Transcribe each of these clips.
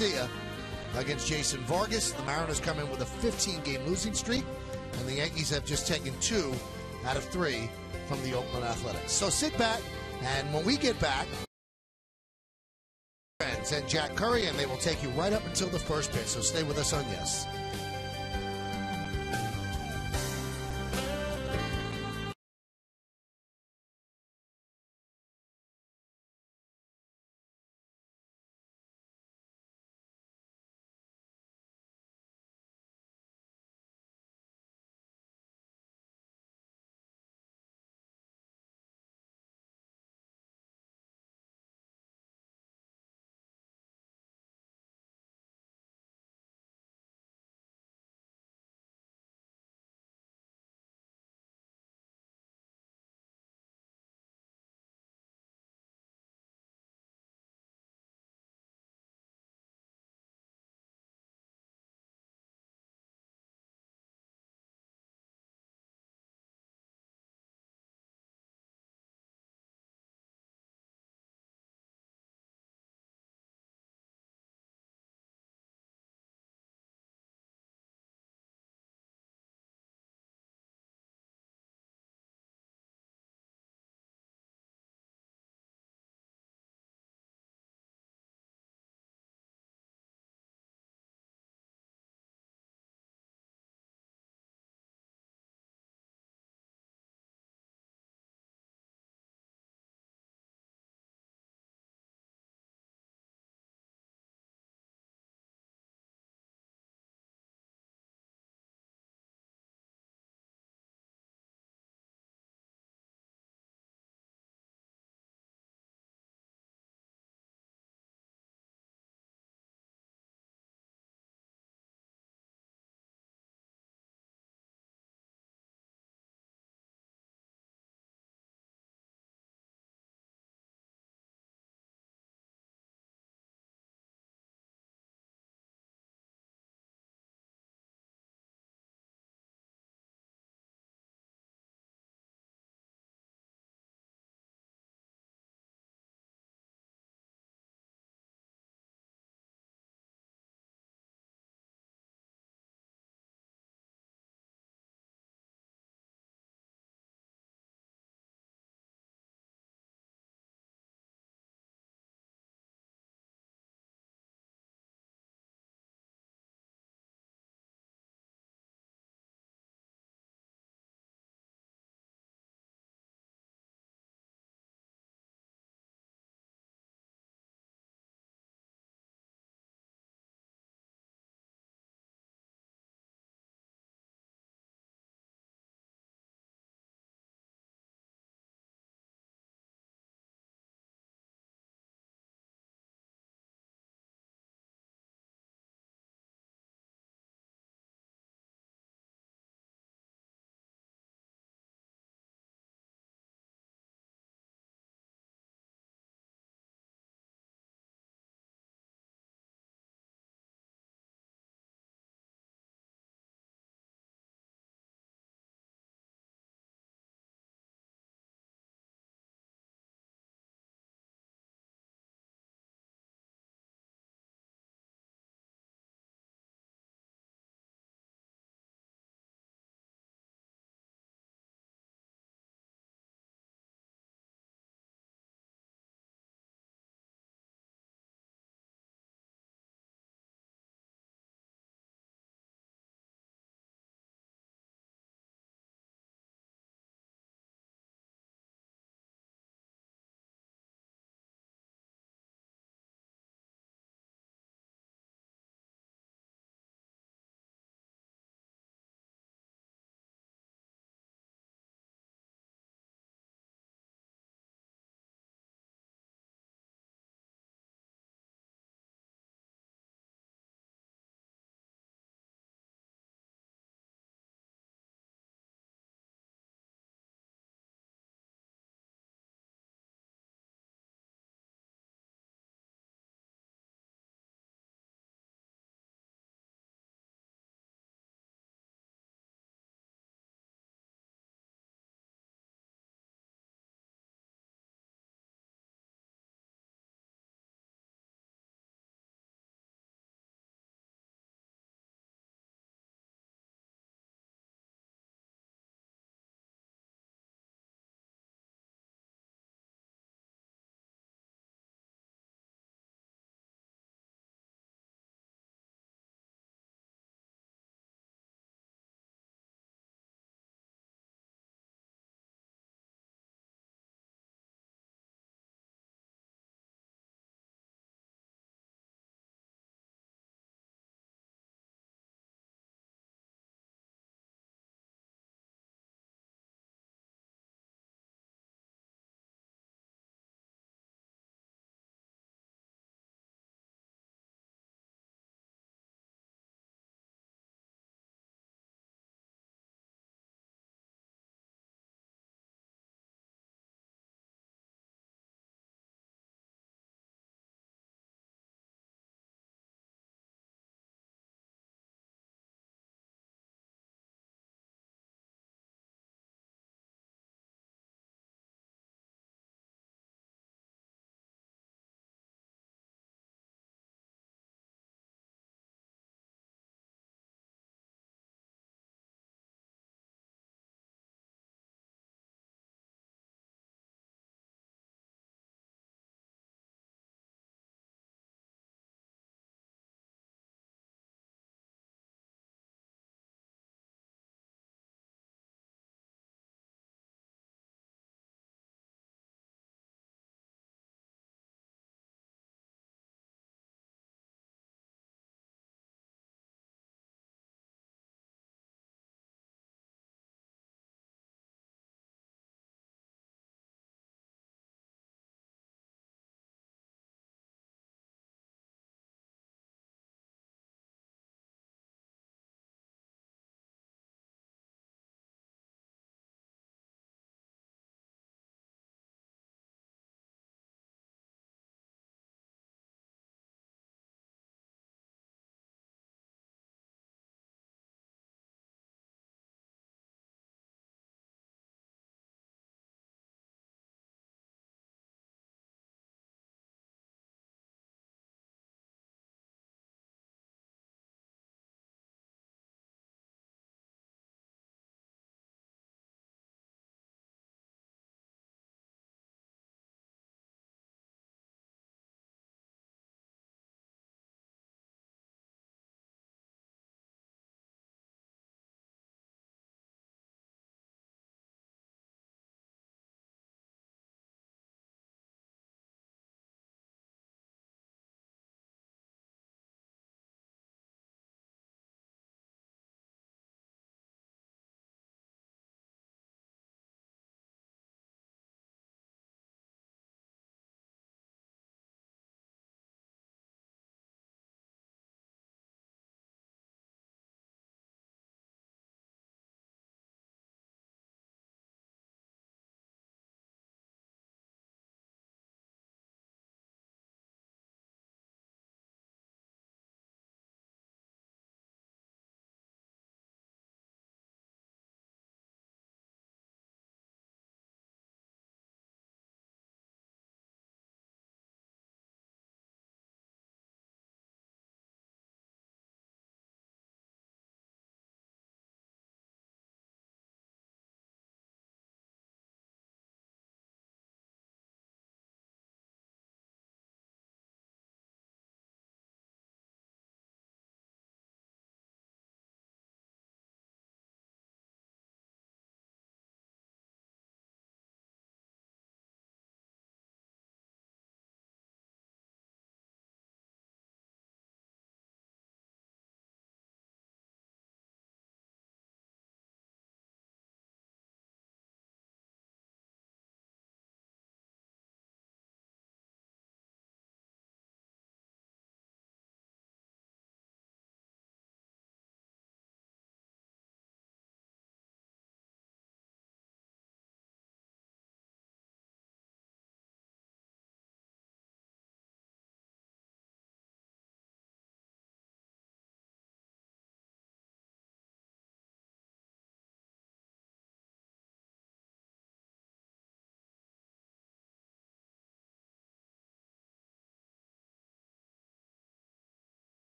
Garcia against Jason Vargas. The Mariners come in with a 15-game losing streak, and the Yankees have just taken 2 out of 3 from the Oakland Athletics. So sit back, and when we get back, and Jack Curry, and they will take you right up until the first pitch. So stay with us on Yes.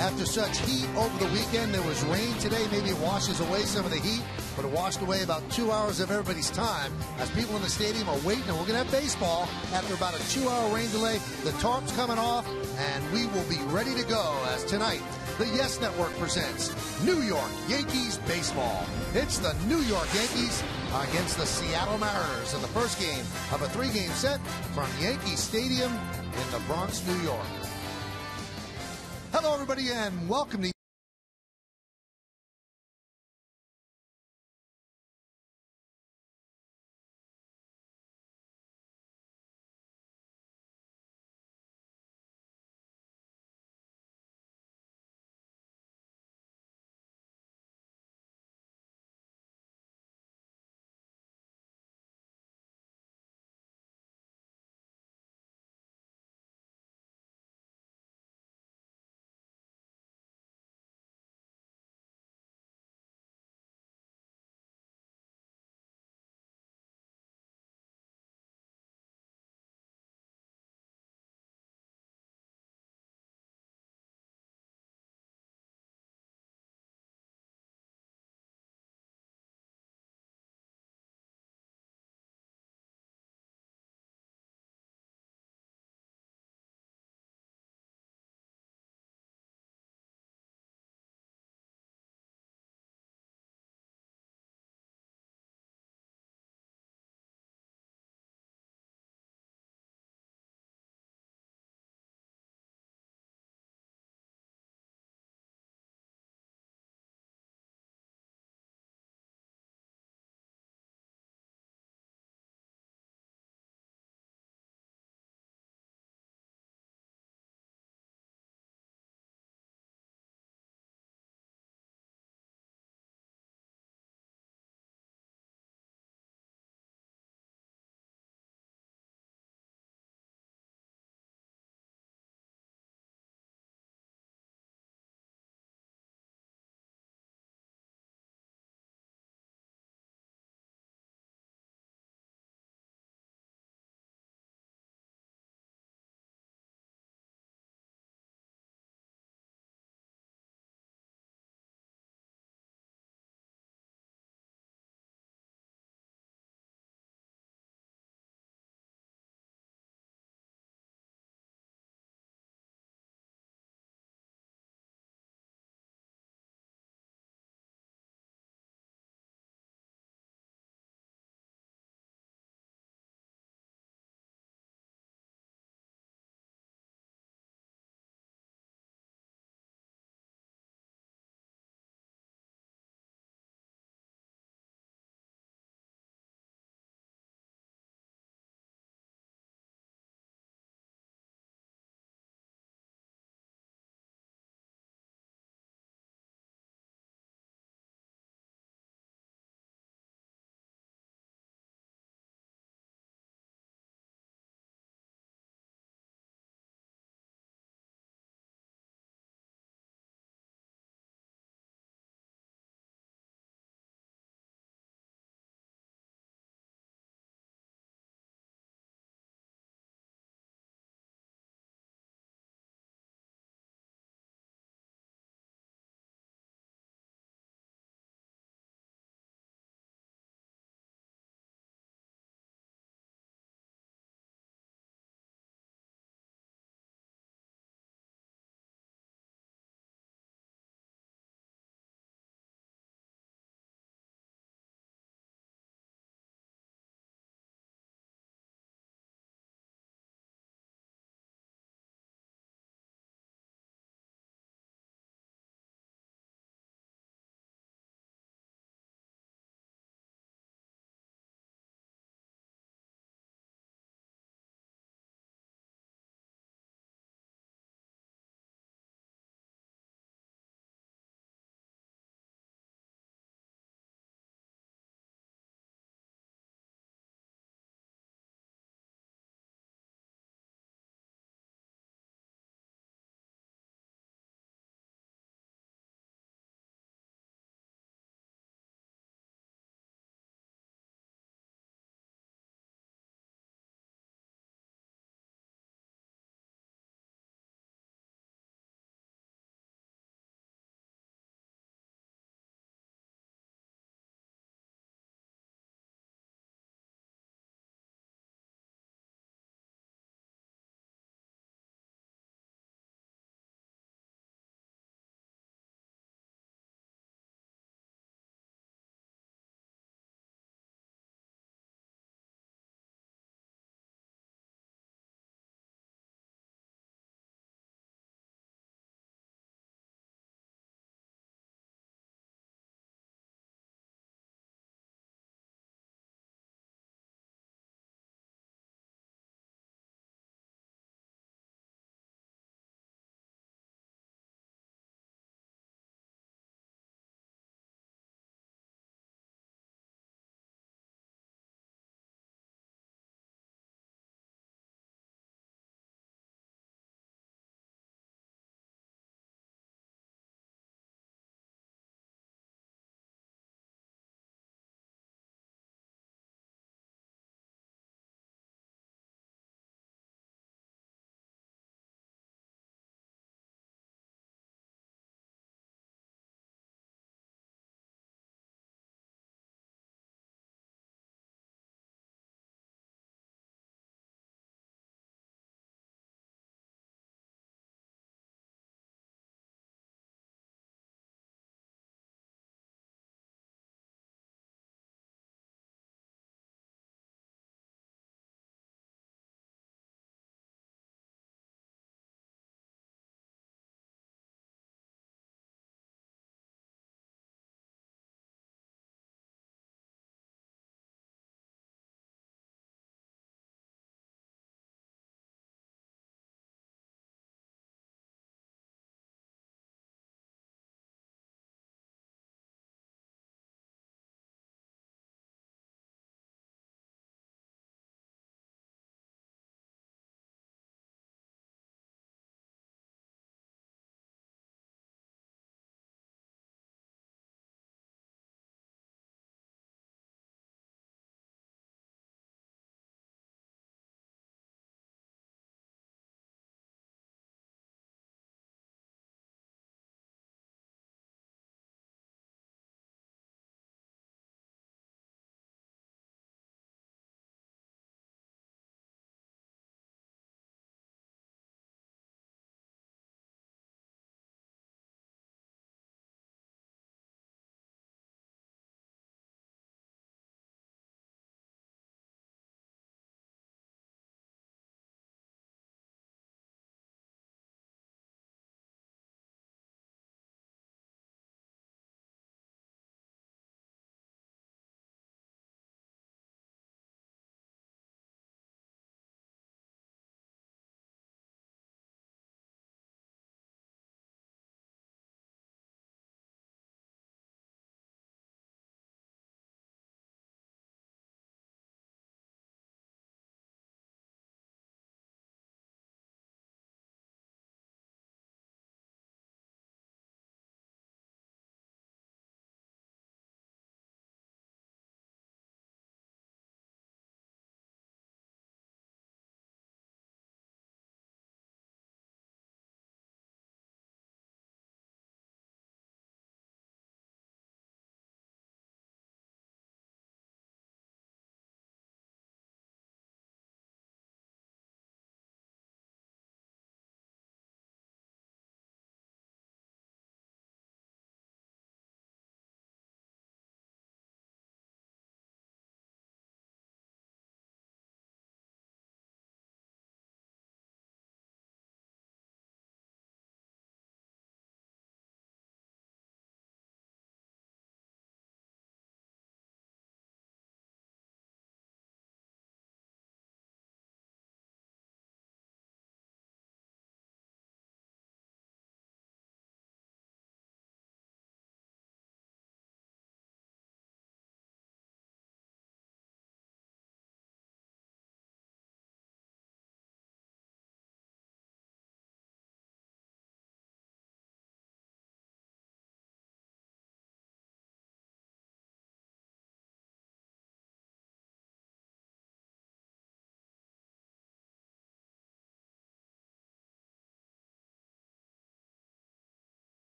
after such heat over the weekend. There was rain today. Maybe it washes away some of the heat, but it washed away about 2 hours of everybody's time as people in the stadium are waiting. And we're going to have baseball after about a 2-hour rain delay. The tarp's coming off, and we will be ready to go as tonight the Yes Network presents New York Yankees baseball. It's the New York Yankees against the Seattle Mariners in the first game of a 3-game set from Yankee Stadium in the Bronx, New York. Hello, everybody, and welcome to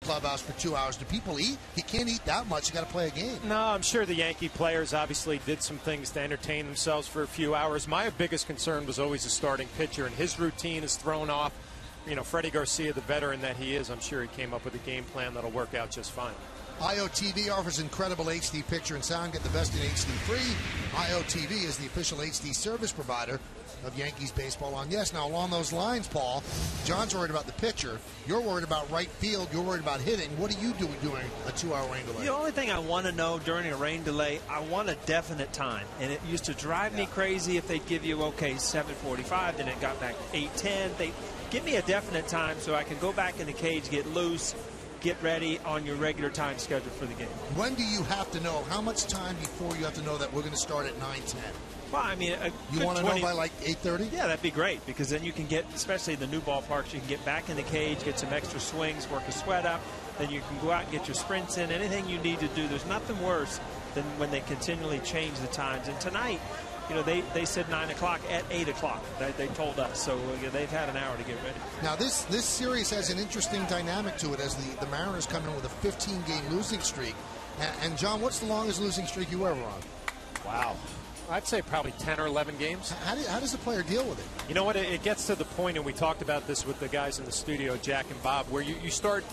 clubhouse for 2 hours. Do people eat? You can't eat that much. You got to play a game. No, I'm sure the Yankee players obviously did some things to entertain themselves for a few hours. My biggest concern was always the starting pitcher, and his routine is thrown off. You know, Freddie Garcia, the veteran that he is, I'm sure he came up with a game plan that'll work out just fine. IOTV offers incredible HD picture and sound. Get the best in HD free. IOTV is the official HD service provider of Yankees baseball on Yes. Now, along those lines, Paul, John's worried about the pitcher. You're worried about right field. You're worried about hitting. What do you do during a 2-hour rain delay? The only thing I want to know during a rain delay, I want a definite time. And it used to drive me crazy if they'd give you, okay, 7:45, then it got back to 8:10. They give me a definite time so I can go back in the cage, get loose, get ready on your regular time schedule for the game. When do you have to know? How much time before you have to know that we're going to start at 9:10? Well, I mean, you want to know by like 8:30? Yeah, that'd be great, because then you can get, especially the new ballparks, you can get back in the cage, get some extra swings, work a sweat up, then you can go out and get your sprints in. Anything you need to do. There's nothing worse than when they continually change the times. And tonight, you know, they said 9 o'clock at 8 o'clock. They told us, so they've had an hour to get ready. Now, this series has an interesting dynamic to it as the Mariners come in with a 15-game losing streak. And John, what's the longest losing streak you ever on? Wow. I'd say probably 10 or 11 games. How does the player deal with it? You know what? It gets to the point, and we talked about this with the guys in the studio, Jack and Bob, where you start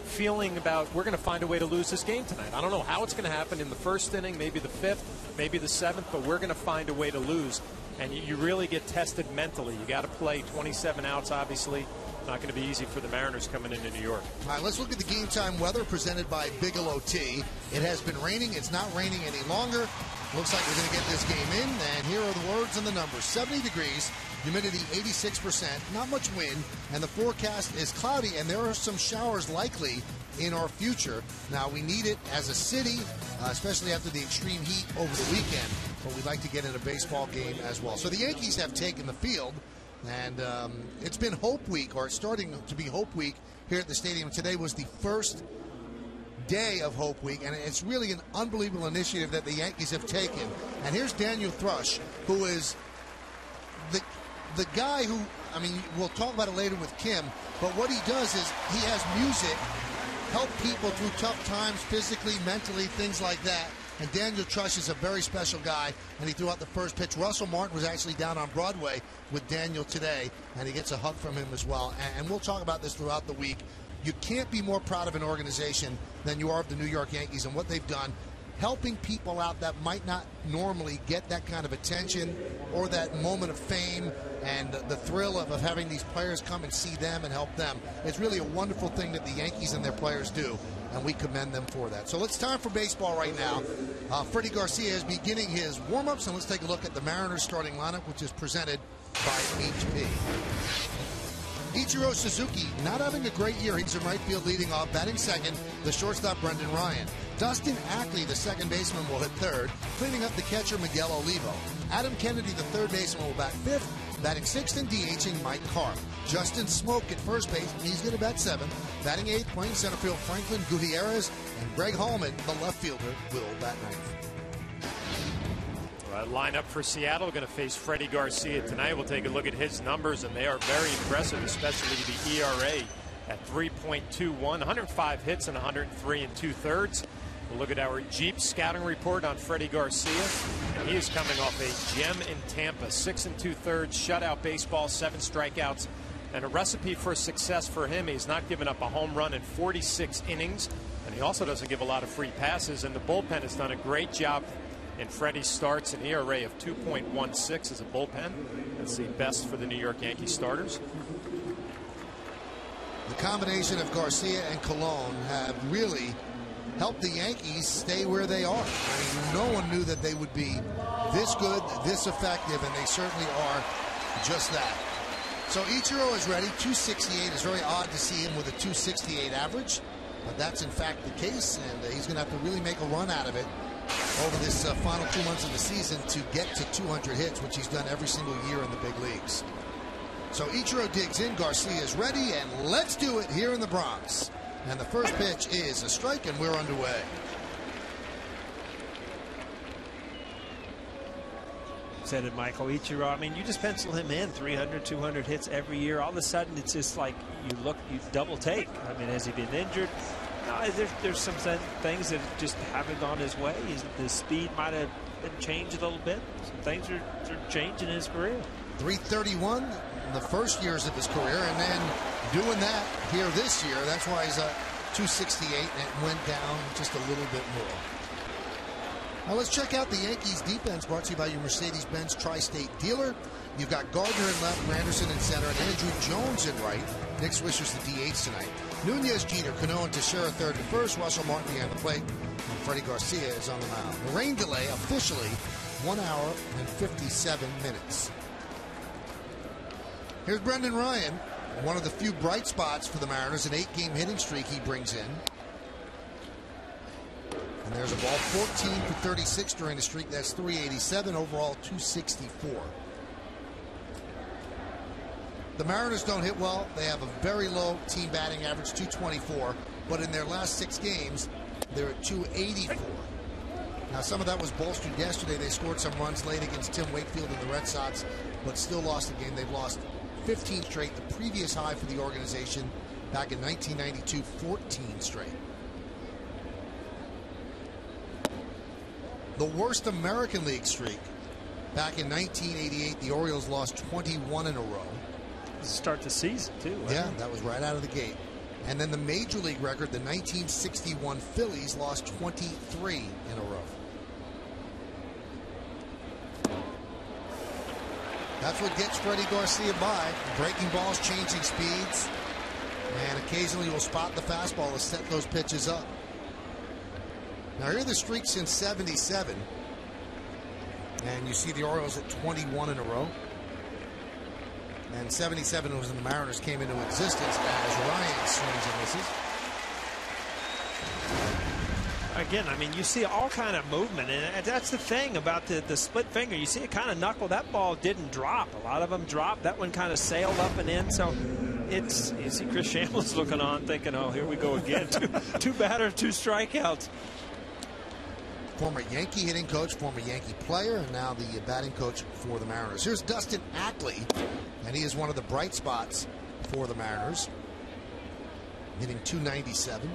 feeling about, we're going to find a way to lose this game tonight. I don't know how it's going to happen in the first inning, maybe the fifth, maybe the seventh, but we're going to find a way to lose. And you really get tested mentally. You got to play 27 outs, obviously. Not going to be easy for the Mariners coming into New York. All right, let's look at the game time weather presented by Bigelow Tea. It has been raining. It's not raining any longer. Looks like we're going to get this game in. And here are the words and the numbers. 70 degrees, humidity 86%, not much wind, and the forecast is cloudy, and there are some showers likely in our future. Now, we need it as a city, especially after the extreme heat over the weekend, but we'd like to get in a baseball game as well. So the Yankees have taken the field. And it's been Hope Week, or it's starting to be Hope Week here at the stadium. Today was the first day of Hope Week, and it's really an unbelievable initiative that the Yankees have taken. And here's Daniel Thrush, who is the guy who, I mean, we'll talk about it later with Kim, but what he does is he has music help people through tough times, physically, mentally, things like that. And Daniel Thrush is a very special guy, and he threw out the first pitch. Russell Martin was actually down on Broadway with Daniel today, and he gets a hug from him as well. And we'll talk about this throughout the week. You can't be more proud of an organization than you are of the New York Yankees and what they've done, helping people out that might not normally get that kind of attention or that moment of fame and the thrill of having these players come and see them and help them. It's really a wonderful thing that the Yankees and their players do, and we commend them for that. So it's time for baseball right now. Freddie Garcia is beginning his warm-ups, and let's take a look at the Mariners starting lineup, which is presented by HP. Ichiro Suzuki not having a great year. He's in right field leading off, batting second, the shortstop Brendan Ryan. Dustin Ackley, the second baseman, will hit third, cleaning up the catcher Miguel Olivo. Adam Kennedy, the third baseman, will bat fifth, batting sixth and DHing Mike Carp. Justin Smoke at first base, he's going to bat seventh. Batting eighth, playing center field, Franklin Gutierrez, and Greg Hallman, the left fielder, will bat ninth. Lineup for Seattle going to face Freddie Garcia tonight. We'll take a look at his numbers, and they are very impressive, especially the ERA at 3.21, 105 hits and 103 2/3. We'll look at our Jeep scouting report on Freddie Garcia, and he is coming off a gem in Tampa, 6 2/3 shutout baseball, 7 strikeouts, and a recipe for success for him. He's not given up a home run in 46 innings, and he also doesn't give a lot of free passes, and the bullpen has done a great job. And Freddie starts an ERA of 2.16 as a bullpen. That's the best for the New York Yankees starters. The combination of Garcia and Colon have really helped the Yankees stay where they are. I mean, no one knew that they would be this good, this effective, and they certainly are just that. So Ichiro is ready. 268 is very odd to see him with a 268 average, but that's in fact the case, and he's going to have to really make a run out of it over this final 2 months of the season to get to 200 hits, which he's done every single year in the big leagues. So Ichiro digs in, Garcia is ready, and let's do it here in the Bronx. And the first pitch is a strike, and we're underway. said it, Michael Ichiro. I mean, you just pencil him in 300, 200 hits every year. All of a sudden, it's just like you double take. I mean, has he been injured? No, there's some things that just haven't gone his way. The speed might have been changed a little bit. Some things are changing in his career. 331 in the first years of his career, and then doing that here this year. That's why he's 268, and it went down just a little bit more. Now let's check out the Yankees defense, brought to you by your Mercedes-Benz Tri-State dealer. You've got Gardner in left, Granderson in center, and Andrew Jones in right. Nick Swisher's the DH tonight. Nunez, Jeter, Cano, and Teixeira third and first. Russell Martin behind the plate. And Freddie Garcia is on the mound. The rain delay officially 1 hour and 57 minutes. Here's Brendan Ryan, one of the few bright spots for the Mariners. An 8-game hitting streak he brings in. And there's a ball, 14 for 36 during the streak. That's 387, overall 264. The Mariners don't hit well. They have a very low team batting average, 224. But in their last 6 games, they're at 284. Now, some of that was bolstered yesterday. They scored some runs late against Tim Wakefield and the Red Sox, but still lost the game. They've lost 15 straight. The previous high for the organization back in 1992, 14 straight. The worst American League streak back in 1988, the Orioles lost 21 in a row. Start the season too. Yeah, that was right out of the gate. And then the Major League record, the 1961 Phillies lost 23 in a row. That's what gets Freddie Garcia by. Breaking balls, changing speeds, and occasionally you'll spot the fastball to set those pitches up. Now here are the streaks since 77, and you see the Orioles at 21 in a row. And 77 was when the Mariners came into existence as Ryan swings and misses. Again, I mean, you see all kind of movement, and that's the thing about the split finger. You see it kind of knuckle. That ball didn't drop. A lot of them dropped. That one kind of sailed up and in. So it's, you see Chris Shambles looking on thinking, oh, here we go again. two batters, 2 strikeouts. Former Yankee hitting coach, former Yankee player, and now the batting coach for the Mariners. Here's Dustin Ackley, and he is one of the bright spots for the Mariners, hitting 297.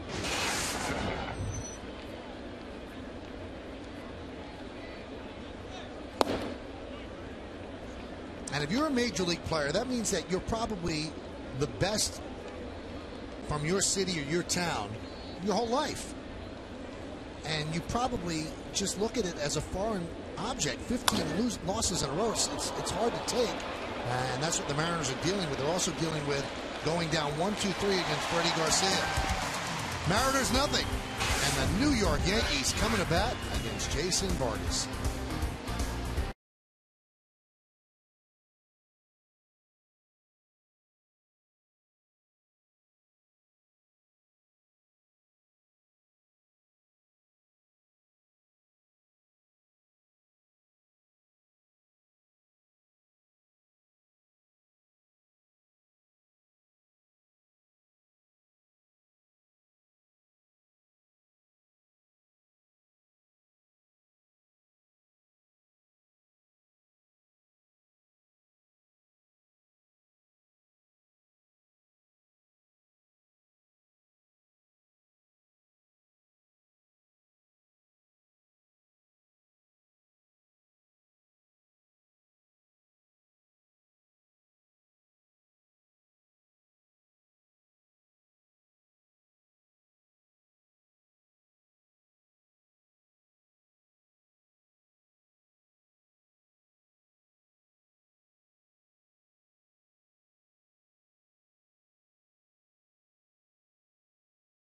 And if you're a major league player, that means that you're probably the best from your city or your town your whole life. And you probably just look at it as a foreign object. 15 losses in a row, it's hard to take. And that's what the Mariners are dealing with. They're also dealing with going down 1-2-3 against Freddie Garcia. Mariners nothing. And the New York Yankees coming to bat against Jason Vargas.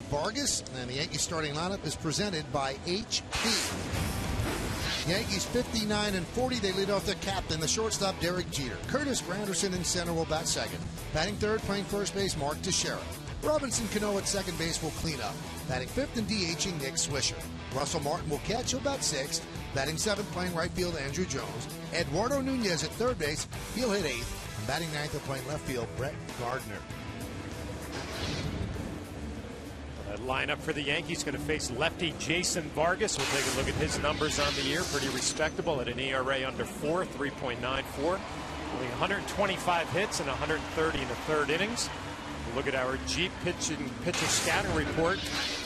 Vargas, and the Yankees starting lineup is presented by HP. Yankees 59-40. They lead off their captain, the shortstop Derek Jeter. Curtis Granderson in center will bat second. Batting third, playing first base, Mark Teixeira. Robinson Cano at second base will clean up. Batting fifth and DHing, Nick Swisher. Russell Martin will catch. He'll bat sixth. Batting seventh, playing right field, Andrew Jones. Eduardo Nunez at third base. He'll hit eighth. And batting ninth and playing left field, Brett Gardner. I lineup for the Yankees going to face lefty Jason Vargas. We'll take a look at his numbers on the year. Pretty respectable at an ERA under 4, 3.94. Only 125 hits and 130 in the third innings. We'll look at our Jeep pitcher scouting report.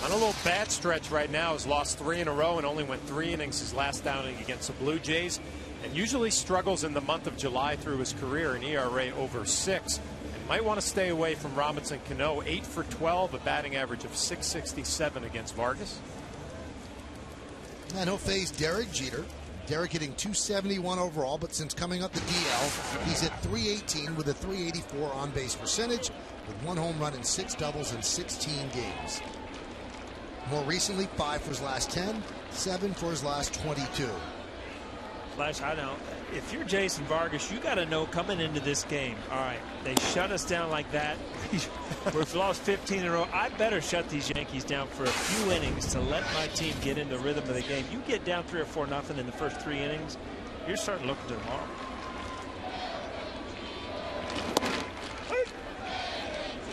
On a little bad stretch right now. Has lost 3 in a row and only went 3 innings his last outing against the Blue Jays. And usually struggles in the month of July through his career, an ERA over 6. Might want to stay away from Robinson Cano. 8 for 12, a batting average of .667 against Vargas. And he'll face Derek Jeter. Derek hitting .271 overall, but since coming up the DL, he's hit .318 with a .384 on base percentage, with 1 home run and 6 doubles in 16 games. More recently, 5 for his last 10, 7 for his last 22. Flash, I know. If you're Jason Vargas, you got to know coming into this game, all right, they shut us down like that. We've lost 15 in a row. I better shut these Yankees down for a few innings to let my team get in the rhythm of the game. You get down 3 or 4-0 in the first 3 innings, you're starting to look to tomorrow.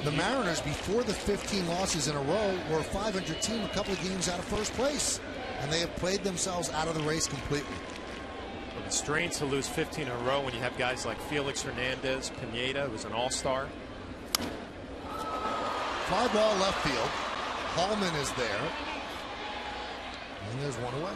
The Mariners, before the 15 losses in a row, were a 500 team, a couple of games out of first place, and they have played themselves out of the race completely. It's strange to lose 15 in a row when you have guys like Felix Hernandez, Pineda, who's an all-star. Fly ball left field. Hallman is there. And there's 1 away.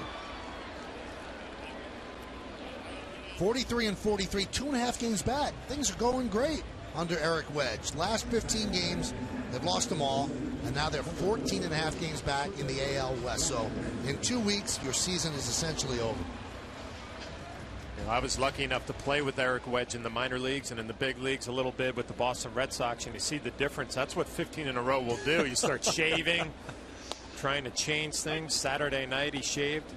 43 and 43, 2.5 games back. Things are going great under Eric Wedge. Last 15 games, they've lost them all, and now they're 14.5 games back in the AL West. So in 2 weeks, your season is essentially over. I was lucky enough to play with Eric Wedge in the minor leagues and in the big leagues a little bit with the Boston Red Sox, and you see the difference. That's what 15 in a row will do. You start shaving, trying to change things. Saturday night he shaved,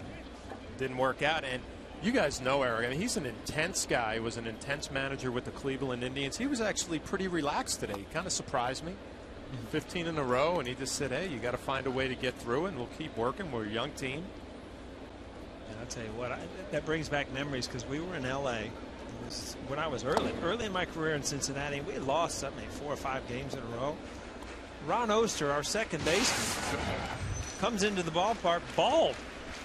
didn't work out. And you guys know Eric. I mean, he's an intense guy. He was an intense manager with the Cleveland Indians. He was actually pretty relaxed today. He kind of surprised me. 15 in a row, and he just said, hey, you got to find a way to get through it, and we'll keep working. We're a young team. I'll tell you what, that brings back memories, because we were in L.A. when I was early in my career in Cincinnati. We had lost something 4 or 5 games in a row. Ron Oster, our second baseman, comes into the ballpark bald.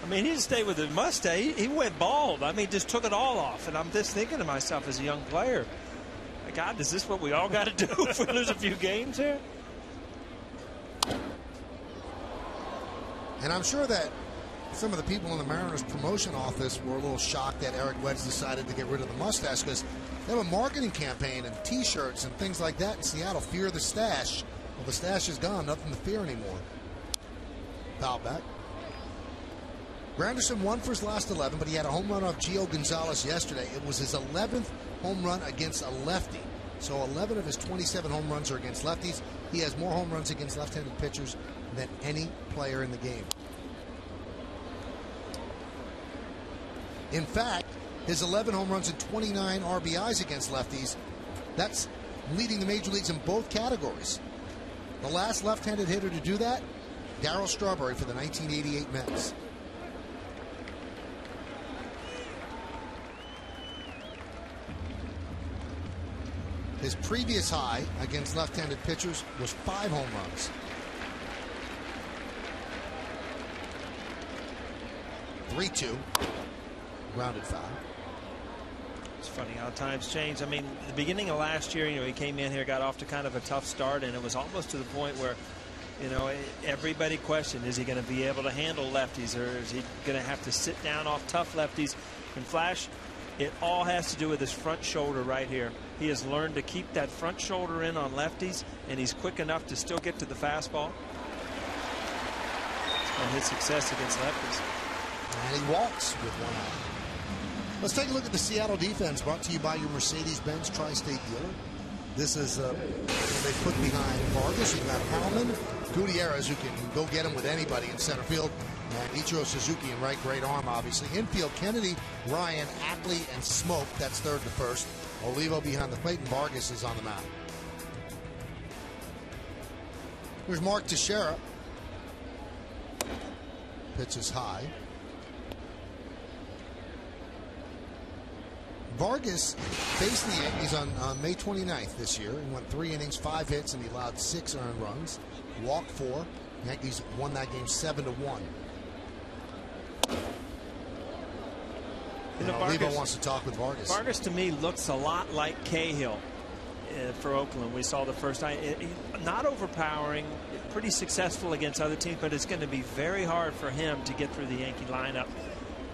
I mean, he didn't stay with his mustache. He went bald. I mean, just took it all off. And I'm just thinking to myself as a young player, God, is this what we all got to do if we lose a few games here? And I'm sure that some of the people in the Mariners promotion office were a little shocked that Eric Wedge decided to get rid of the mustache, because they have a marketing campaign and T-shirts and things like that in Seattle. Fear the stash. Well, the stash is gone. Nothing to fear anymore. Foul back. Granderson won for his last 11, but he had a home run off Gio Gonzalez yesterday. It was his 11th home run against a lefty. So 11 of his 27 home runs are against lefties. He has more home runs against left-handed pitchers than any player in the game. In fact, his 11 home runs and 29 RBIs against lefties, that's leading the major leagues in both categories. The last left-handed hitter to do that, Darryl Strawberry for the 1988 Mets. His previous high against left-handed pitchers was 5 home runs. 3-2. Grounded foul. It's funny how times change. I mean, the beginning of last year, he came in here, got off to kind of a tough start, and it was almost to the point where, everybody questioned, is he going to be able to handle lefties, or is he going to have to sit down off tough lefties? And Flash, it all has to do with his front shoulder right here. He has learned to keep that front shoulder in on lefties, and he's quick enough to still get to the fastball. And his success against lefties. And he walks with 1 eye. Let's take a look at the Seattle defense, brought to you by your Mercedes-Benz Tri-State dealer. This is what they put behind Vargas. You've got Hallman, Gutierrez, who can go get him with anybody in center field, and Ichiro Suzuki in right, great arm, obviously. Infield, Kennedy, Ryan, Ackley, and Smoke. That's third to first. Olivo behind the plate, and Vargas is on the mound. Here's Mark Teixeira. Pitch is high. Vargas faced the Yankees on May 29th this year. He went 3 innings, 5 hits, and he allowed 6 earned runs. Walked 4, Yankees won that game 7-1. Olivo wants to talk with Vargas. Vargas to me looks a lot like Cahill for Oakland. We saw the first night. Not overpowering, pretty successful against other teams, but it's going to be very hard for him to get through the Yankee lineup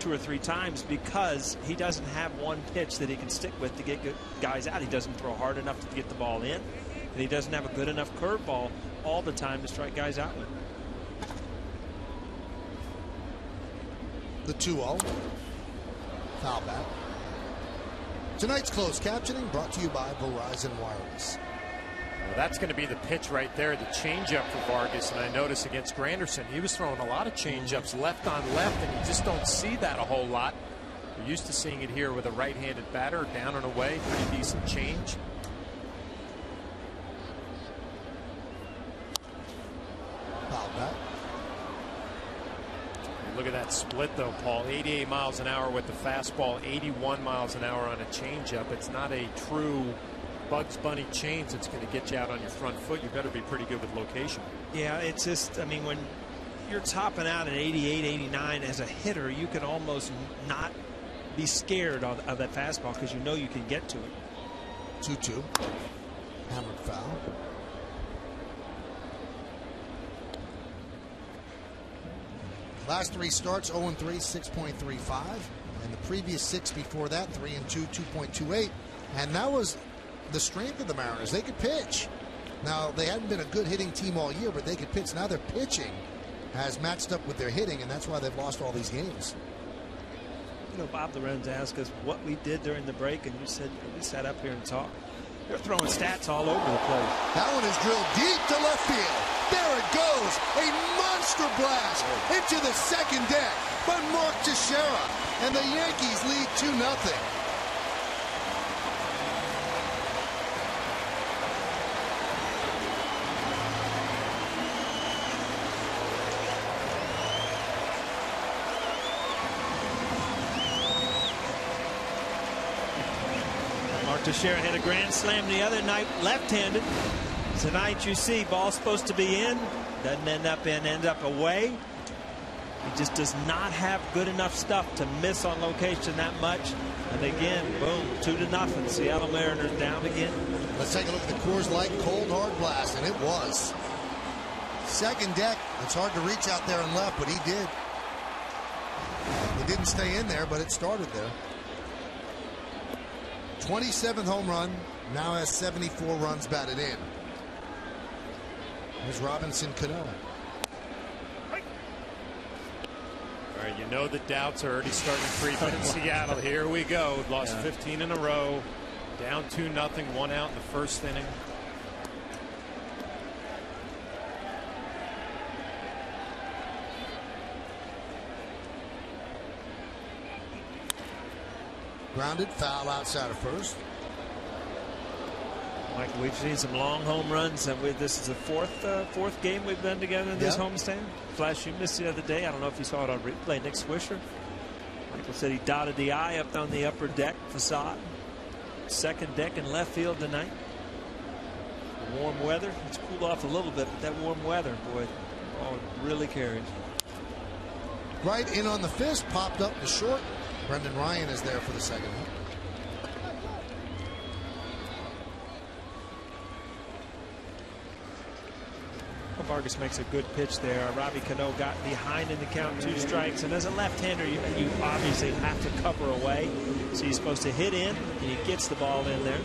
2 or 3 times because he doesn't have one pitch that he can stick with to get guys out. He doesn't throw hard enough to get the ball in, and he doesn't have a good enough curveball all the time to strike guys out with. The 2-0. Foul back. Tonight's closed captioning brought to you by Verizon Wireless. Well, that's going to be the pitch right there, the changeup for Vargas. And I noticed against Granderson, he was throwing a lot of changeups left on left, and you just don't see that a whole lot. We're used to seeing it here with a right-handed batter, down and away, pretty decent change. Foul back. Look at that split, though, Paul. 88 miles an hour with the fastball, 81 miles an hour on a changeup. It's not a true Bugs Bunny change that's going to get you out on your front foot. You better be pretty good with location. Yeah, it's just, I mean, when you're topping out at 88, 89 as a hitter, you can almost not be scared of that fastball because you know you can get to it. 2-2. Hammered foul. Last 3 starts, 0-3, 6.35. And the previous 6 before that, 3-2, 2.28. And that was the strength of the Mariners. They could pitch. Now, they hadn't been a good hitting team all year, but they could pitch. Now their pitching has matched up with their hitting, and that's why they've lost all these games. You know, Bob Lorenz asked us what we did during the break, and you said we sat up here and talked. They're throwing stats all over the place. That one is drilled deep to left field. There it goes. A monster blast into the second deck by Mark Teixeira. And the Yankees lead 2-0. Teixeira hit a grand slam the other night, left-handed. Tonight you see ball's supposed to be in, doesn't end up in, ends up away. He just does not have good enough stuff to miss on location that much. And again, boom, 2-0. Seattle Mariners down again. Let's take a look at the Coors Light cold hard blast, and it was. Second deck, it's hard to reach out there and left, but he did. It didn't stay in there, but it started there. 27th home run, now has 74 runs batted in. Here's Robinson Cano. All right, you know the doubts are already starting to creep in Seattle. Here we go. Lost 15 in a row. Down 2-0, 1 out in the first inning. Grounded, foul outside of first. Michael, we've seen some long home runs, and this is the fourth game we've been together in this homestand. Flash, you missed the other day. I don't know if you saw it on replay. Nick Swisher. Michael said he dotted the I up on the upper deck facade. Second deck in left field tonight. Warm weather. It's cooled off a little bit, but that warm weather, boy, oh, it really carries. Right in on the fist, popped up to short. Brendan Ryan is there for the second hit. Vargas makes a good pitch there. Robbie Cano got behind in the count, 2 strikes. And as a left-hander, you obviously have to cover away. So he's supposed to hit in, and he gets the ball in there.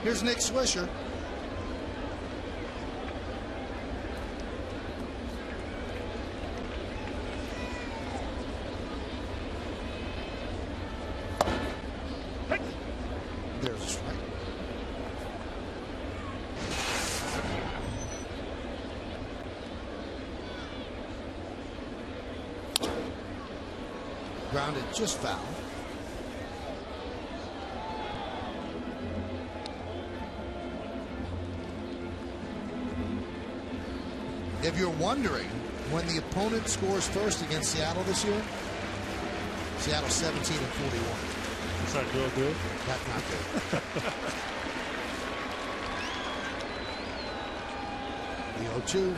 Here's Nick Swisher. There's a strike. Grounded, just foul. If you're wondering when the opponent scores first against Seattle this year, Seattle 17 and 41. Is that real good? That's not good. The 0-2.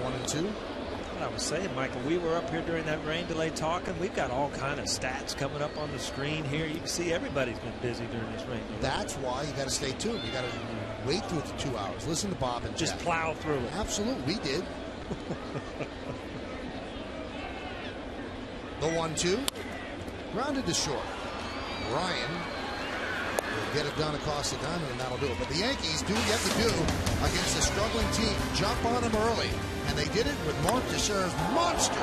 1-2. What I was saying, Michael, we were up here during that rain delay talking. We've got all kind of stats coming up on the screen here. You can see everybody's been busy during this rain delay. That's why you got to stay tuned. You got to wait through the 2 hours. Listen to Bob and just Jack. plow through it. Absolutely, we did. The 1-2. Grounded to short. Ryan will get it done across the diamond, and that'll do it. But the Yankees do what you have to do against a struggling team. Jump on them early. And they did it with Mark Teixeira's monster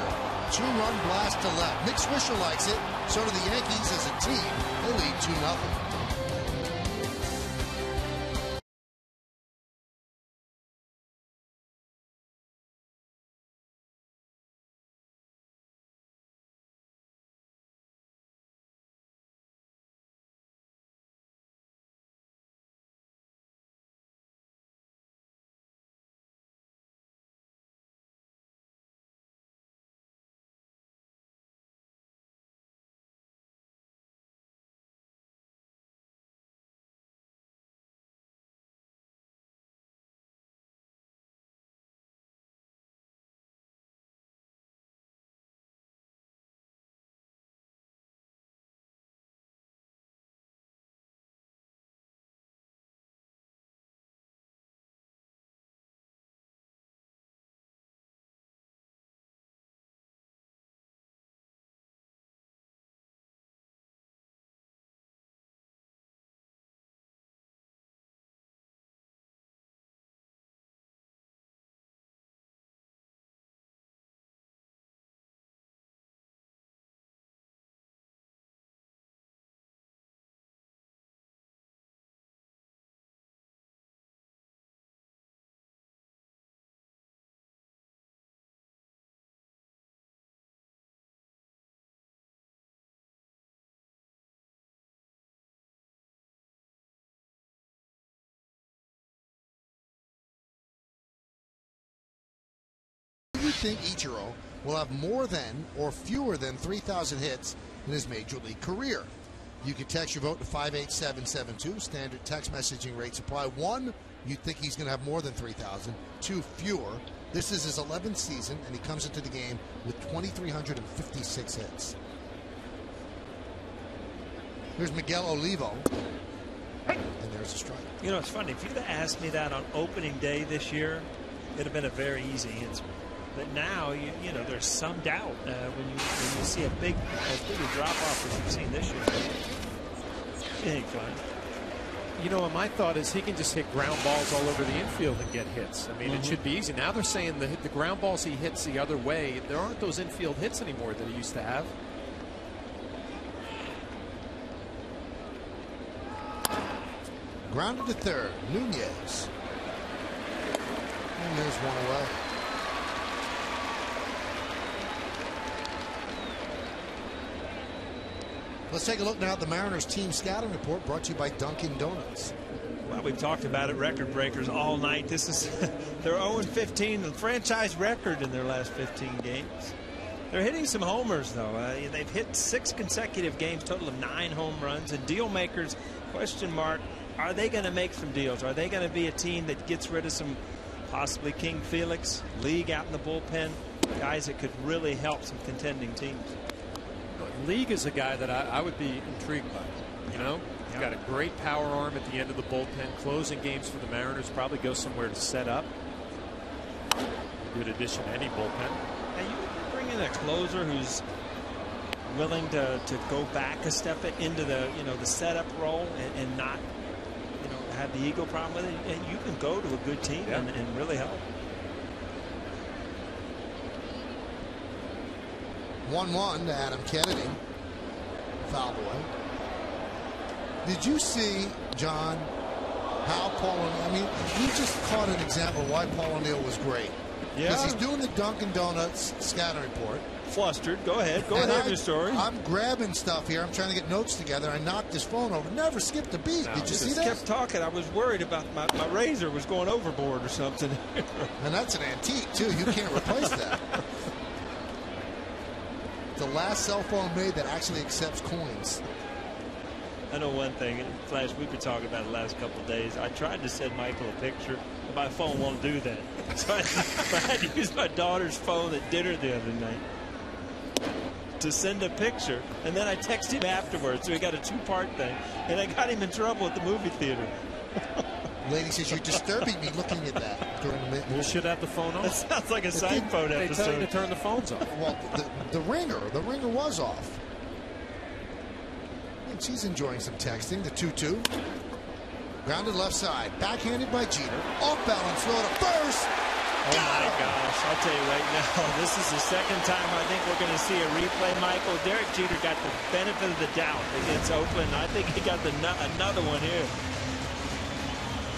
2-run blast to left. Nick Swisher likes it. So do the Yankees as a team. They lead 2-0. Do you think Ichiro will have more than or fewer than 3,000 hits in his major league career? You can text your vote to 58772. Standard text messaging rates apply. 1, you think he's going to have more than 3,000. 2, fewer. This is his 11th season, and he comes into the game with 2,356 hits. Here's Miguel Olivo. And there's a strike. You know, it's funny. If you'd have asked me that on opening day this year, it'd have been a very easy answer. But now, you know, there's some doubt when you see as big a drop off as you've seen this year. It ain't fun. You know, my thought is he can just hit ground balls all over the infield and get hits. I mean, it should be easy. Now they're saying the ground balls he hits the other way, there aren't those infield hits anymore that he used to have. Grounded to third, Nunez. And there's one away. Let's take a look now at the Mariners team scouting report brought to you by Dunkin' Donuts. Well, we've talked about it, record breakers all night. This is they're 0-15, the franchise record in their last 15 games. They're hitting some homers, though. They've hit 6 consecutive games, total of 9 home runs. And deal makers, question mark, are they going to make some deals? Are they going to be a team that gets rid of some, possibly King Felix, League out in the bullpen, guys that could really help some contending teams? League is a guy that I would be intrigued by. You know, he's got a great power arm at the end of the bullpen. Closing games for the Mariners, probably go somewhere to set up. Good addition to any bullpen. Now you bring in a closer who's willing to go back a step into the the setup role and not have the ego problem with it. And you can go to a good team and really help. 1-1 to Adam Kennedy. Foul ball. Did you see, John, how Paul O'Neill, I mean, you just caught an example of why Paul O'Neill was great. Yeah. Because he's doing the Dunkin' Donuts scouting report. Flustered. Go ahead. Go ahead with your story. I'm grabbing stuff here. I'm trying to get notes together. I knocked his phone over. Never skipped a beat. No, Did you see that? Kept talking. I was worried about my razor was going overboard or something. And that's an antique, too. You can't replace that. The last cell phone made that actually accepts coins. I know one thing, Flash, we've been talking about it the last couple of days. I tried to send Michael a picture, but my phone won't do that. So I had to use my daughter's phone at dinner the other night to send a picture, and then I texted him afterwards, so we got a two-part thing, and I got him in trouble at the movie theater. Lady says, you're disturbing me looking at that during the movie. You should have the phone That off. sounds like a Seinfeld They tell you to episode. turn the phones off. Well, the ringer was off. And she's enjoying some texting. The 2-2. Grounded left side. Backhanded by Jeter. Off balance throw to first. Oh my gosh, I'll tell you right now, this is the second time I think we're going to see a replay, Michael. Derek Jeter got the benefit of the doubt against Oakland. I think he got another one here.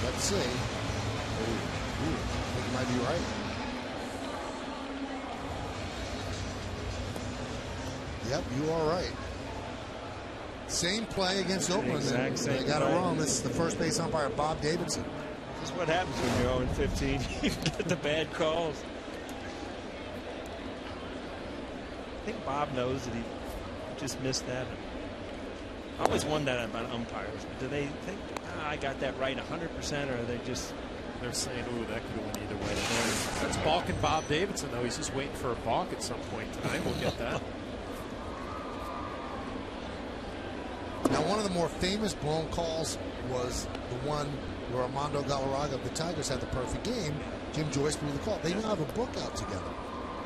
Let's see. Ooh, I think you might be right. Yep, you are right. Same play against Oakland. Exact same they got play. it wrong. This is the first base umpire, Bob Davidson. This is what happens when you're 0-15. You get the bad calls. I think Bob knows that he just missed that. I always wonder that about umpires. Do they think, I got that right 100%, or are they just... They're saying, ooh, that could have went either way. That's balking Bob Davidson, though. He's just waiting for a balk at some point tonight. We'll get that. Now, one of the more famous blown calls was the one where Armando Galarraga of the Tigers had the perfect game. Jim Joyce blew the call. They now have a book out together.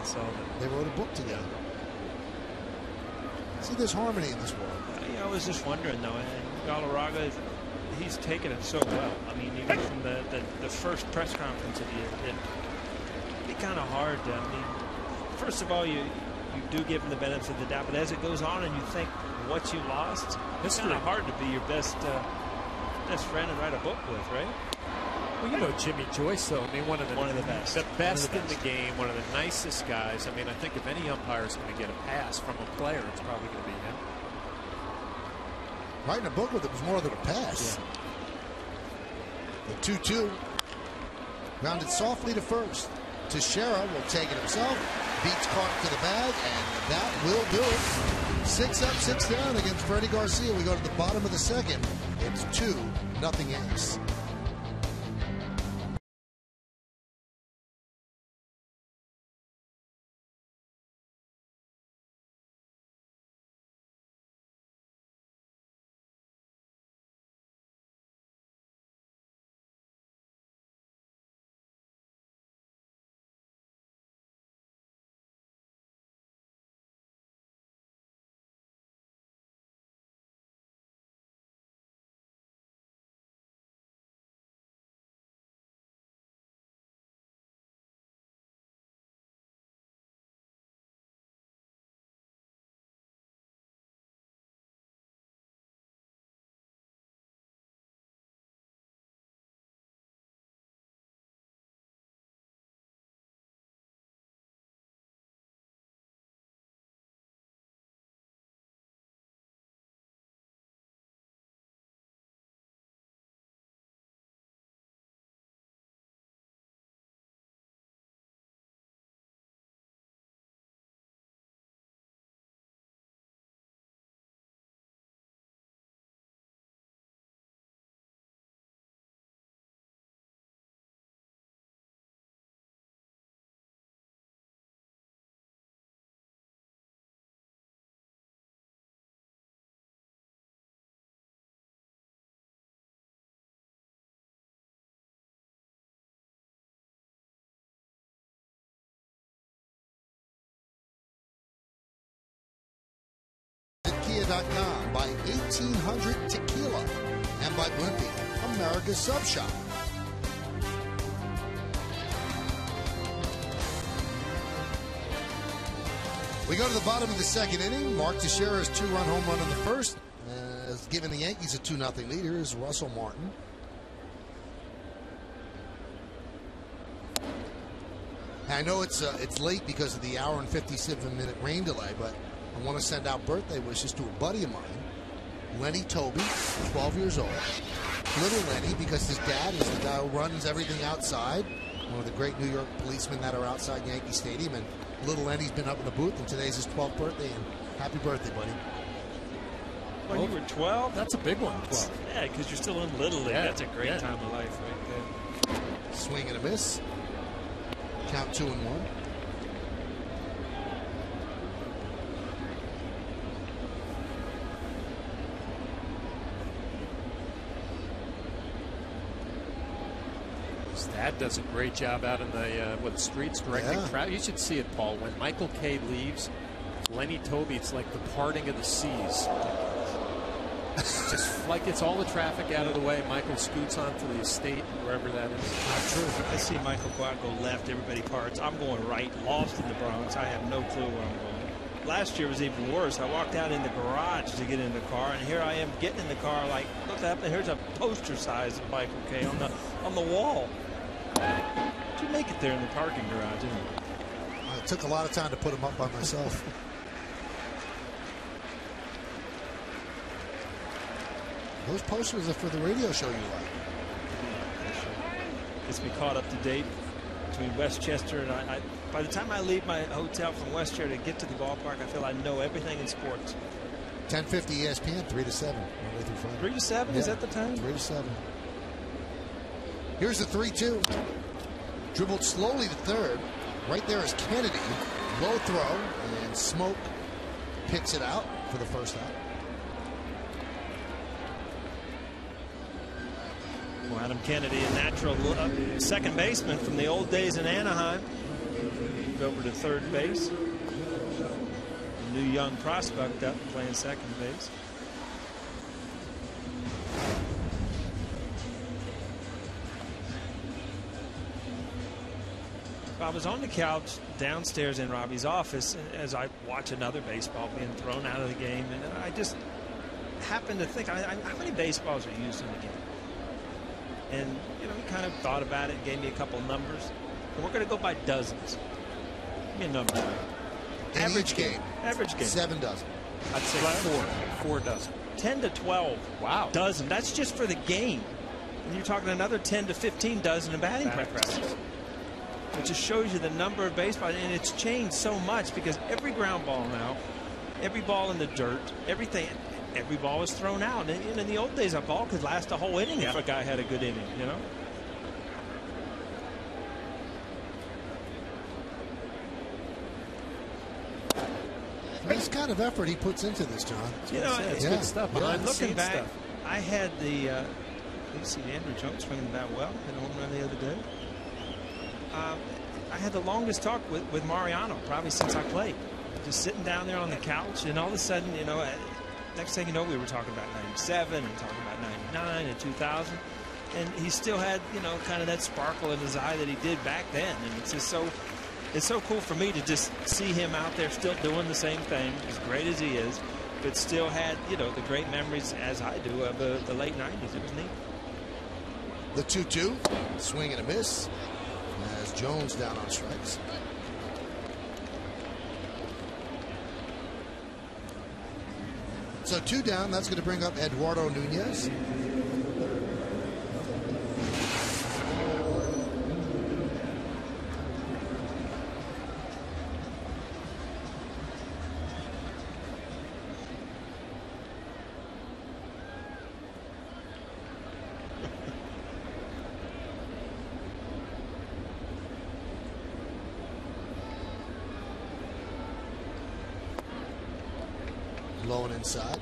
So They wrote a book together. See, there's harmony in this world. I was just wondering, though, and Galarraga, he's taken it so well. I mean, even from the first press conference that he did, it'd be kind of hard to, I mean, first of all, you do give him the benefit of the doubt, but as it goes on and you think what you lost, it's kind of hard to be your best friend and write a book with, right? Well, you know Jimmy Joyce, though. I mean, one of the best. The best in the game, one of the nicest guys. I mean, I think if any umpire is going to get a pass from a player, it's probably going to be him. Writing a book with it was more than a pass. The 2-2. Grounded softly to first. Teixeira will take it himself. Beats Clark to the bag, and that will do it. 6 up, 6 down against Freddie Garcia. We go to the bottom of the second. It's 2-0 Yanks. Kia.com, by 1800 Tequila, and by Blimpie, America's Sub Shop. We go to the bottom of the second inning. Mark Teixeira's 2-run home run in the first has given the Yankees a 2-0 lead. Here is Russell Martin. I know it's late because of the hour and 57-minute rain delay, but I want to send out birthday wishes to a buddy of mine, Lenny Toby, 12 years old. Little Lenny, because his dad is the guy who runs everything outside, one of the great New York policemen that are outside Yankee Stadium, and little Lenny's been up in the booth, and today's his 12th birthday. And happy birthday, buddy. When you were 12? That's a big one. 12. Yeah, because you're still in Little League. Yeah. That's a great time of life right there. Swing and a miss. Count 2-1. His dad does a great job out in the streets directing traffic. You should see it, Paul. When Michael Kay leaves, Lenny Toby, it's like the parting of the seas. It's just like it's all the traffic out of the way. Michael scoots onto the estate, wherever that is. Not true. I see Michael go out, go left, everybody parts. I'm going right, lost in the Bronx. I have no clue where I'm going. Last year was even worse. I walked out in the garage to get in the car, and here I am getting in the car, like, look up, and here's a poster size of Michael Kay on the wall. Did you make it there in the parking garage, didn't you? It took a lot of time to put him up by myself. Those posters are for the radio show you like. Gets me caught up to date between Westchester and I. By the time I leave my hotel from Westchester to get to the ballpark, I feel I know everything in sports. 1050 ESPN, 3 to 7. Monday through Friday. 3 to 7? Yeah. Is that the time? 3 to 7. Here's the 3-2. Dribbled slowly to third. Right there is Kennedy. Low throw, and Smoke picks it out for the first out. Well, Adam Kennedy, a natural second baseman from the old days in Anaheim. Moved over to third base. A new young prospect up playing second base. I was on the couch downstairs in Robbie's office as I watch another baseball being thrown out of the game, and I just happened to think, how many baseballs are used in the game? And, you know, he kind of thought about it and gave me a couple numbers. And we're going to go by dozens. Give me a number. Average game. Average game. 7 dozen. I'd say 4 dozen. 10 to 12. Wow. Dozen. That's just for the game. And you're talking another 10 to 15 dozen in batting practice. It just shows you the number of baseballs. And it's changed so much because every ground ball now, every ball in the dirt, everything, every ball is thrown out. And in the old days, a ball could last a whole inning if a guy had a good inning, you know? Nice kind of effort he puts into this, John. You know, it's good stuff. Looking back, I had the let's see, Andrew Jones swinging that well, hit a home run the other day. I had the longest talk with Mariano probably since I played. Just sitting down there on the couch, and all of a sudden, you know, next thing you know, we were talking about 97 and talking about 99 and 2000, and he still had, you know, kind of that sparkle in his eye that he did back then. And it's just so, it's so cool for me to just see him out there still doing the same thing, as great as he is, but still had, you know, the great memories as I do of the late 90s. It was neat. The 2-2, swing and a miss as Jones down on strikes. So 2 down. That's going to bring up Eduardo Nunez. Low and inside.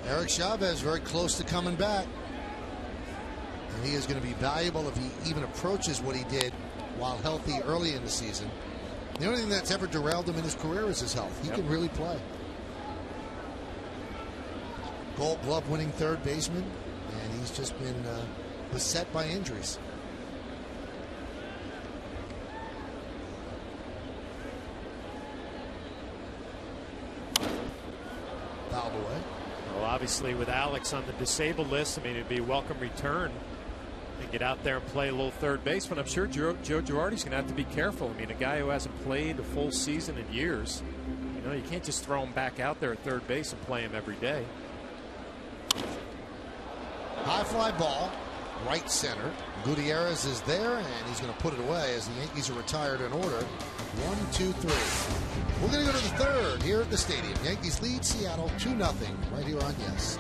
Eric Chavez very close to coming back. And he is going to be valuable if he even approaches what he did while healthy early in the season. The only thing that's ever derailed him in his career is his health. He can really play. Gold Glove winning third baseman, and he's just been beset by injuries. Fouled away. Well, obviously, with Alex on the disabled list, I mean, it'd be a welcome return and get out there and play a little third base. But I'm sure Joe Girardi's going to have to be careful. I mean, a guy who hasn't played a full season in years, you know, you can't just throw him back out there at third base and play him every day. High fly ball. right center. Gutierrez is there, and he's going to put it away as the Yankees are retired in order. 1, 2, 3. We're going to go to the third here at the stadium. Yankees lead Seattle 2-0 right here on Yes.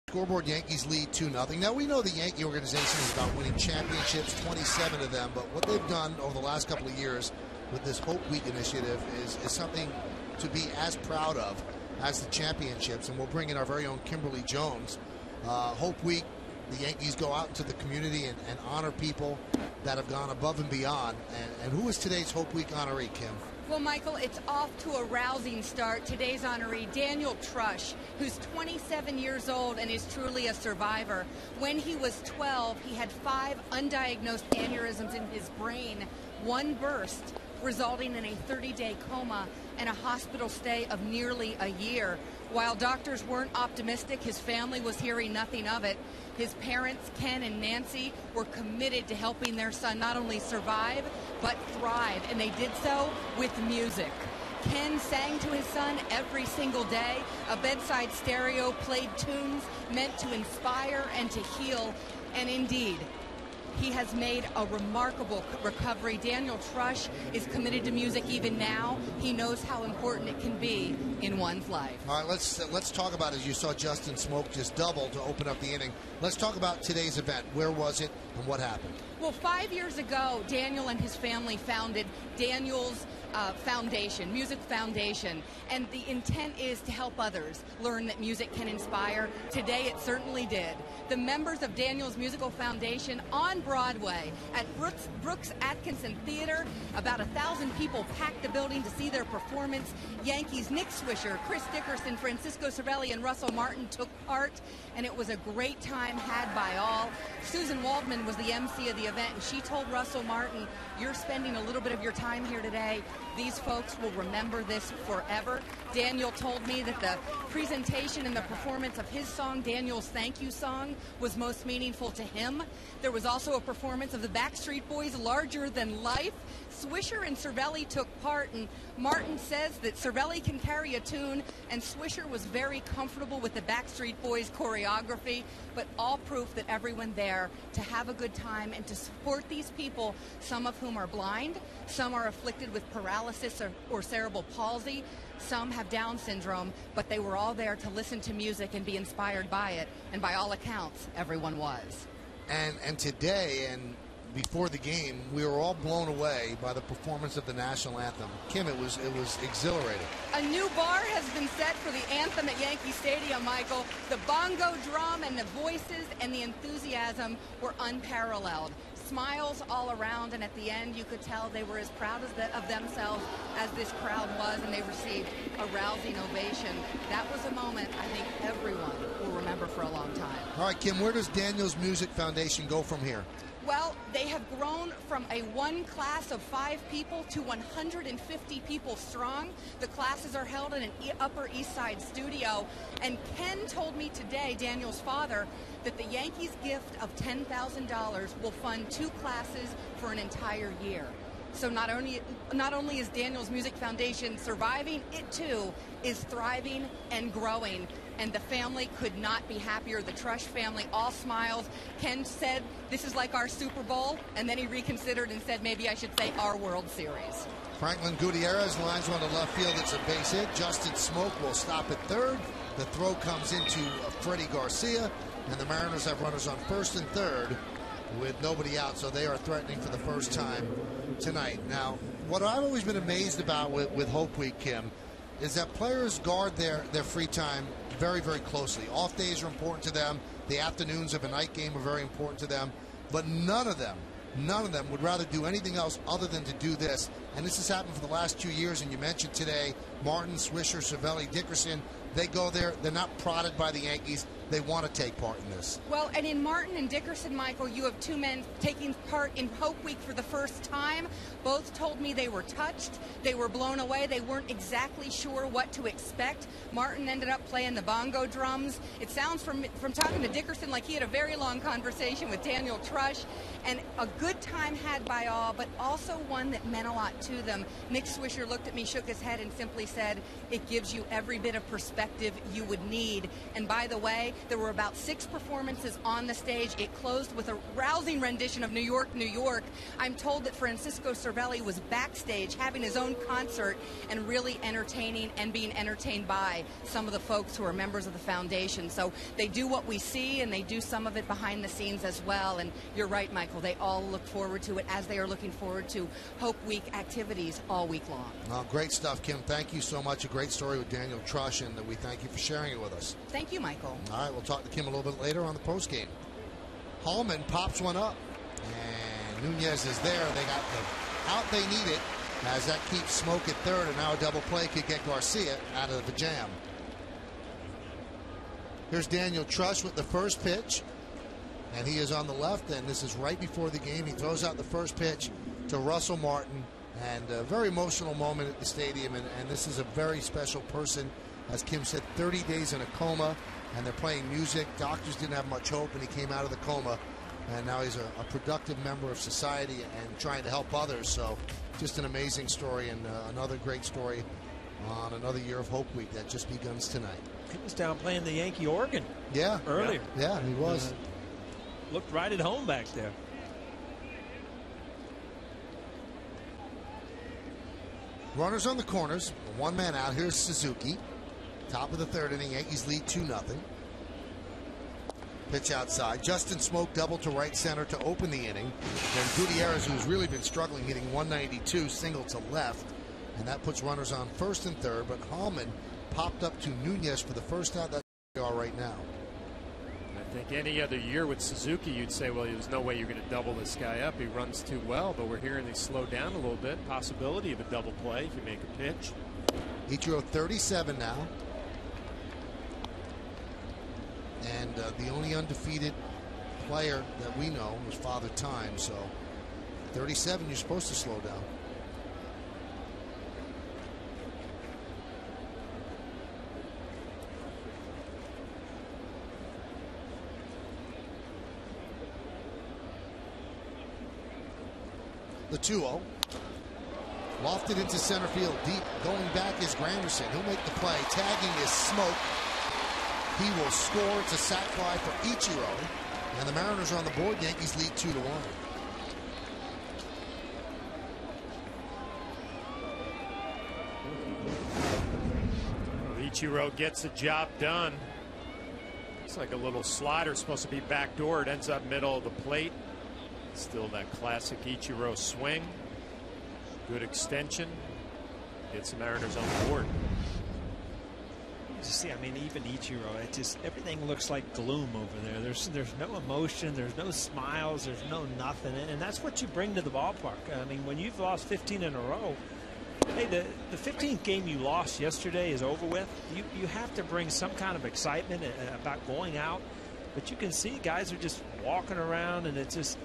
Scoreboard, Yankees lead 2-0. Now, we know the Yankee organization is about winning championships, 27 of them, but what they've done over the last couple of years with this Hope Week initiative is something to be as proud of as the championships, and we'll bring in our very own Kimberly Jones. Hope Week, the Yankees go out into the community and honor people that have gone above and beyond. And who is today's Hope Week honoree, Kim? Well, Michael, it's off to a rousing start. Today's honoree, Daniel Trush, who's 27 years old and is truly a survivor. When he was 12, he had 5 undiagnosed aneurysms in his brain, 1 burst, resulting in a 30-day coma and a hospital stay of nearly a year. While doctors weren't optimistic, his family was hearing nothing of it. His parents, Ken and Nancy, were committed to helping their son not only survive, but thrive, and they did so with music. Ken sang to his son every single day. A bedside stereo played tunes meant to inspire and to heal, and indeed, he has made a remarkable recovery. Daniel Trush is committed to music even now. He knows how important it can be in one's life. All right, let's talk about, as you saw Justin Smoke just double to open up the inning. Let's talk about today's event. Where was it and what happened? Well, 5 years ago, Daniel and his family founded Daniel's Foundation, Music Foundation, and the intent is to help others learn that music can inspire. Today it certainly did. The members of Daniel's Musical Foundation on Broadway at Brooks Atkinson Theater, about 1,000 people packed the building to see their performance. Yankees Nick Swisher, Chris Dickerson, Francisco Cervelli, and Russell Martin took part, and it was a great time had by all. Susan Waldman was the MC of the event, and she told Russell Martin, "You're spending a little bit of your time here today. These folks will remember this forever." Daniel told me that the presentation and the performance of his song, Daniel's Thank You Song, was most meaningful to him. There was also a performance of the Backstreet Boys' Larger Than Life. Swisher and Cervelli took part, and Martin says that Cervelli can carry a tune, and Swisher was very comfortable with the Backstreet Boys choreography, but all proof that everyone there to have a good time and to support these people, some of whom are blind, some are afflicted with paralysis or cerebral palsy, some have Down syndrome, but they were all there to listen to music and be inspired by it, and by all accounts, everyone was. And today, and before the game, we were all blown away by the performance of the national anthem. Kim, it was exhilarating. A new bar has been set for the anthem at Yankee Stadium, Michael. The bongo drum and the voices and the enthusiasm were unparalleled. smiles all around, and at the end you could tell they were as proud of themselves as this crowd was, and they received a rousing ovation. That was a moment I think everyone will remember for a long time. All right, Kim, where does Daniels Music Foundation go from here? Well, they have grown from one class of 5 people to 150 people strong. The classes are held in an Upper East Side studio. And Ken told me today, Daniel's father, that the Yankees gift of $10,000 will fund 2 classes for an entire year. So not only is Daniel's Music Foundation surviving, it too is thriving and growing. And the family could not be happier. The Trush family, all smiles. Ken said, this is like our Super Bowl. And then he reconsidered and said, maybe I should say our World Series. Franklin Gutierrez lines one to left field. It's a base hit. Justin Smoke will stop at third. The throw comes into Freddie Garcia. And the Mariners have runners on first and third with nobody out. So they are threatening for the first time tonight. Now, what I've always been amazed about with Hope Week, Kim, is that players guard their free time very, very closely. Off days are important to them. The afternoons of a night game are very important to them. But none of them would rather do anything else other than to do this. And this has happened for the last 2 years. And you mentioned today, Martin, Swisher, Cervelli, Dickerson, they go there. They're not prodded by the Yankees. They want to take part in this. Well, and in Martin and Dickerson, Michael, you have 2 men taking part in Hope Week for the first time. Both told me they were touched. They were blown away. They weren't exactly sure what to expect. Martin ended up playing the bongo drums. It sounds from talking to Dickerson like he had a very long conversation with Daniel Trush, and a good time had by all, but also one that meant a lot to them. Nick Swisher looked at me, shook his head, and simply said, it gives you every bit of perspective you would need. And by the way, there were about 6 performances on the stage. It closed with a rousing rendition of New York, New York. I'm told that Francisco Cervelli was backstage having his own concert and really entertaining and being entertained by some of the folks who are members of the foundation. So they do what we see, and they do some of it behind the scenes as well. And you're right, Michael, they all look forward to it as they are looking forward to Hope Week activities all week long. Well, great stuff, Kim. Thank you so much. A great story with Daniel Trush, and we thank you for sharing it with us. Thank you, Michael. All right, we'll talk to Kim a little bit later on the postgame. Hallman pops one up, and Nunez is there. They got the out they need it, as that keeps Smoke at third, and now a double play could get Garcia out of the jam. Here's Daniel Trush with the first pitch, and he is on the left, and this is right before the game. He throws out the first pitch to Russell Martin, and a very emotional moment at the stadium, and this is a very special person. As Kim said, 30 days in a coma, and they're playing music. Doctors didn't have much hope, and he came out of the coma, and now he's a productive member of society and trying to help others. So just an amazing story, and another great story on another year of Hope Week that just begins tonight. He was down playing the Yankee organ earlier. Yeah, he was. Looked right at home back there. Runners on the corners, 1 man out. Here's Suzuki. Top of the third inning, Yankees lead 2-0. Pitch outside. Justin Smoke double to right center to open the inning. Then Gutierrez, who's really been struggling, hitting 192, single to left. And that puts runners on first and third. But Hallman popped up to Nunez for the first out. That's where they are right now. I think any other year with Suzuki, you'd say, well, there's no way you're going to double this guy up. He runs too well. But we're hearing they slow down a little bit. Possibility of a double play if you make a pitch. Ichiro 37 now. And the only undefeated player that we know is Father Time. So 37, you're supposed to slow down. The 2-0. Lofted into center field deep. Going back is Granderson. He'll make the play. Tagging is Smoke. He will score. It's a sac fly for Ichiro. And the Mariners are on the board. Yankees lead 2-1. Ichiro gets the job done. Looks like a little slider, supposed to be backdoor. It ends up middle of the plate. Still that classic Ichiro swing. Good extension. Gets the Mariners on the board. to see. I mean, even Ichiro, it just, everything looks like gloom over there. There's no emotion, there's no smiles, there's no nothing, and that's what you bring to the ballpark. I mean, when you've lost 15 in a row, hey, the 15th game you lost yesterday is over with. You have to bring some kind of excitement about going out, but you can see guys are just walking around, and it just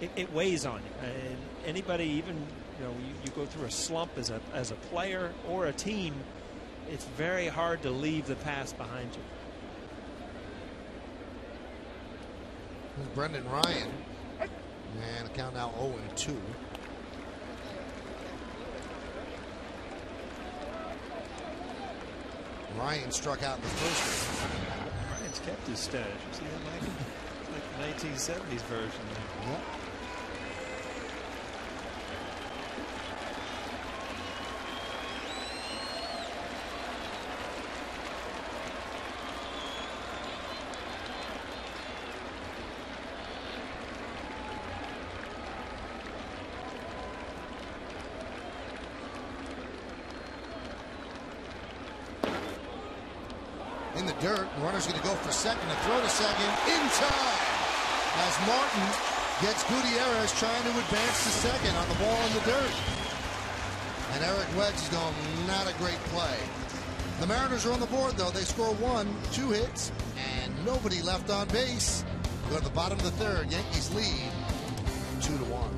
it weighs on you. And anybody, even you go through a slump as a player or a team, it's very hard to leave the past behind you. Here's Brendan Ryan, and a count now 0-2. Ryan struck out in the first game. Ryan's kept his status. You see that, Mike? It's like the 1970s version. Yep. In the dirt, the runner's going to go for second and throw to second in time as Martin gets Gutierrez trying to advance to second on the ball in the dirt. And Eric Wedge is going, not a great play. The Mariners are on the board, though. They score 2 hits, and nobody left on base. Go to the bottom of the third. Yankees lead 2-1.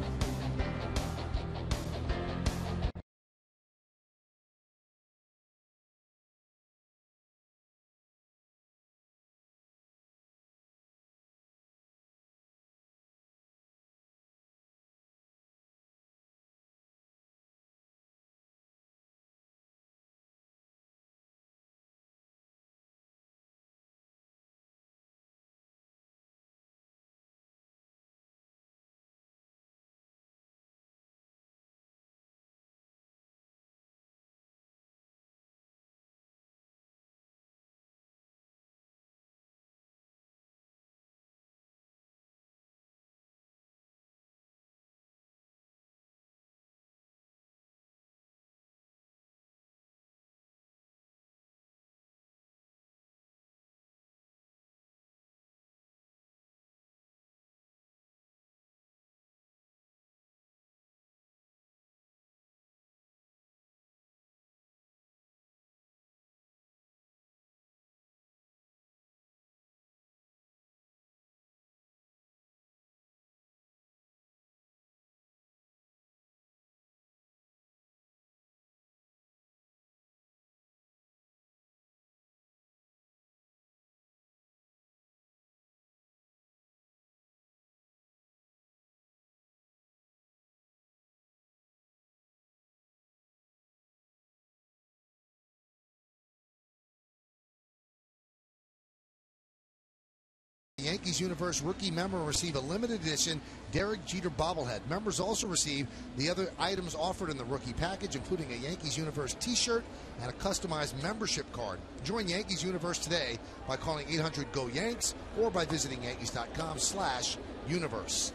Yankees Universe rookie member receive a limited edition Derek Jeter bobblehead. Members also receive the other items offered in the rookie package, including a Yankees Universe t-shirt and a customized membership card. Join Yankees Universe today by calling 800-GO-YANKS or by visiting Yankees.com/universe.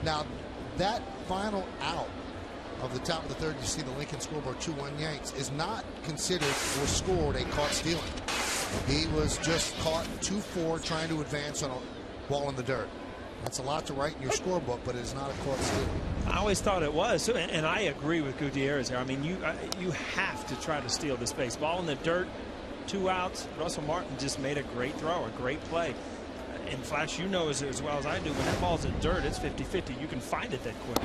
Now, that final out of the top of the third, you see the Lincoln scoreboard 2-1 Yanks, is not considered or scored a caught stealing. He was just caught 2-4 trying to advance on a ball in the dirt. That's a lot to write in your scorebook, but it is not a caught stealing. I always thought it was, and I agree with Gutierrez here. I mean, you have to try to steal this base. Ball in the dirt, 2 outs. Russell Martin just made a great throw, a great play. And Flash, you know as well as I do, when that ball's in dirt, it's 50-50. You can find it that quick.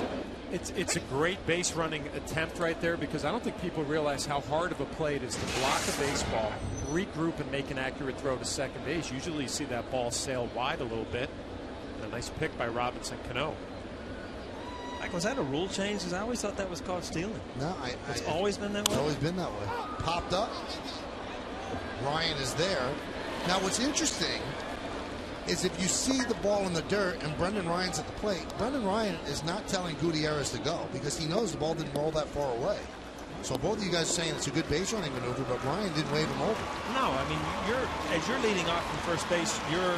It's a great base running attempt right there, because I don't think people realize how hard of a play it is to block a baseball, regroup, and make an accurate throw to second base. Usually you see that ball sail wide a little bit. A nice pick by Robinson Cano. Like, was that a rule change? Because I always thought that was called stealing. No, it's always been that way. It's always been that way. Popped up. Ryan is there. Now, what's interesting is if you see the ball in the dirt and Brendan Ryan's at the plate, Brendan Ryan is not telling Gutierrez to go because he knows the ball didn't roll that far away. So both of you guys are saying it's a good base running maneuver, but Ryan didn't wave him over. No, I mean, as you're leading off from first base, you're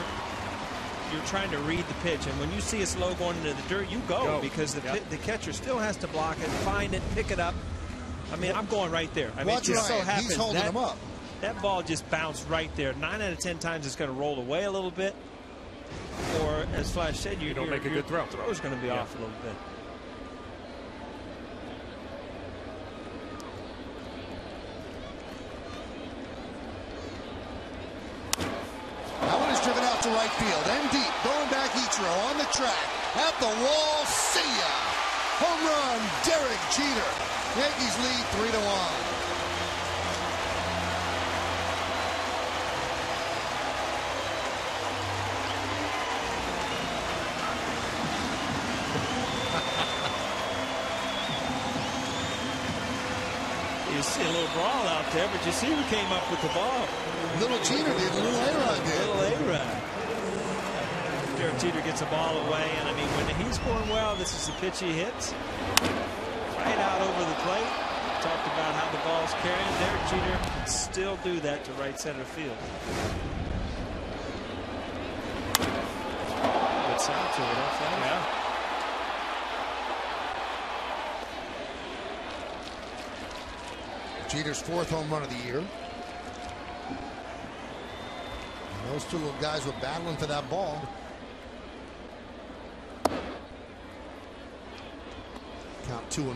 trying to read the pitch, and when you see a slow going into the dirt, you go. Because the catcher still has to block it, find it, pick it up, I mean, I'm going right there. I mean, Watch it just so Ryan. happens He's holding him up. that ball just bounced right there. 9 out of 10 times it's going to roll away a little bit. Or, as Flash said, you don't make a good throw. Throw's going to be off a little bit. That one is driven out to right field and deep. Going back Ichiro on the track. At the wall. See ya. Home run, Derek Jeter. Yankees lead 3-1. You see a little brawl out there, but you see who came up with the ball. Little Jeter did. Little A-Rod did. Little A-Rod. Derek Jeter gets a ball away, and I mean, when he's going well, this is the pitch he hits. Right out over the plate. Talked about how the ball's carrying. Derek Jeter can still do that to right center field. Good sound to it, huh? Yeah. Jeter's 4th home run of the year. And those two little guys were battling for that ball. Count 2-1.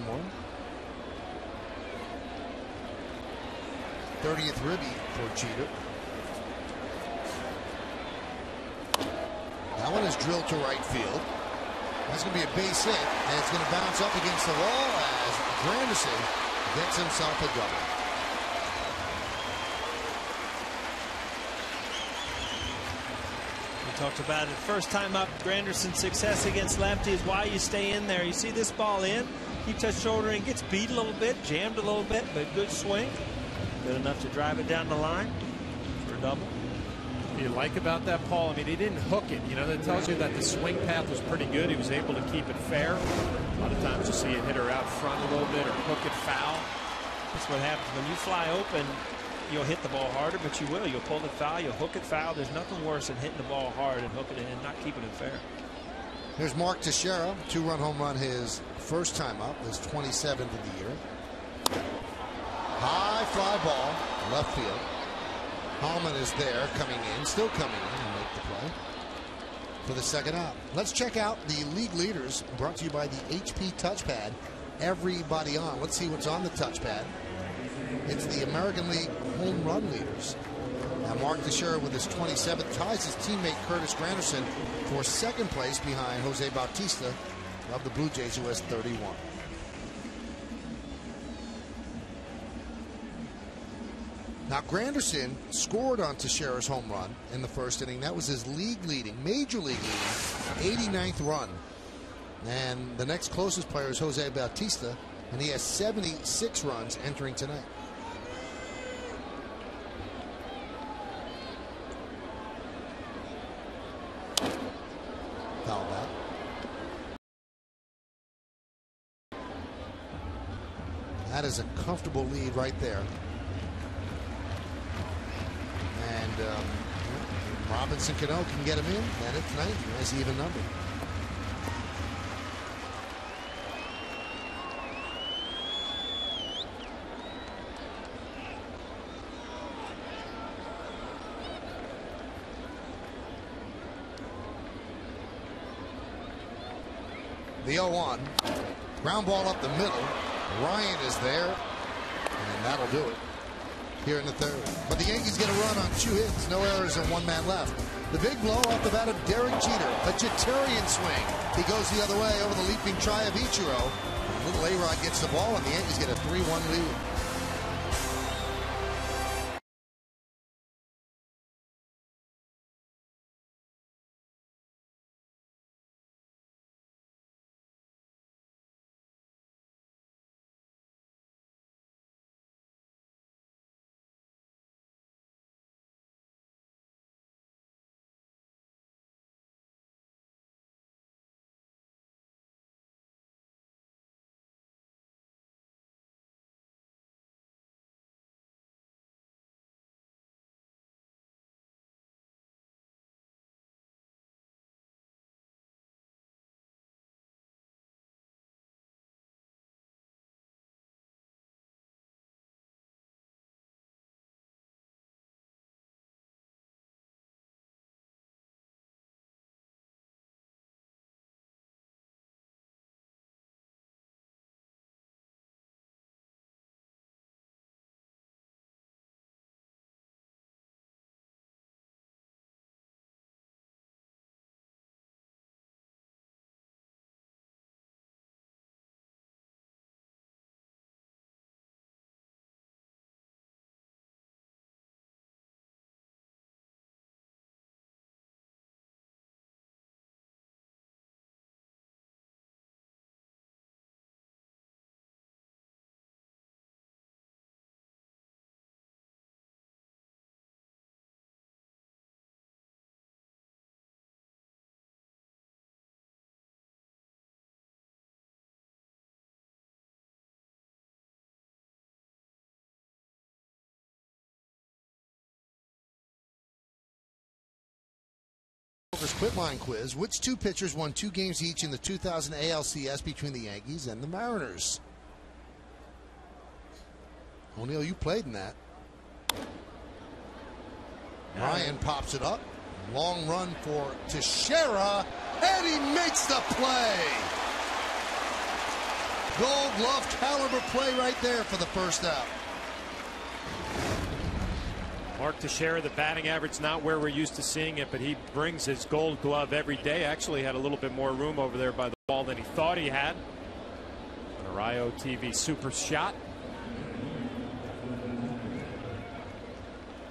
30th ribby for Jeter. That one is drilled to right field. That's going to be a base hit, and it's going to bounce up against the wall as Granderson gets himself a double. We talked about it first time up. Granderson's success against lefty is why you stay in there. You see this ball in, keeps that shoulder in, gets beat a little bit, jammed a little bit, but good swing. Good enough to drive it down the line for a double. What you like about that, Paul? I mean, he didn't hook it. You know, that tells you that the swing path was pretty good. He was able to keep it fair. A lot of times you see a hitter out front a little bit or hook it foul. That's what happens when you fly open. You'll hit the ball harder, but you will. You'll pull it foul. You'll hook it foul. There's nothing worse than hitting the ball hard and hooking it and not keeping it fair. Here's Mark Teixeira, 2-run home run, his first time up, his 27th of the year. High fly ball, left field. Hallman is there, coming in, still coming in, and make the play for the second out. Let's check out the league leaders, brought to you by the HP touchpad. Everybody on. Let's see what's on the touchpad. It's the American League home run leaders. Now Mark Teixeira with his 27th ties his teammate Curtis Granderson for second place behind Jose Bautista of the Blue Jays, who has 31. Now Granderson scored on Teixeira's home run in the first inning. That was his league leading, major league leading, 89th run. And the next closest player is Jose Bautista, and he has 76 runs entering tonight. Foul back. That is a comfortable lead right there. And Robinson Cano can get him in, and it's 90. Nice even number. The 0-1. Ground ball up the middle. Ryan is there, and that'll do it here in the third. But the Yankees get a run on 2 hits, no errors, and 1 man left. The big blow off the bat of Derek Jeter, a Jeterian swing. He goes the other way over the leaping try of Ichiro. Little A-Rod gets the ball, and the Yankees get a 3-1 lead. Surface Quitline Quiz. Which two pitchers won 2 games each in the 2000 ALCS between the Yankees and the Mariners? O'Neill, you played in that. Ryan pops it up. Long run for Teixeira, and he makes the play. Gold Glove caliber play right there for the first out. Mark Teixeira, the batting average not where we're used to seeing it, but he brings his Gold Glove every day. Actually had a little bit more room over there by the ball than he thought he had. An Rio TV super shot.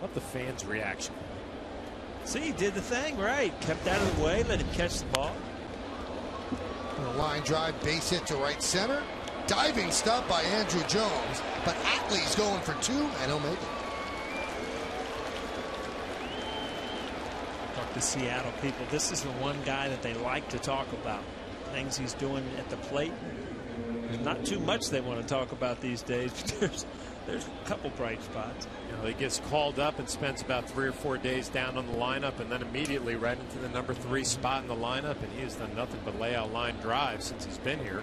Love the fans' reaction. See, he did the thing right. Kept out of the way, let him catch the ball. A line drive, base hit to right center. Diving stop by Andrew Jones, but Atley's going for 2, and he'll make it. Talk to Seattle people. This is the one guy that they like to talk about. Things he's doing at the plate. There's not too much they want to talk about these days, but there's a couple bright spots. You know, he gets called up and spends about 3 or 4 days down on the lineup, and then immediately right into the number 3 spot in the lineup, and he has done nothing but lay out line drives since he's been here.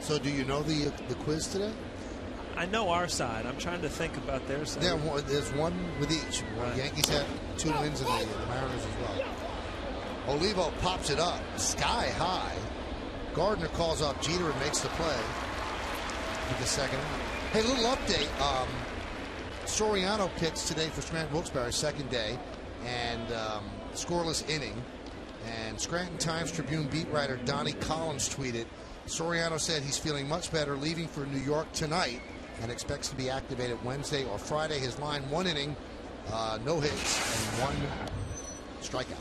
So do you know the quiz today? I know our side. I'm trying to think about their side. There's one with each. Right. The Yankees have 2 wins and the Mariners as well. Olivo pops it up sky high. Gardner calls off Jeter and makes the play for the second. Hey, little update. Soriano pitched today for Scranton Wilkes-Barre, second day, and scoreless inning. And Scranton Times Tribune beat writer Donnie Collins tweeted, Soriano said he's feeling much better, leaving for New York tonight, and expects to be activated Wednesday or Friday. His line, 1 inning, no hits, and 1 strikeout.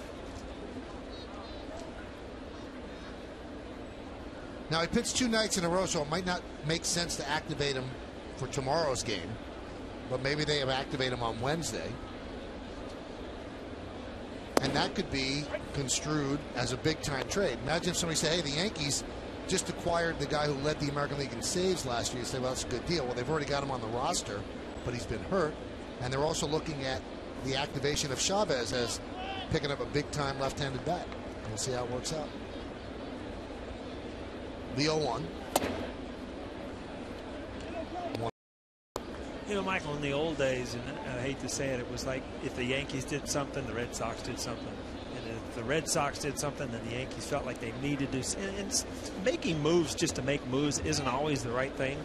Now, he pitched 2 nights in a row, so it might not make sense to activate him for tomorrow's game. But maybe they have activated him on Wednesday. And that could be construed as a big-time trade. Imagine if somebody said, hey, the Yankees just acquired the guy who led the American League in saves last year. You say, well, that's a good deal. Well, they've already got him on the roster, but he's been hurt. And they're also looking at the activation of Chavez as picking up a big-time left-handed bat. We'll see how it works out. The 0-1. You know, Michael, in the old days, and I hate to say it, it was like if the Yankees did something, the Red Sox did something. And if the Red Sox did something, then the Yankees felt like they needed to. And making moves just to make moves isn't always the right thing.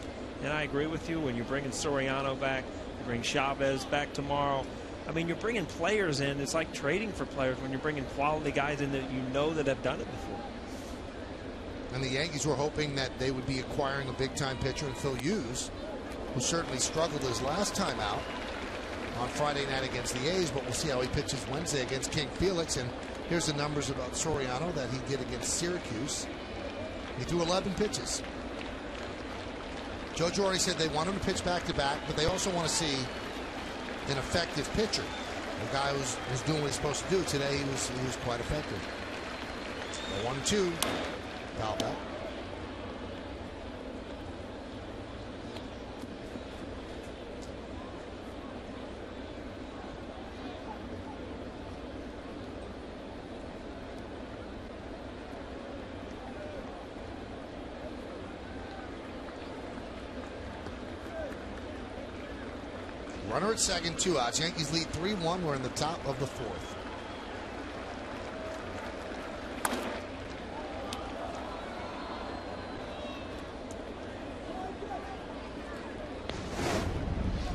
And I agree with you. When you're bringing Soriano back, you bring Chavez back tomorrow. I mean, you're bringing players in. It's like trading for players when you're bringing quality guys in that you know that have done it before. And the Yankees were hoping that they would be acquiring a big-time pitcher in Phil Hughes, who certainly struggled his last time out on Friday night against the A's, but we'll see how he pitches Wednesday against King Felix. And here's the numbers about Soriano that he did against Syracuse. He threw 11 pitches. Joe Girardi said they want him to pitch back-to-back, but they also want to see an effective pitcher, a guy who's doing what he's supposed to do. Today he was quite effective. 1-2. Foul back. Runner at second, 2 outs. Yankees lead 3-1. We're in the top of the 4th.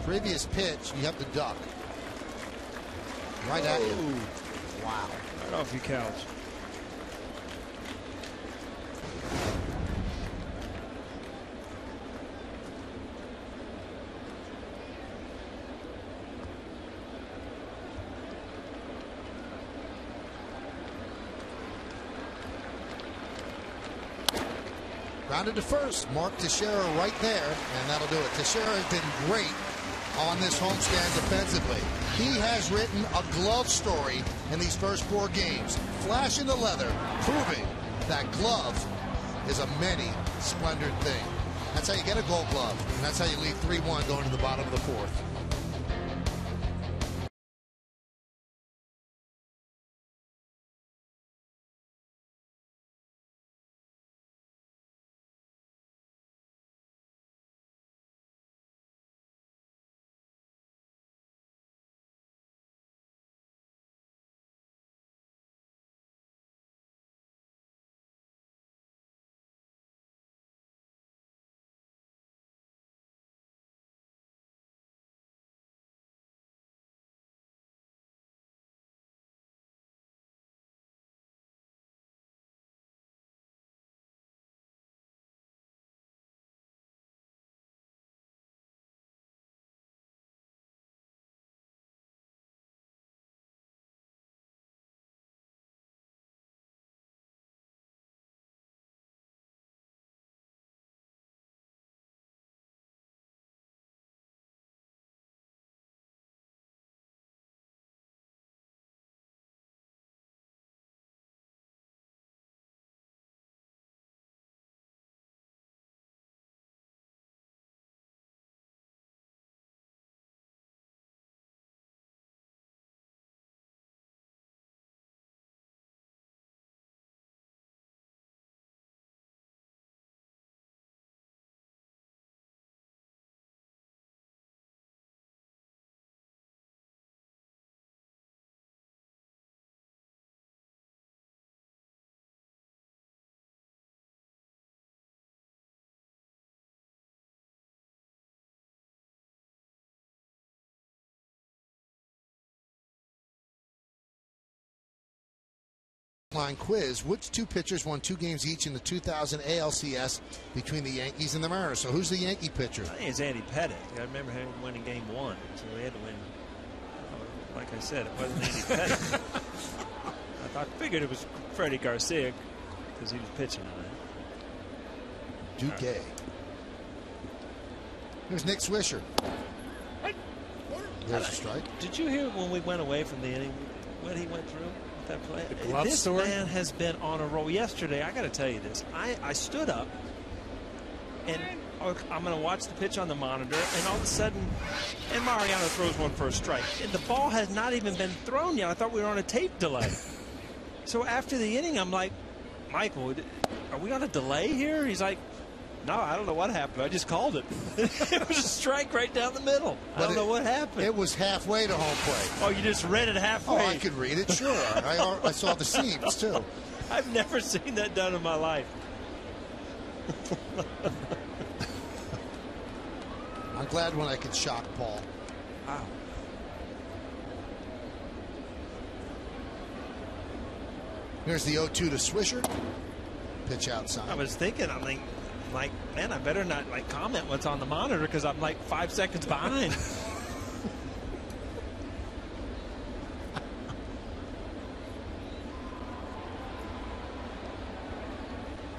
Previous pitch, you have to duck. Right at you. Wow. Right off your couch. Grounded to first. Mark Teixeira right there, and that'll do it. Teixeira has been great on this homestand defensively. He has written a glove story in these first 4 games. Flash in the leather, proving that glove is a many splendored thing. That's how you get a Gold Glove, and that's how you lead 3-1 going to the bottom of the fourth. Line quiz. Which two pitchers won 2 games each in the 2000 ALCS between the Yankees and the Mariners? So who's the Yankee pitcher? I think it's Andy Pettitte. I remember him winning game 1, so they had to win. Like I said, it wasn't Andy Pettitte. I figured it was Freddie Garcia because he was pitching tonight. Duque. Here's Nick Swisher. There's a strike. Did you hear when we went away from the inning what he went through? That play. This story? Man has been on a roll. Yesterday, I got to tell you this. I stood up, and I'm going to watch the pitch on the monitor, and all of a sudden, and Mariano throws one for a strike. And the ball has not even been thrown yet. I thought we were on a tape delay. So after the inning, I'm like, Michael, are we on a delay here? He's like, no, I don't know what happened. I just called it. It was a strike right down the middle. I don't know what happened. It was halfway to home plate. Oh, you just read it halfway? Oh, I could read it, sure. I saw the seams, too. I've never seen that done in my life. I'm glad when I could shock Paul. Wow. Here's the 0-2 to Swisher. Pitch outside. I was thinking, like, man, I better not comment what's on the monitor because I'm like 5 seconds behind.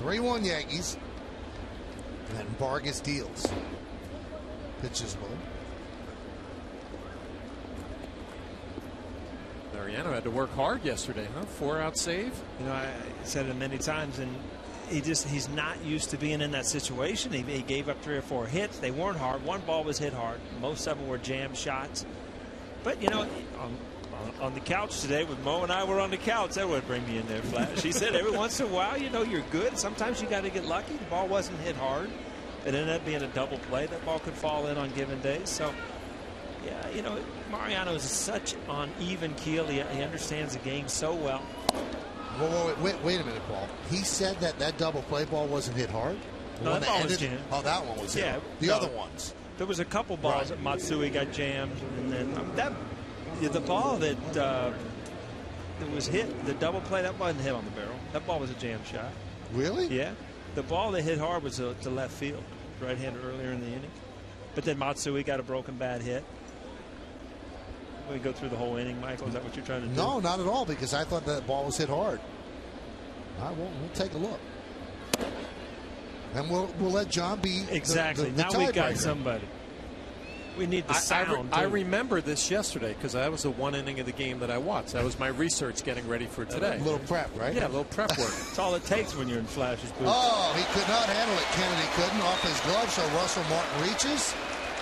3-1 Yankees. And Vargas deals. Pitches low. Mariano had to work hard yesterday, huh? 4-out save. You know, I said it many times, and he's not used to being in that situation. He gave up 3 or 4 hits. They weren't hard. One ball was hit hard. Most of them were jam shots. But, you know, on the couch today, with Mo and I were on the couch, that would bring me in there, Flash. He said every once in a while, you know, you're good. Sometimes you got to get lucky. The ball wasn't hit hard. It ended up being a double play. That ball could fall in on given days. So, yeah, you know, Mariano is such on even keel. He understands the game so well. Wait a minute, Paul. He said that double play ball wasn't hit hard? No, that ball was jammed. Oh, that one was hit. Yeah, the other ones. There was a couple balls that Matsui got jammed, and then the ball that was hit, the double play, that wasn't hit on the barrel. That ball was a jam shot. Really? Yeah. The ball that hit hard was to left field, right-hander earlier in the inning. But then Matsui got a broken bat hit. We go through the whole inning, Michael. Is that what you're trying to do? No, not at all, because I thought that ball was hit hard. All right, we'll take a look. And we'll let John be exactly. the now we got tiebreaker. somebody. We need the sound. I remember this yesterday because that was the one inning of the game that I watched. That was my research getting ready for today. A little prep, right? Yeah, a little prep work. That's all it takes when you're in Flash's booth. Oh, he could not handle it. Kennedy couldn't. Off his glove, so Russell Martin reaches.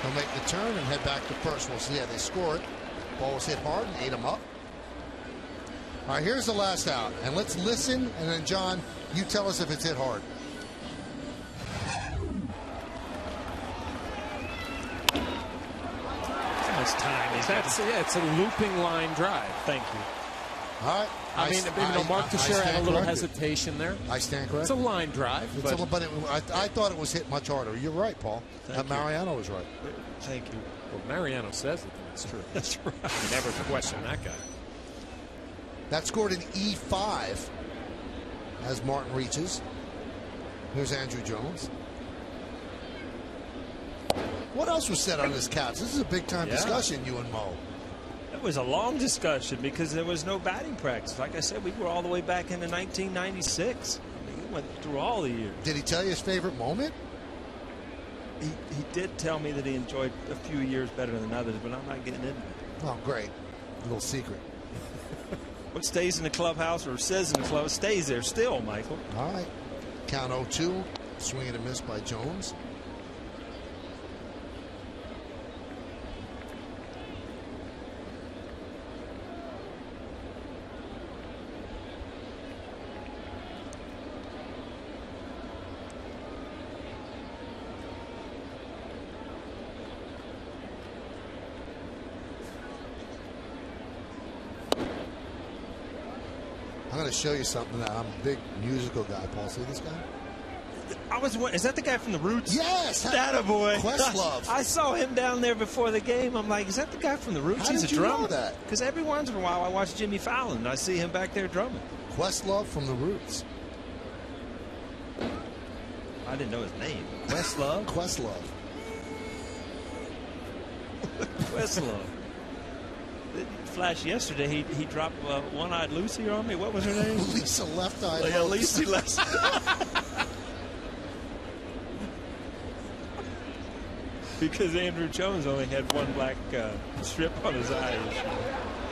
He'll make the turn and head back to first. We'll see how they score it. Ball was hit hard and ate him up. All right, here's the last out. And let's listen, and then, John, you tell us if it's hit hard. Time. It's a looping line drive. Thank you. All right. I mean, Mark Teixeira had a little hesitation there. I stand corrected. It's a line drive. I thought it was hit much harder. You're right, Paul. Mariano was right. Thank you. Well, Mariano says it, then it's true. That's right. You never question that guy. That scored an E5 as Martin reaches. Here's Andrew Jones. What else was said on this couch? This is a big-time discussion, you and Mo. It was a long discussion because there was no batting practice. Like I said, we were all the way back into 1996. I mean, we went through all the years. Did he tell you his favorite moment? He did tell me that he enjoyed a few years better than others, but I'm not getting into it. Oh, great. A little secret. What stays in the clubhouse or says in the club stays there still, Michael. All right. Count 0-2. Swing and a miss by Jones. I'm going to show you something. I'm a big musical guy, Paul. See this guy? Is that the guy from the Roots? Yes. Attaboy. Questlove. I saw him down there before the game. I'm like, is that the guy from the Roots? He's a drummer. Know that? Because every once in a while I watch Jimmy Fallon and I see him back there drumming. Questlove from the Roots. I didn't know his name. Questlove? Questlove. Questlove. Flash yesterday, he dropped One-Eyed Lucy on me. What was her name? Lisa Left-Eyed. Yeah, Lucy Left. Because Andrew Jones only had one black strip on his eye.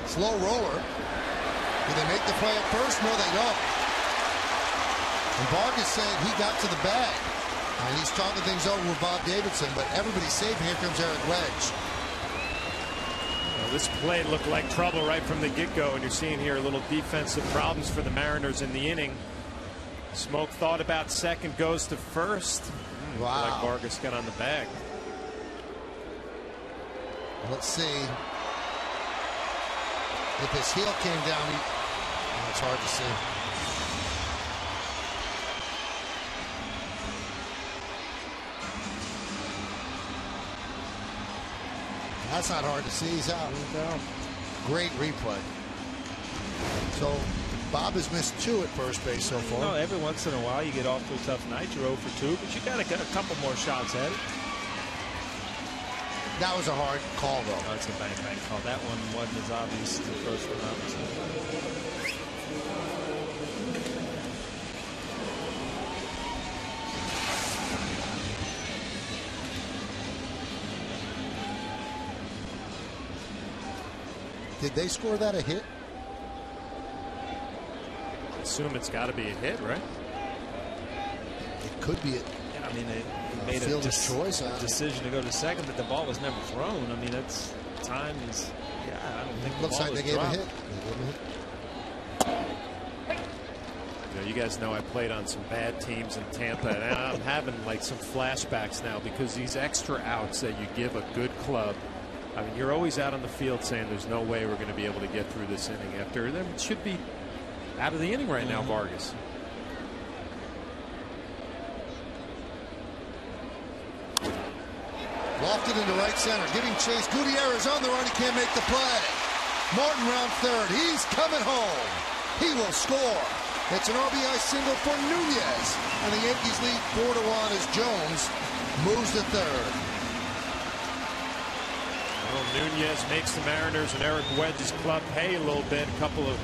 Slow roller. Do they make the play at first? No, they don't. And Vargas said he got to the bag. And he's talking things over with Bob Davidson, but everybody's safe. Here comes Eric Wedge. This play looked like trouble right from the get-go, and you're seeing here a little defensive problems for the Mariners in the inning. Smoke thought about second, goes to first. Wow. Like Vargas got on the bag. Let's see if his heel came down. It's hard to see. That's not hard to see. He's out. Great replay. So Bob has missed 2 at first base so far. No, every once in a while you get off to a tough night. You're 0 for 2, but you got to get a couple more shots at it. That was a hard call, though. Oh, it's a bang call. That one wasn't as obvious as the first one, obviously. Did they score that a hit? I assume it's got to be a hit, right? It could be it. Yeah, I mean, they made a decision to go to second, but the ball was never thrown. I mean, that's time is. Yeah, I don't think. Looks like they gave a hit. You know, you guys know I played on some bad teams in Tampa, and I'm having like some flashbacks now because these extra outs that you give a good club. I mean, you're always out on the field saying there's no way we're going to be able to get through this inning. After there should be out of the inning right now, Vargas. Lofted into right center, giving chase. Gutierrez on the run. He can't make the play. Martin round third. He's coming home. He will score. It's an RBI single for Nunez. And the Yankees lead 4-1 as Jones moves to third. Well, Nunez makes the Mariners and Eric Wedge's club pay a little bit. A couple of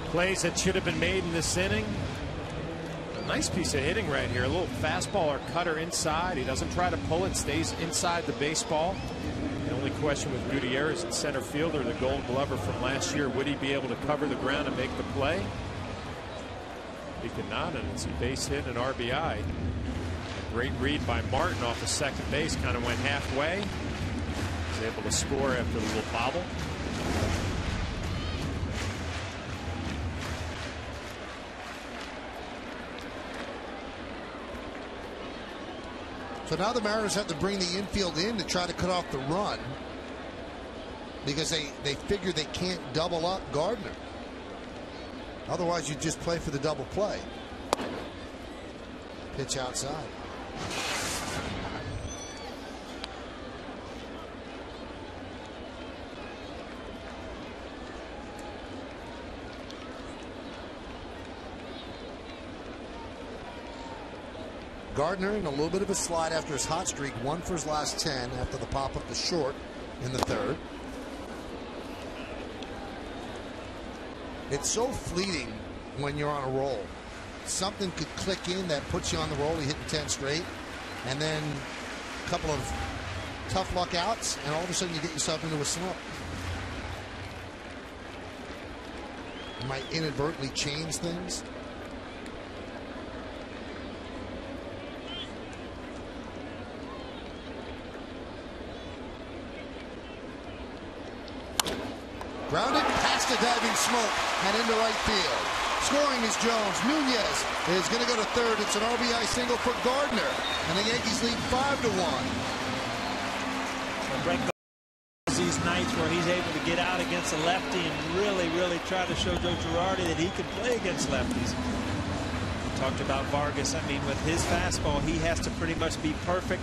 plays that should have been made in this inning. Nice piece of hitting right here. A little fastball or cutter inside. He doesn't try to pull it, stays inside the baseball. The only question with Gutierrez at center fielder, the Gold Glover from last year, would he be able to cover the ground and make the play? He could not, and it's a base hit and RBI. A great read by Martin off the second base, kind of went halfway. Was able to score after the little bobble. So now the Mariners have to bring the infield in to try to cut off the run because they figure they can't double up Gardner. Otherwise, you just play for the double play. Pitch outside. Gardner in a little bit of a slide after his hot streak, 1 for his last 10 after the pop up to short in the third. It's so fleeting when you're on a roll. Something could click in that puts you on the roll. You hit 10 straight, and then a couple of tough luck outs, and all of a sudden you get yourself into a slump. You might inadvertently change things. Grounded past the diving Smoke and into right field. Scoring is Jones. Nunez is going to go to third. It's an RBI single for Gardner, and the Yankees lead 5-1. Brett Gardner, these nights where he's able to get out against a lefty and really try to show Joe Girardi that he can play against lefties. We talked about Vargas. I mean, with his fastball, he has to pretty much be perfect,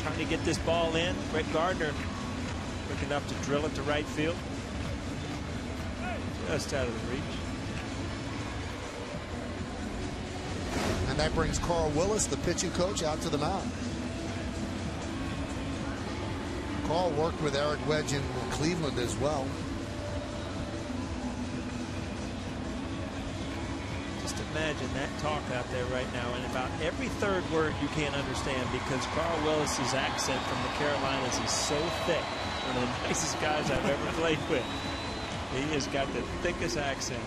trying to get this ball in. Brett Gardner quick enough to drill it to right field. Just out of the reach. And that brings Carl Willis, the pitching coach, out to the mound. Carl worked with Eric Wedge in Cleveland as well. Just imagine that talk out there right now, and about every third word you can't understand because Carl Willis's accent from the Carolinas is so thick. One of the nicest guys I've ever played with. He has got the thickest accent.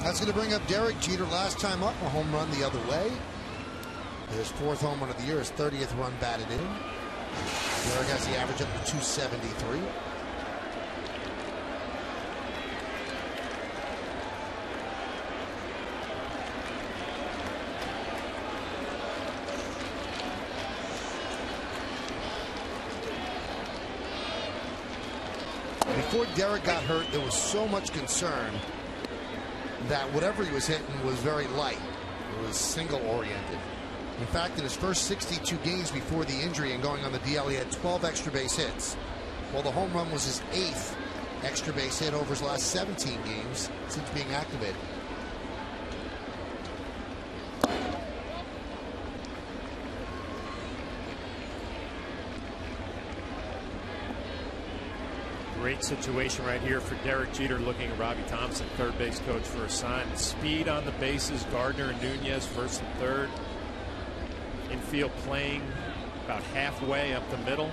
That's going to bring up Derek Jeter. Last time up, a home run the other way. His 4th home run of the year, his 30th run batted in. Derek has the average up to 273. Before Derek got hurt, there was so much concern that whatever he was hitting was very light. It was single oriented. In fact, in his first 62 games before the injury and going on the DL, he had 12 extra base hits. Well, the home run was his 8th extra base hit over his last 17 games since being activated. Great situation right here for Derek Jeter, looking at Robbie Thompson, third base coach, for a sign. Speed on the bases. Gardner and Nunez first and third. Infield playing about halfway up the middle.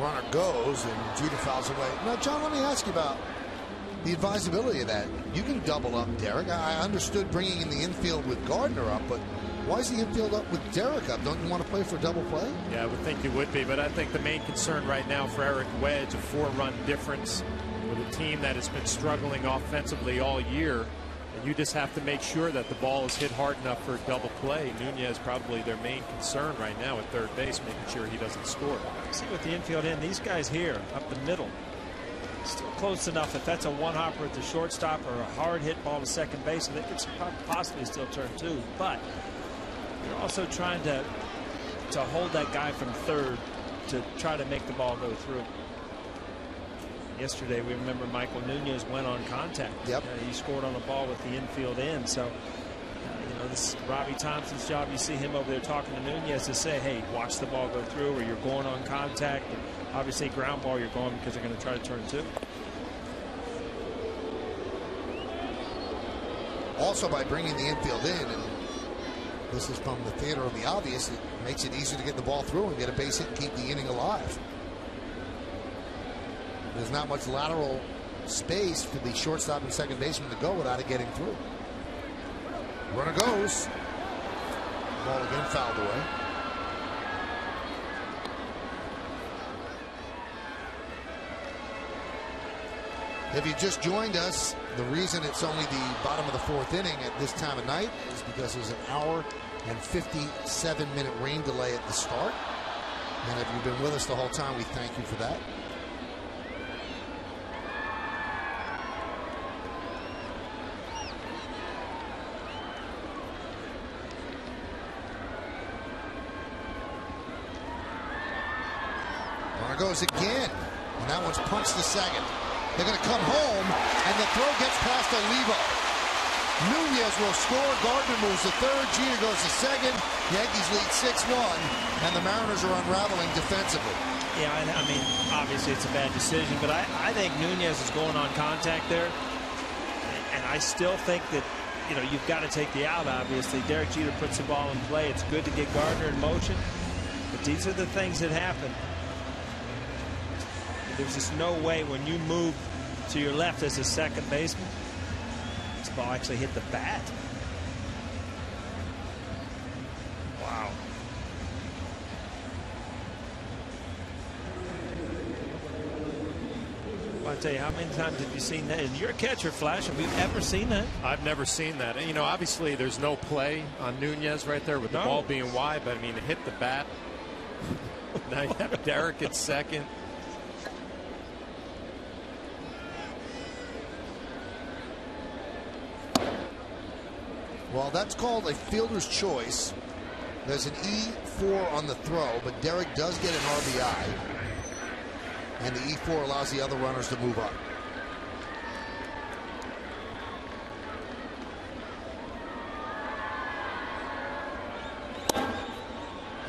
Runner goes and Jeter fouls away. Now, John, let me ask you about the advisability of that. You can double up Derek. I understood bringing in the infield with Gardner up, but why is the infield up with Derek up? Don't you want to play for a double play? Yeah, I would think you would be, but I think the main concern right now for Eric Wedge, a 4-run difference with a team that has been struggling offensively all year. And you just have to make sure that the ball is hit hard enough for a double play. Nunez probably their main concern right now at third base, making sure he doesn't score. See, with the infield in, these guys here up the middle, still close enough. If that's a one-hopper at the shortstop or a hard hit ball to second base, they could possibly still turn 2. But you're also trying to hold that guy from third to try to make the ball go through. yesterday, we remember Michael Nunez went on contact. Yep. He scored on a ball with the infield end. So, you know, this is Robbie Thompson's job. You see him over there talking to Nunez to say, hey, watch the ball go through, or you're going on contact. And obviously, ground ball, you're going because they're going to try to turn two. Also, by bringing the infield in, and this is from the theater of the obvious, it makes it easier to get the ball through and get a base hit and keep the inning alive. There's not much lateral space for the shortstop and second baseman to go without it getting through. Runner goes. Ball again fouled away. If you just joined us, the reason it's only the bottom of the fourth inning at this time of night is because there's an hour and 57-minute rain delay at the start. And if you've been with us the whole time, we thank you for that. Runner goes again, and that one's punched to second. They're going to come home, and the throw gets past Olivo. Nunez will score. Gardner moves to third. Jeter goes to second. Yankees lead 6-1, and the Mariners are unraveling defensively. Yeah, I mean, obviously it's a bad decision, but I think Nunez is going on contact there. And I still think that, you know, you've got to take the out, obviously. Derek Jeter puts the ball in play. It's good to get Gardner in motion. But these are the things that happen. There's just no way when you move to your left as a second baseman, this ball actually hit the bat. Wow. I'll tell you, how many times have you seen that? And you're a catcher, Flash. Have you ever seen that? I've never seen that. And, you know, obviously there's no play on Nunez right there with the ball being wide, but I mean, it hit the bat. Now you have Derek at second. Well, that's called a fielder's choice. There's an E4 on the throw, but Derek does get an RBI. And the E4 allows the other runners to move up.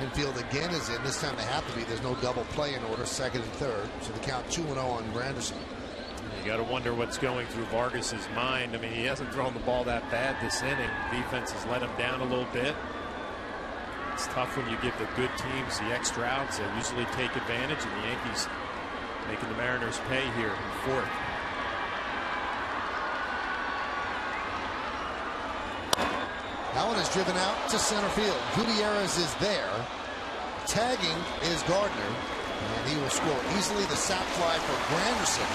Infield again is in. This time they have to be. There's no double play in order, second and third. So the count 2-0 on Granderson. You got to wonder what's going through Vargas's mind. I mean, he hasn't thrown the ball that bad this inning. Defense has let him down a little bit. It's tough when you give the good teams the extra outs. They usually take advantage, and the Yankees making the Mariners pay here in fourth. That one is driven out to center field. Gutierrez is there. Tagging is Gardner, and he will score easily. The sac fly for Granderson.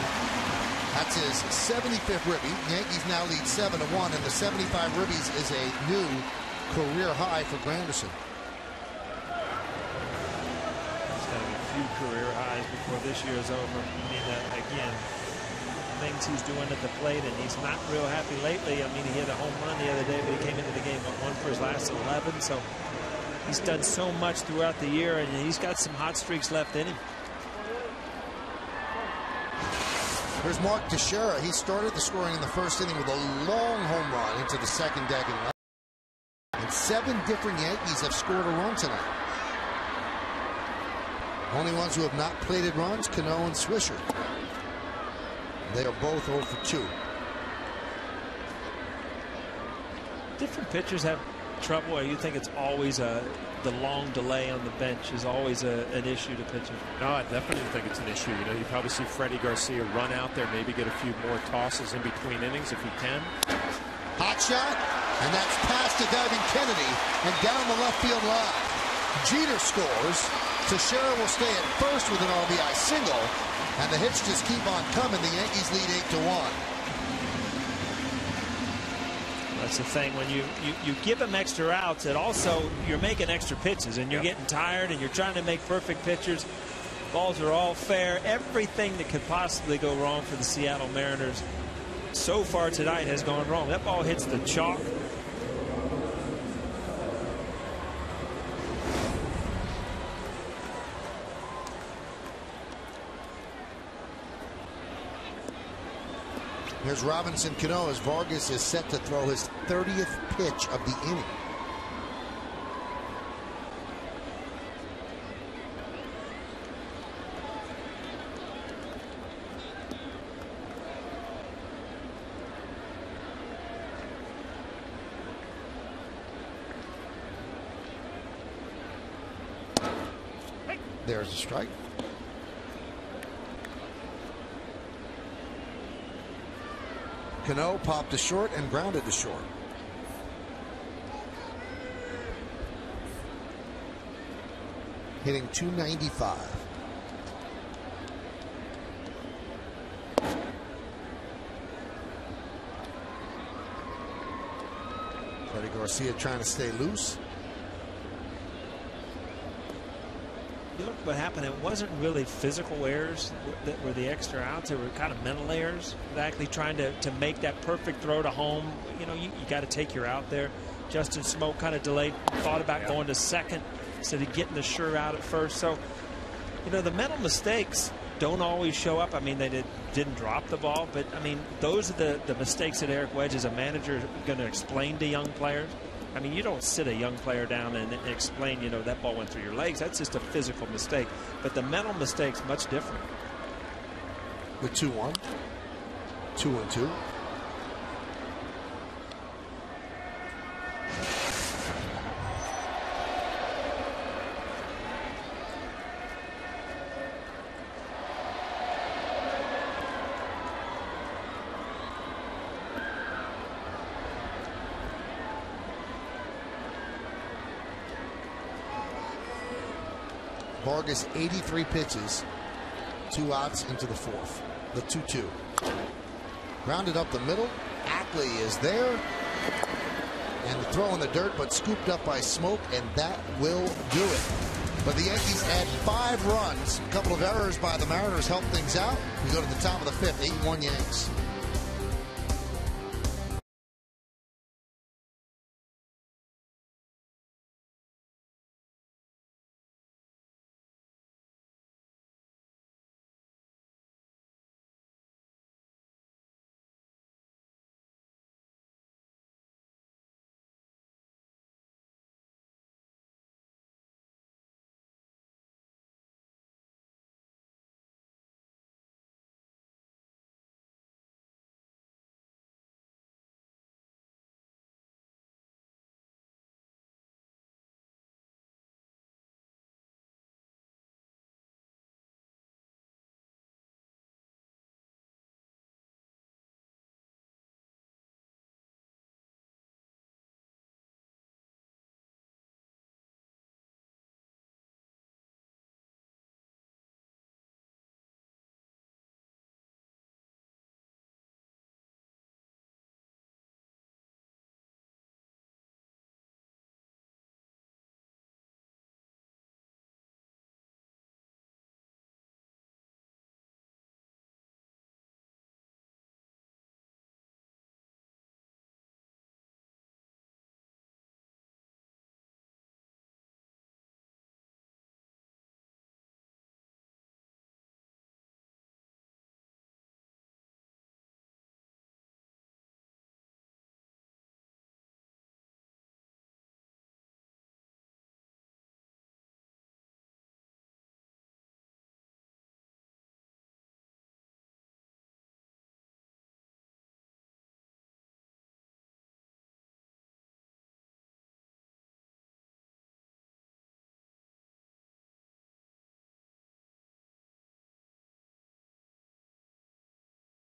That's his 75th ribby. Yankees now lead 7-1, and the 75 ribbies is a new career high for Granderson. He's got a few career highs before this year is over. I mean, again, things he's doing at the plate, and he's not real happy lately. I mean, he hit a home run the other day, but he came into the game with 1 for his last 11. So he's done so much throughout the year, and he's got some hot streaks left in him. Here's Mark Teixeira. He started the scoring in the first inning with a long home run into the second deck. And 7 different Yankees have scored a run tonight. Only ones who have not plated runs, Cano and Swisher. They are both 0 for 2. Different pitchers have trouble. You think it's always the long delay on the bench is always an issue to pitchers? No, I definitely think it's an issue. You know, you probably see Freddie Garcia run out there, maybe get a few more tosses in between innings if he can. Hot shot, and that's past to Devin Kennedy and down the left field line. Jeter scores. Teixeira will stay at first with an RBI single, and the hits just keep on coming. The Yankees lead 8-1. That's the thing, when you give them extra outs, and also you're making extra pitches, and you're getting tired, and you're trying to make perfect pitches. Balls are all fair. Everything that could possibly go wrong for the Seattle Mariners so far tonight has gone wrong. That ball hits the chalk. Here's Robinson Cano as Vargas is set to throw his 30th pitch of the inning. There's a strike. Cano popped to short and grounded to short. Hitting .295. Freddie Garcia trying to stay loose. You look what happened. It wasn't really physical errors that were the extra outs. They were kind of mental errors. Actually trying to make that perfect throw to home. You know, you got to take your out there. Justin Smoke kind of delayed, thought about going to second instead of getting the sure out at first. So, you know, the mental mistakes don't always show up. I mean, they didn't drop the ball, but I mean, those are the mistakes that Eric Wedge, as a manager, is going to explain to young players. I mean, you don't sit a young player down and explain, you know, that ball went through your legs. That's just a physical mistake. But the mental mistake's much different. The 2-1. 2-1-2. Vargas 83 pitches, 2 outs into the fourth. The 2-2. Grounded up the middle. Ackley is there. And the throw in the dirt, but scooped up by Smoke, and that will do it. But the Yankees add 5 runs. A couple of errors by the Mariners help things out. We go to the top of the 5th, 8-1 Yanks.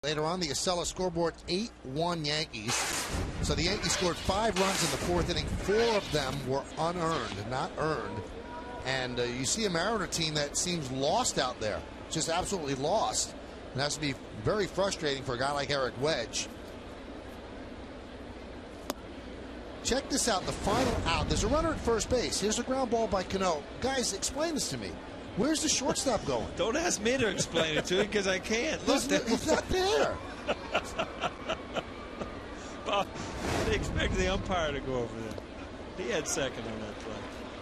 Later on, the Acela scoreboard, 8-1 Yankees. So the Yankees scored 5 runs in the fourth inning. 4 of them were unearned, not earned. And you see a Mariner team that seems lost out there, just absolutely lost. And has to be very frustrating for a guy like Eric Wedge. Check this out, the final out. There's a runner at first base. Here's a ground ball by Cano. Guys, explain this to me. Where's the shortstop going? Don't ask me to explain it to you because I can't. Look, it's not there. Well, they expected the umpire to go over there. He had second on that play.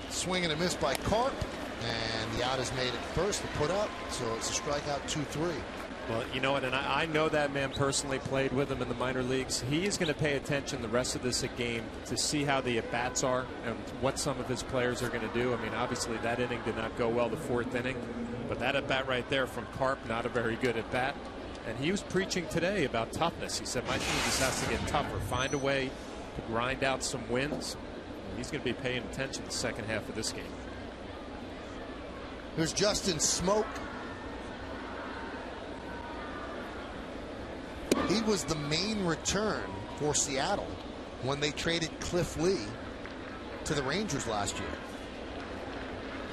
Swing and a miss by Carp. And the out is made at first to put up. So it's a strikeout 2-3. Well, you know what, and I know that man personally, played with him in the minor leagues. He's going to pay attention the rest of this game to see how the at-bats are and what some of his players are going to do. I mean, obviously that inning did not go well, the fourth inning, but that at-bat right there from Carp, not a very good at-bat. And he was preaching today about toughness. He said, my team just has to get tougher, find a way to grind out some wins. He's going to be paying attention the second half of this game. Here's Justin Smoke. He was the main return for Seattle when they traded Cliff Lee to the Rangers last year.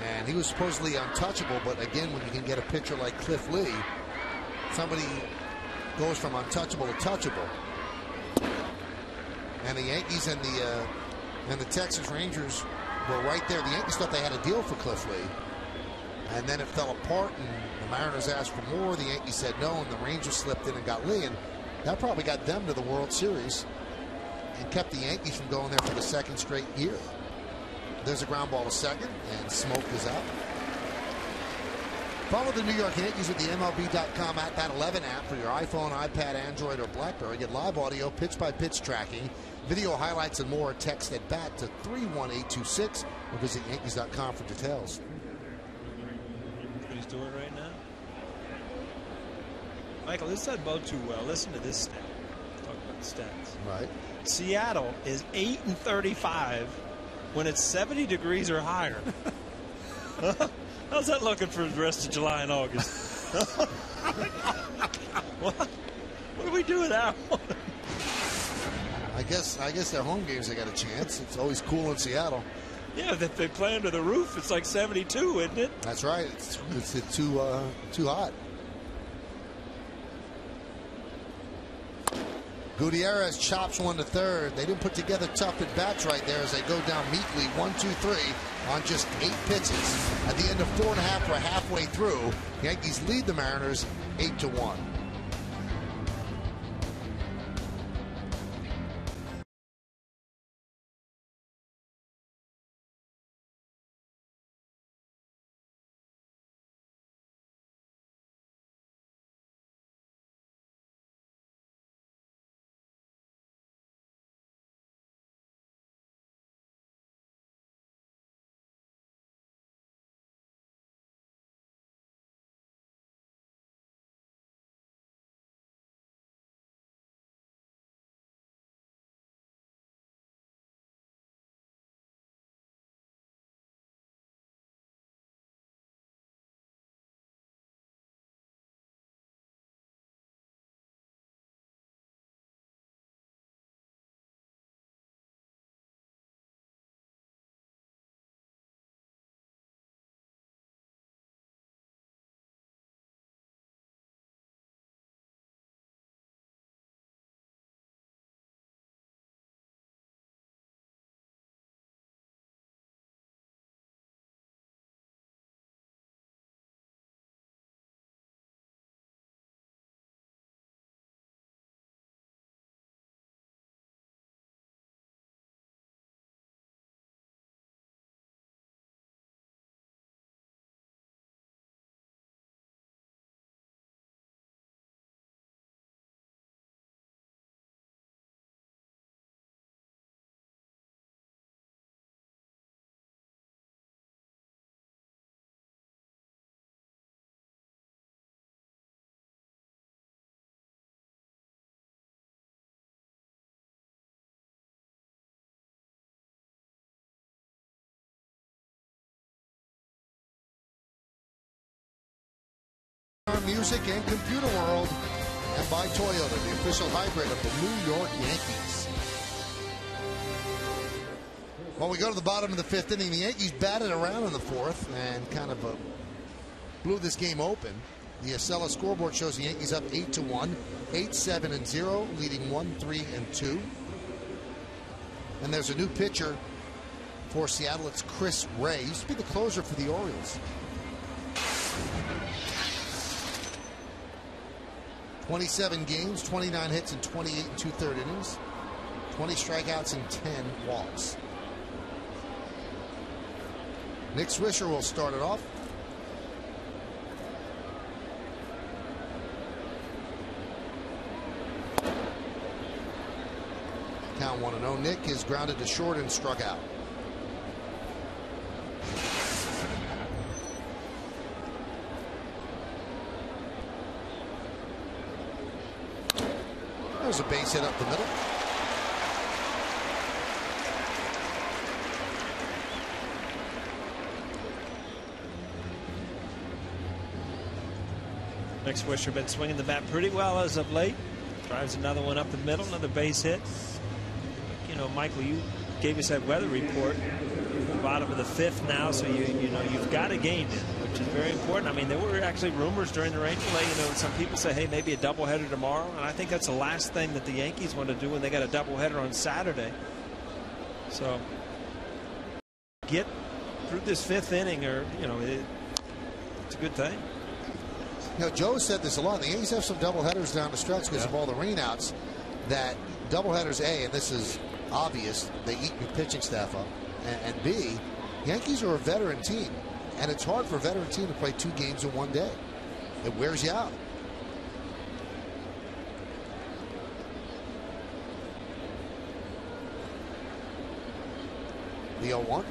And he was supposedly untouchable, but again, when you can get a pitcher like Cliff Lee, somebody goes from untouchable to touchable. And the Yankees and the Texas Rangers were right there. The Yankees thought they had a deal for Cliff Lee. And then it fell apart, and the Mariners asked for more. The Yankees said no, and the Rangers slipped in and got Lee. And that probably got them to the World Series and kept the Yankees from going there for the second straight year. There's a ground ball to second, and Smoke is out. Follow the New York Yankees with the MLB.com at that 11 app for your iPhone, iPad, Android, or BlackBerry. Get live audio, pitch-by-pitch tracking, video highlights, and more. Text at BAT to 31826 or visit Yankees.com for details. What he's doing right now. Michael, this doesn't bode too well. Listen to this stat. Talk about the stats. Right. Seattle is 8-35 when it's 70 degrees or higher. How's that looking for the rest of July and August? What do we do with that one? I guess their home games they got a chance. It's always cool in Seattle. Yeah, if they play under the roof, it's like 72, isn't it? That's right. It's too hot. Gutierrez chops one to third. They didn't put together tough at bats right there as they go down meekly 1-2-3 on just 8 pitches. At the end of 4.5, we're halfway through. Yankees lead the Mariners 8-1. Music and computer world, and by Toyota, the official hybrid of the New York Yankees. Well, we go to the bottom of the 5th inning. The Yankees batted around in the 4th and kind of blew this game open. The Acela scoreboard shows the Yankees up 8-1, 8-7-0, leading 1-3-2. And there's a new pitcher for Seattle. It's Chris Ray. He used to be the closer for the Orioles. 27 games, 29 hits in 28 2/3 innings, 20 strikeouts and 10 walks. Nick Swisher will start it off. count 1-0. Nick is grounded to short and struck out. There's a base hit up the middle. Nick Swisher been swinging the bat pretty well as of late. Drives another one up the middle, another base hit. You know, Michael, you gave us that weather report. Bottom of the 5th now, so you know you've got a game in, which is very important. I mean, there were actually rumors during the Ranger League. You know, some people say, hey, maybe a doubleheader tomorrow, and I think that's the last thing that the Yankees want to do when they got a doubleheader on Saturday. So get through this 5th inning, or you know, it's a good thing. You know, Joe said this a lot. The Yankees have some doubleheaders down the stretch because of all the rainouts. That doubleheaders, A, and this is obvious, they eat your pitching staff up. And B, Yankees are a veteran team, and it's hard for a veteran team to play 2 games in one day. It wears you out. The 0-1.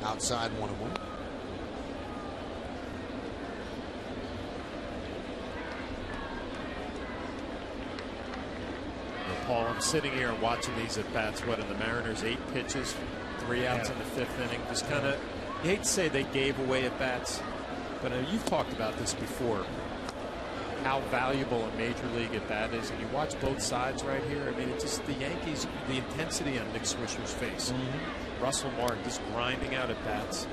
Outside 1-1. Paul, I'm sitting here and watching these at bats. What, in the Mariners, 8 pitches, 3 outs in the 5th inning. Just kind of, you hate to say they gave away at bats, but you've talked about this before. How valuable a major league at bat is, and you watch both sides right here. I mean, it's just the Yankees, the intensity on Nick Swisher's face. Russell Martin just grinding out at bats.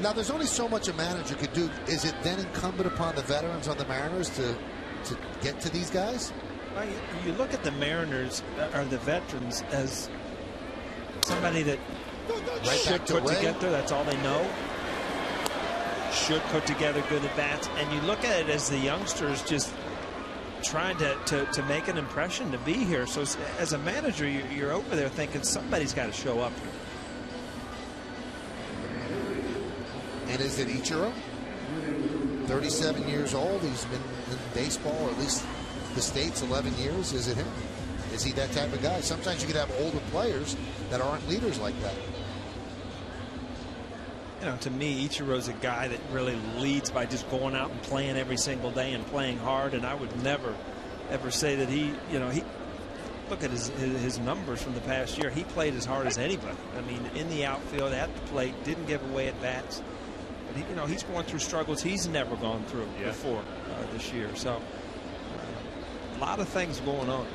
Now, there's only so much a manager could do. Is it then incumbent upon the veterans on the Mariners to get to these guys? Well, you look at the Mariners or the veterans as somebody that should put together. That's all they know. Should put together good at bats, and you look at it as the youngsters just trying to make an impression to be here. So as a manager, you're over there thinking somebody's got to show up here. And is it Ichiro? 37 years old. He's been in baseball, or at least the States, 11 years. Is it him? Is he that type of guy? Sometimes you could have older players that aren't leaders like that. You know, to me, Ichiro's a guy that really leads by just going out and playing every single day and playing hard. And I would never, ever say that he look at his numbers from the past year. He played as hard as anybody. I mean, in the outfield, at the plate, didn't give away at bats. But you know, he's going through struggles he's never gone through before this year. So a lot of things going on.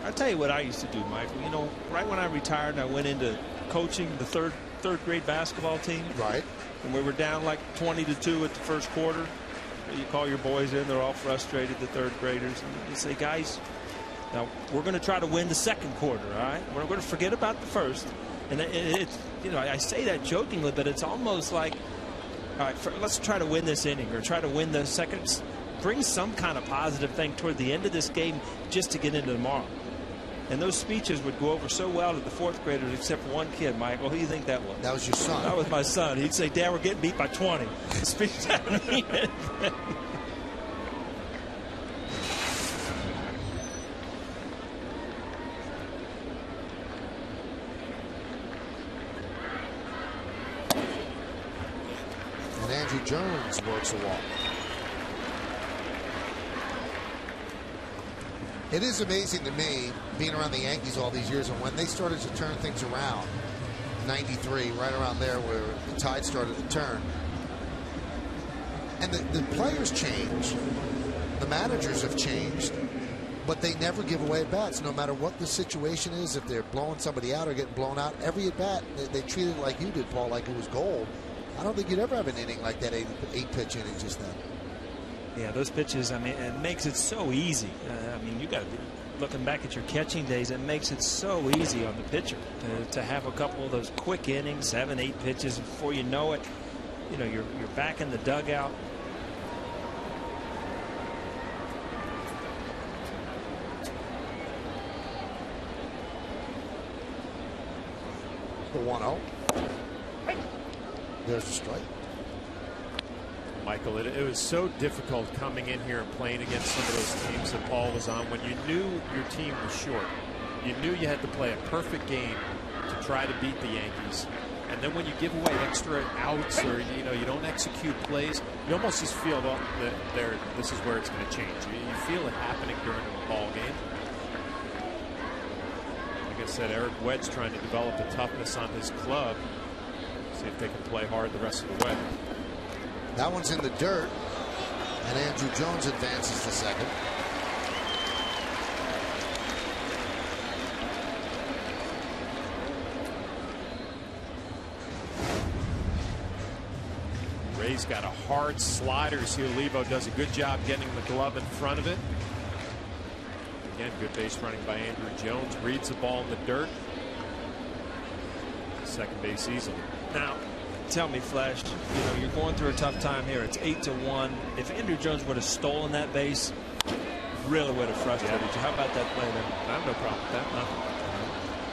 I'll tell you what I used to do, Michael. You know, right when I retired, I went into coaching the third grade basketball team. Right. And we were down like 20-2 at the first quarter. You call your boys in, they're all frustrated, the third graders, and you say, guys, now we're going to try to win the second quarter, all right? We're going to forget about the first. And it's, you know, I say that jokingly, but it's almost like, all right, let's try to win this inning or try to win the second. Bring some kind of positive thing toward the end of this game just to get into tomorrow. And those speeches would go over so well to the fourth graders, except for one kid, Michael. Who do you think that was? That was your son. That was my son. He'd say, Dad, we're getting beat by 20. The speech didn't mean anything. And Andrew Jones works a walk. It is amazing to me, being around the Yankees all these years, and when they started to turn things around, 93, right around there where the tide started to turn. And the players change, the managers have changed, but they never give away at bats, no matter what the situation is. If they're blowing somebody out or getting blown out, every at bat, they treat it like you did, Paul, like it was gold. I don't think you'd ever have an inning like that, 8-pitch inning just then. Yeah, those pitches, I mean, it makes it so easy. I mean, you got to be looking back at your catching days. It makes it so easy on the pitcher to have a couple of those quick innings, 7-8 pitches. Before you know it, you know, you're back in the dugout. The 1-0. There's the strike. Michael, it was so difficult coming in here and playing against some of those teams that Paul was on when you knew your team was short. You knew you had to play a perfect game to try to beat the Yankees. And then when you give away extra outs or you don't execute plays, you almost just feel that this is where it's going to change. You feel it happening during the ball game. Like I said, Eric Wedd's trying to develop the toughness on his club. See if they can play hard the rest of the way. That one's in the dirt, and Andrew Jones advances to second. Ray's got a hard slider. Olivo does a good job getting the glove in front of it. Again, good base running by Andrew Jones. Reads the ball in the dirt. Second base easily. Now, tell me, Flash, you're going through a tough time here. It's 8-1. If Andrew Jones would have stolen that base, really would have frustrated you. How about that play there? I have no problem with that. Nothing.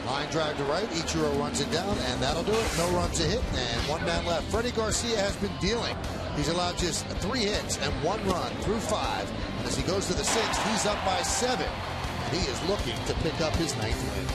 Line drive to right. Ichiro runs it down, and that'll do it. No runs a hit, and one man left. Freddie Garcia has been dealing. He's allowed just 3 hits and 1 run through 5. And as he goes to the 6th, he's up by 7. And he is looking to pick up his 9th win.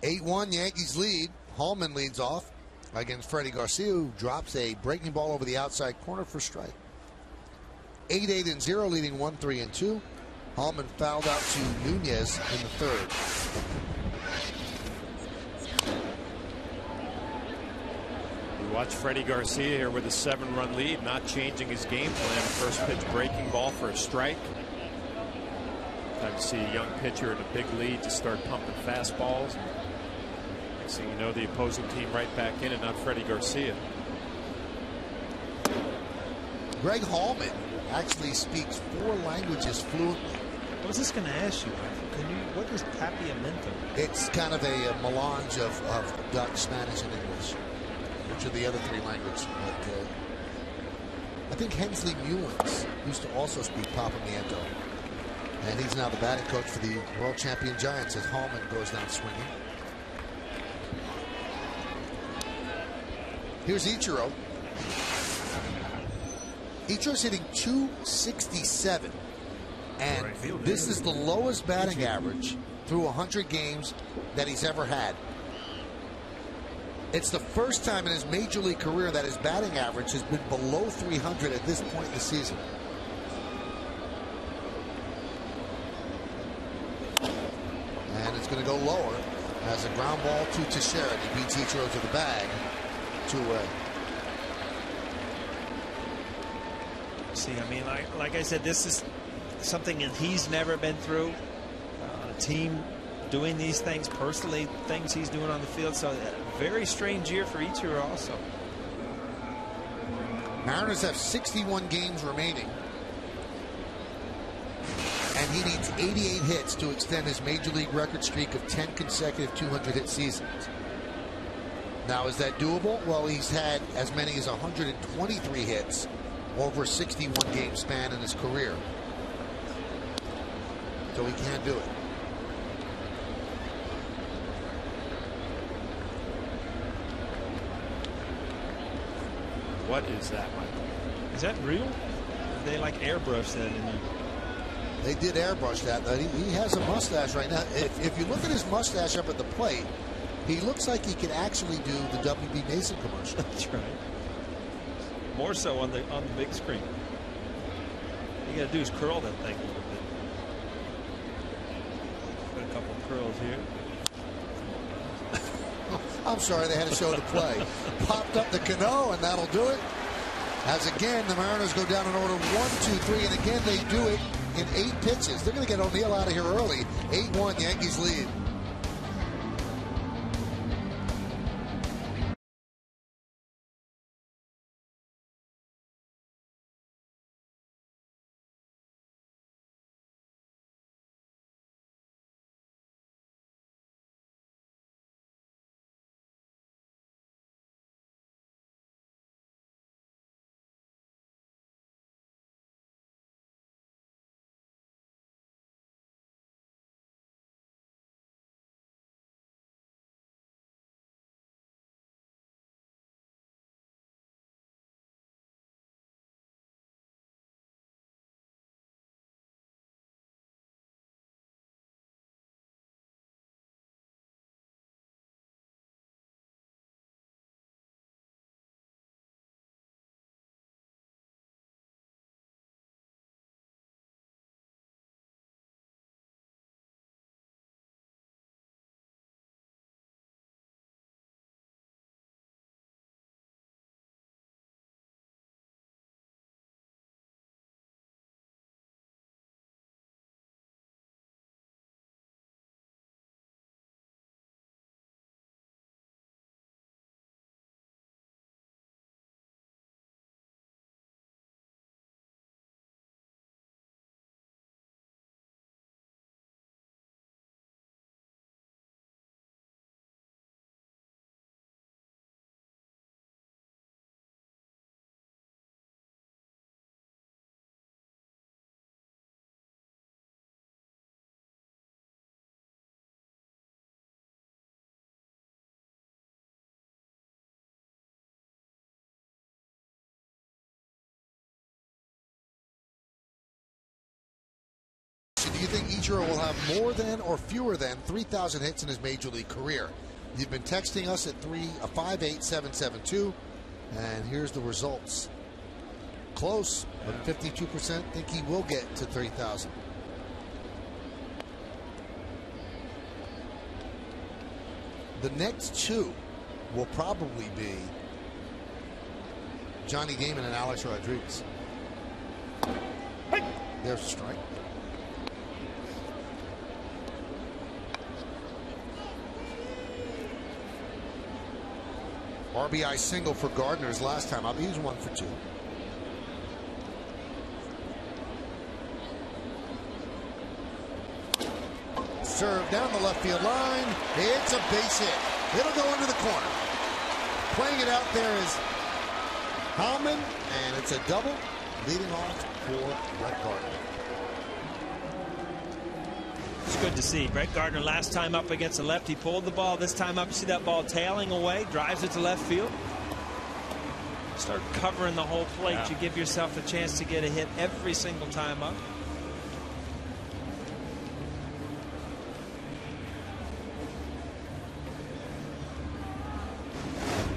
(8-1) Yankees lead. Hallman leads off against Freddie Garcia, who drops a breaking ball over the outside corner for strike. 8-0 leading 1-3-2. Hallman fouled out to Nunez in the 3rd. You watch Freddie Garcia here with a 7-run lead, not changing his game plan. First pitch breaking ball for a strike. Time to see a young pitcher in a big lead to start pumping fastballs. Next thing you know, the opposing team right back in, and not Freddie Garcia. Greg Hallman actually speaks 4 languages fluently. I was just going to ask you, what is Papiamento? It's kind of a melange of Dutch, Spanish, and English, which are the other 3 languages. But I think Hensley Mullins used to also speak Papiamento. And he's now the batting coach for the world champion Giants as Hallman goes down swinging. Here's Ichiro. Ichiro's hitting .267. And this is the lowest batting average through 100 games that he's ever had. It's the first time in his major league career that his batting average has been below 300 at this point in the season. And it's going to go lower as a ground ball to Teixeira. He beats Ichiro to the bag. 2-away. See, I mean, like I said, this is something that he's never been through. A team doing these things, personally, things he's doing on the field. So very strange year for Ichiro also. Mariners have 61 games remaining, and he needs 88 hits to extend his major league record streak of 10 consecutive 200-hit seasons. Now, is that doable? Well, he's had as many as 123 hits over a 61-game span in his career. So he can't do it. What is that, Michael? Is that real? They like airbrush that in there. They did airbrush that. He has a mustache right now. If you look at his mustache up at the plate, he looks like he could actually do the W.B. Mason commercial. That's right. More so on the big screen. All you got to do is curl that thing a little bit. Got a couple of curls here. I'm sorry, they had a show to play. Popped up the Cano, and that'll do it. As again, the Mariners go down in order 1, 2, 3, and again they do it in 8 pitches. They're going to get O'Neill out of here early. 8-1, Yankees lead. Do you think Ichiro will have more than or fewer than 3,000 hits in his major league career? You've been texting us at 58772, and here's the results. Close, but 52% think he will get to 3,000. The next two will probably be Johnny Damon and Alex Rodriguez. There's a strike. RBI single for Gardner's last time up. He was 1 for 2. Serve down the left field line. It's a base hit. It'll go into the corner. Playing it out there is Howman, and it's a double, leading off for Brett Gardner. It's good to see. Brett Gardner last time up against the left, he pulled the ball. This time up, you see that ball tailing away, drives it to left field. Start covering the whole plate. Yeah. You give yourself a chance to get a hit every single time up.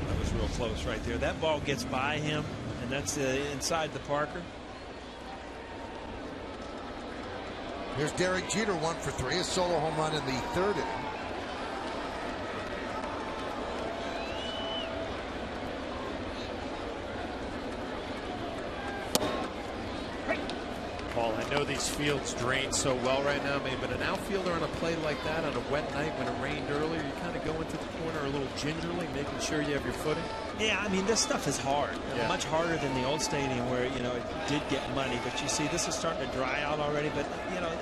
That was real close right there. That ball gets by him, and that's inside the Parker. Here's Derek Jeter, 1 for 3, a solo home run in the 3rd inning. Paul. I know these fields drain so well right now, maybe, but an outfielder on a play like that on a wet night when it rained earlier, you kind of go into the corner a little gingerly, making sure you have your footing. Yeah, I mean, this stuff is hard. Much harder than the old stadium where, you know, it did get muddy. But you see, this is starting to dry out already. But, you know,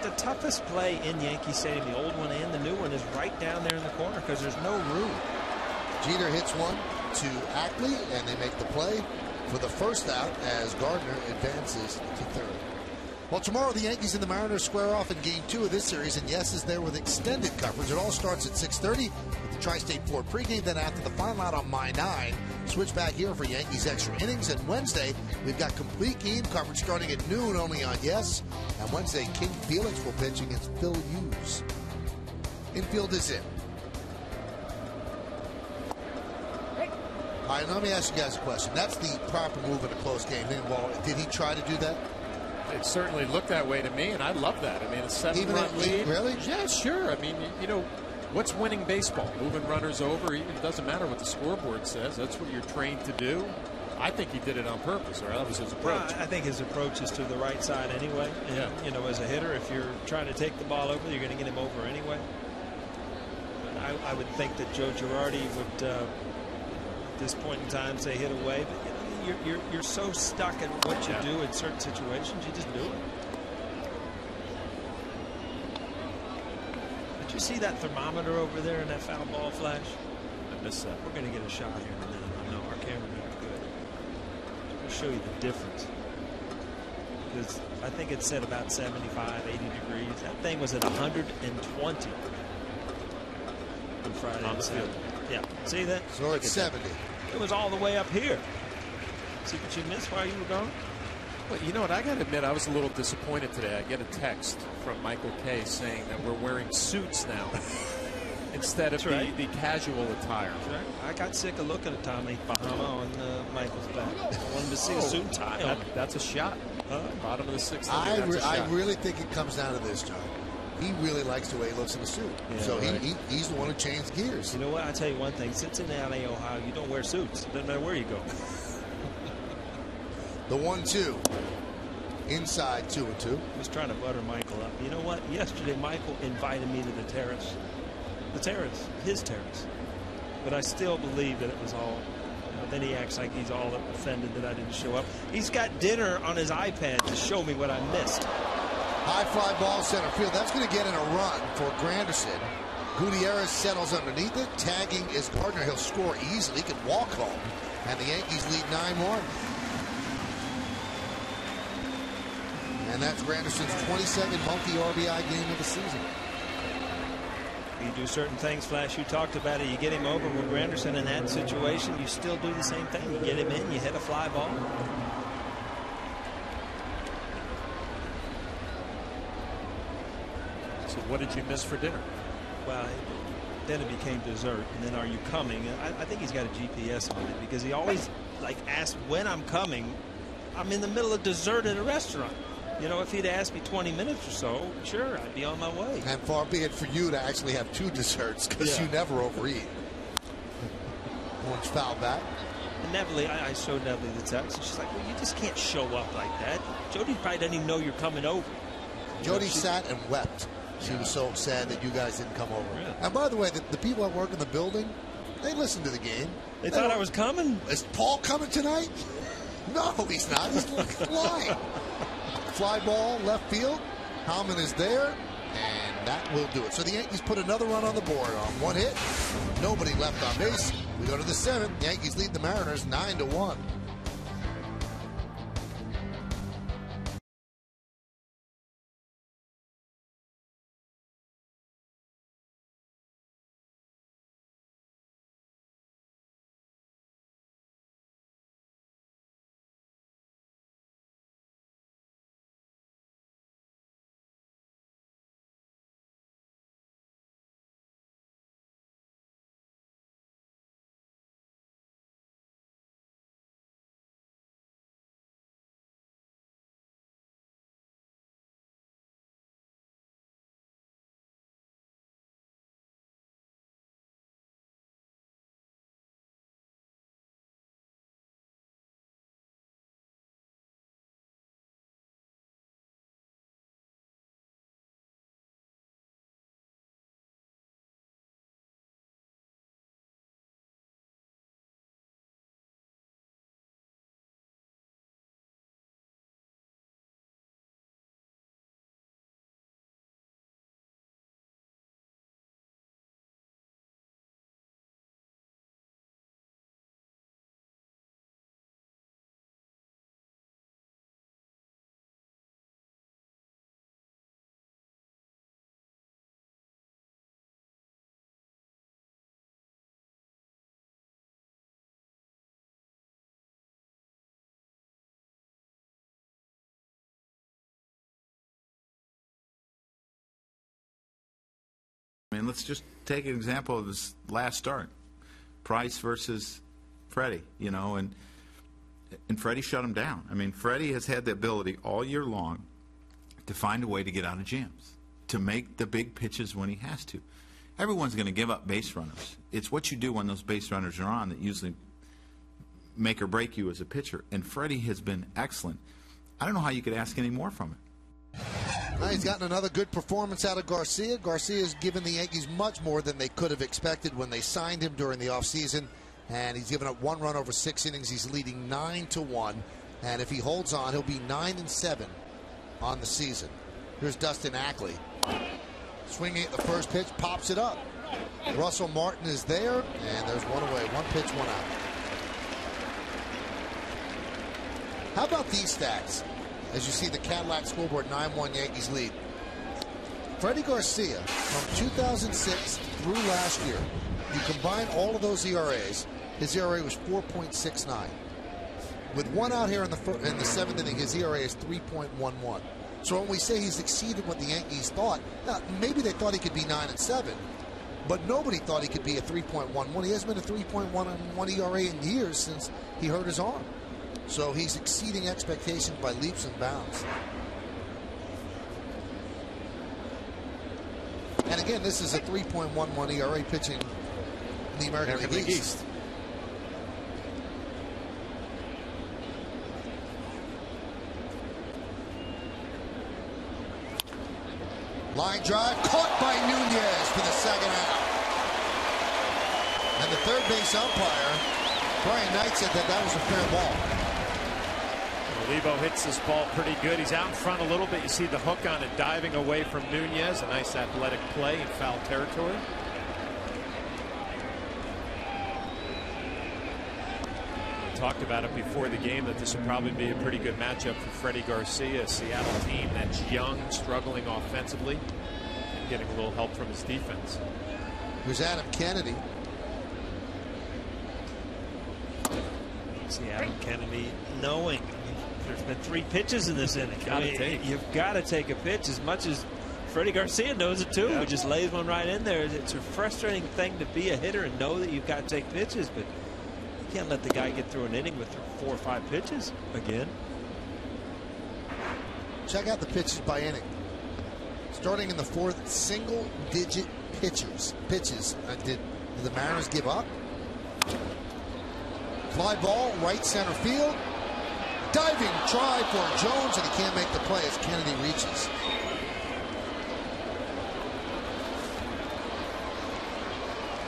the toughest play in Yankee Stadium, the old one and the new one, is right down there in the corner because there's no room. Jeter hits one to Ackley, and they make the play for the first out as Gardner advances to third. Well, tomorrow the Yankees and the Mariners square off in Game 2 of this series, and Yes is there with extended coverage. It all starts at 6:30 with the Tri-State Ford pregame. Then after the final out on My 9, switch back here for Yankees extra innings. And Wednesday, we've got complete game coverage starting at noon only on Yes. And Wednesday, King Felix will pitch against Phil Hughes. Infield is in. All right, let me ask you guys a question. That's the proper move in a close game. Did he try to do that? It certainly looked that way to me, and I love that. I mean, a 7-run lead. Really? Yeah, sure. I mean, you know, what's winning baseball? Moving runners over. It doesn't matter what the scoreboard says. That's what you're trained to do. I think he did it on purpose, or that was his approach. Well, I think his approach is to the right side anyway. And, you know, as a hitter, if you're trying to take the ball over, you're going to get him over anyway. I would think that Joe Girardi would, at this point in time, say hit away. But, you know, you're so stuck in what you do in certain situations, you just do it. Did you see that thermometer over there in that foul ball flash? I missed that. We're going to get a shot here in a minute. I know our cameramen are good. I'll show you the difference. Because I think it said about 75, 80 degrees. That thing was at 120 on Friday on the field. Yeah. See that? So it's 70. It was all the way up here. See what you missed while you were gone? Well, you know what? I got to admit, I was a little disappointed today. I get a text from Michael Kay saying that we're wearing suits now instead of the casual attire. That's right. I got sick of looking at Tommy Bahama on Michael's back. I wanted to see a suit and tie on. That's a shot. Bottom of the sixth. I really think it comes down to this, John. He really likes the way he looks in the suit. Yeah, so right. he's the one who changed gears. You know what? I'll tell you one thing. Cincinnati, Ohio, you don't wear suits. It doesn't matter where you go. The 1-2. Inside 2-2. Just trying to butter Michael up. You know what? Yesterday, Michael invited me to the terrace. The terrace. His terrace. But I still believe that it was all. Then he acts like he's all offended that I didn't show up. He's got dinner on his iPad to show me what I missed. High fly ball center field. That's going to get in a run for Granderson. Gutierrez settles underneath it. Tagging is Gardner. He'll score easily. He can walk home. And the Yankees lead 9-1. And that's Granderson's 22nd multi-RBI game of the season. You do certain things, Flash. You talked about it. You get him over with Granderson in that situation. You still do the same thing. You get him in. You hit a fly ball. So what did you miss for dinner? Well, then it became dessert. And then are you coming? I think he's got a GPS on it because he always asks when I'm coming. I'm in the middle of dessert at a restaurant. You know, if he'd asked me 20 minutes or so, sure, I'd be on my way. And far be it for you to actually have 2 desserts because you never overeat. One's fouled back. And Neville, I showed Neville the text, and she's like, well, you just can't show up like that. Jody probably doesn't even know you're coming over. Jody sat and wept. She was so sad that you guys didn't come over. Really? And by the way, the people that work in the building, they listened to the game. They thought I was coming? Is Paul coming tonight? No, he's not. He's lying. Fly ball, left field. Howman is there, and that will do it. So the Yankees put another run on the board on 1 hit. Nobody left on base. We go to the 7th. Yankees lead the Mariners 9-1. mean, let's just take an example of his last start. Price versus Freddie, you know, and Freddie shut him down. I mean, Freddie has had the ability all year long to find a way to get out of jams, to make the big pitches when he has to. Everyone's going to give up base runners. It's what you do when those base runners are on that usually make or break you as a pitcher. And Freddie has been excellent. I don't know how you could ask any more from him. Now he's gotten another good performance out of Garcia. Garcia has given the Yankees much more than they could have expected when they signed him during the offseason. And he's given up 1 run over 6 innings. He's leading 9-1. And if he holds on, he'll be 9-7 on the season. Here's Dustin Ackley. Swinging at the first pitch, pops it up. Russell Martin is there, and there's one away. 1 pitch, 1 out. How about these stats? As you see the Cadillac scoreboard, 9-1 Yankees lead. Freddie Garcia, from 2006 through last year, you combine all of those ERAs, his ERA was 4.69. With 1 out here in the 7th inning, his ERA is 3.11. So when we say he's exceeded what the Yankees thought, now, maybe they thought he could be 9-7, but nobody thought he could be a 3.11. He hasn't been a 3.11 ERA in years since he hurt his arm. So he's exceeding expectations by leaps and bounds. And again, this is a 3.11 ERA pitching in the American League East. Line drive caught by Nunez for the 2nd out. And the third base umpire, Brian Knight, said that was a fair ball. Olivo hits this ball pretty good. He's out in front a little bit. You see the hook on it diving away from Nunez. A nice athletic play in foul territory. We talked about it before the game that this will probably be a pretty good matchup for Freddie Garcia, a Seattle team that's young, struggling offensively, and getting a little help from his defense. Here's Adam Kennedy. See Adam Kennedy knowing there's been 3 pitches in this inning. You've got to take a pitch, as much as Freddie Garcia knows it too. He just lays one right in there. It's a frustrating thing to be a hitter and know that you've got to take pitches, but you can't let the guy get through an inning with 4 or 5 pitches again. Check out the pitches by inning. Starting in the 4th, single-digit pitches. Did the Mariners give up? Fly ball, right center field. Diving try for Jones, and he can't make the play as Kennedy reaches.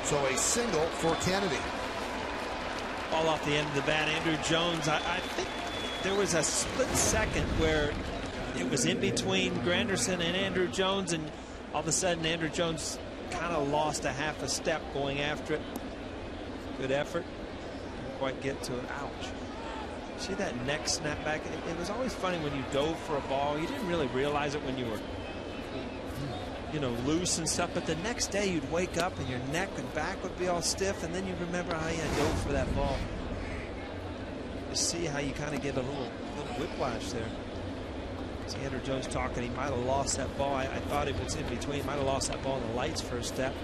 So a single for Kennedy. Ball off the end of the bat. Andrew Jones, I think there was a split second where it was in between Granderson and Andrew Jones, and all of a sudden Andrew Jones kind of lost a half a step going after it. Good effort. Didn't quite get to it. Ouch. See that neck snap back? It was always funny when you dove for a ball. You didn't really realize it when you were, loose and stuff. But the next day you'd wake up and your neck and back would be all stiff, and then you remember how you dove for that ball. You see how you kind of get a little whiplash there. See Andrew Jones talking. He might have lost that ball. I thought it was in between. Might have lost that ball in the lights for a step.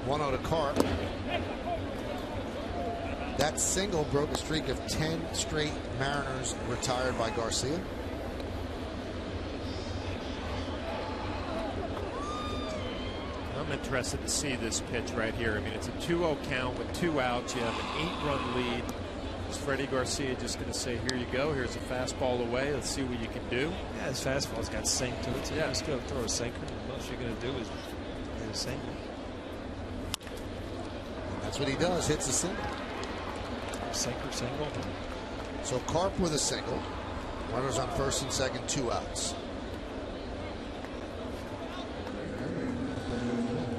1-0 to Carp. That single broke a streak of 10 straight Mariners retired by Garcia. I'm interested to see this pitch right here. I mean, it's a 2-0 count with 2 outs. You have an 8-run lead. Is Freddie Garcia just going to say, here you go, here's a fastball away, let's see what you can do? Yeah, his fastball's got sink to it, so you just go throw a sinker. The most you're going to do is hit a single. And that's what he does, hits a single. Sinker, single. So Carp with a single. Runners on first and second, 2 outs.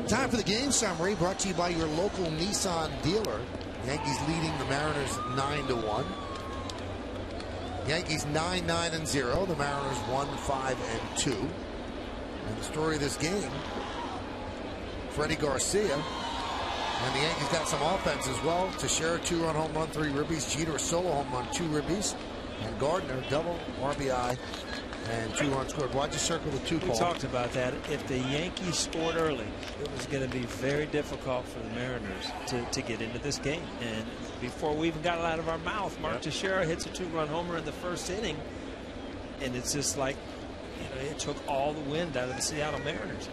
Time for the game summary, brought to you by your local Nissan dealer. Yankees leading the Mariners 9-1. Yankees 9-0. The Mariners 1-5-2. And the story of this game, Freddie Garcia. And the Yankees got some offense as well. Teixeira 2-run home run, 3 ribbies. Jeter a solo home run, 2 ribbies. And Gardner double RBI And 2 runs scored. Why'd you circle the 2, Paul? We talked about that. If the Yankees scored early, it was going to be very difficult for the Mariners to get into this game. And before we even got it out of our mouth, Mark Teixeira hits a 2-run homer in the first inning. And it's just like, it took all the wind out of the Seattle Mariners.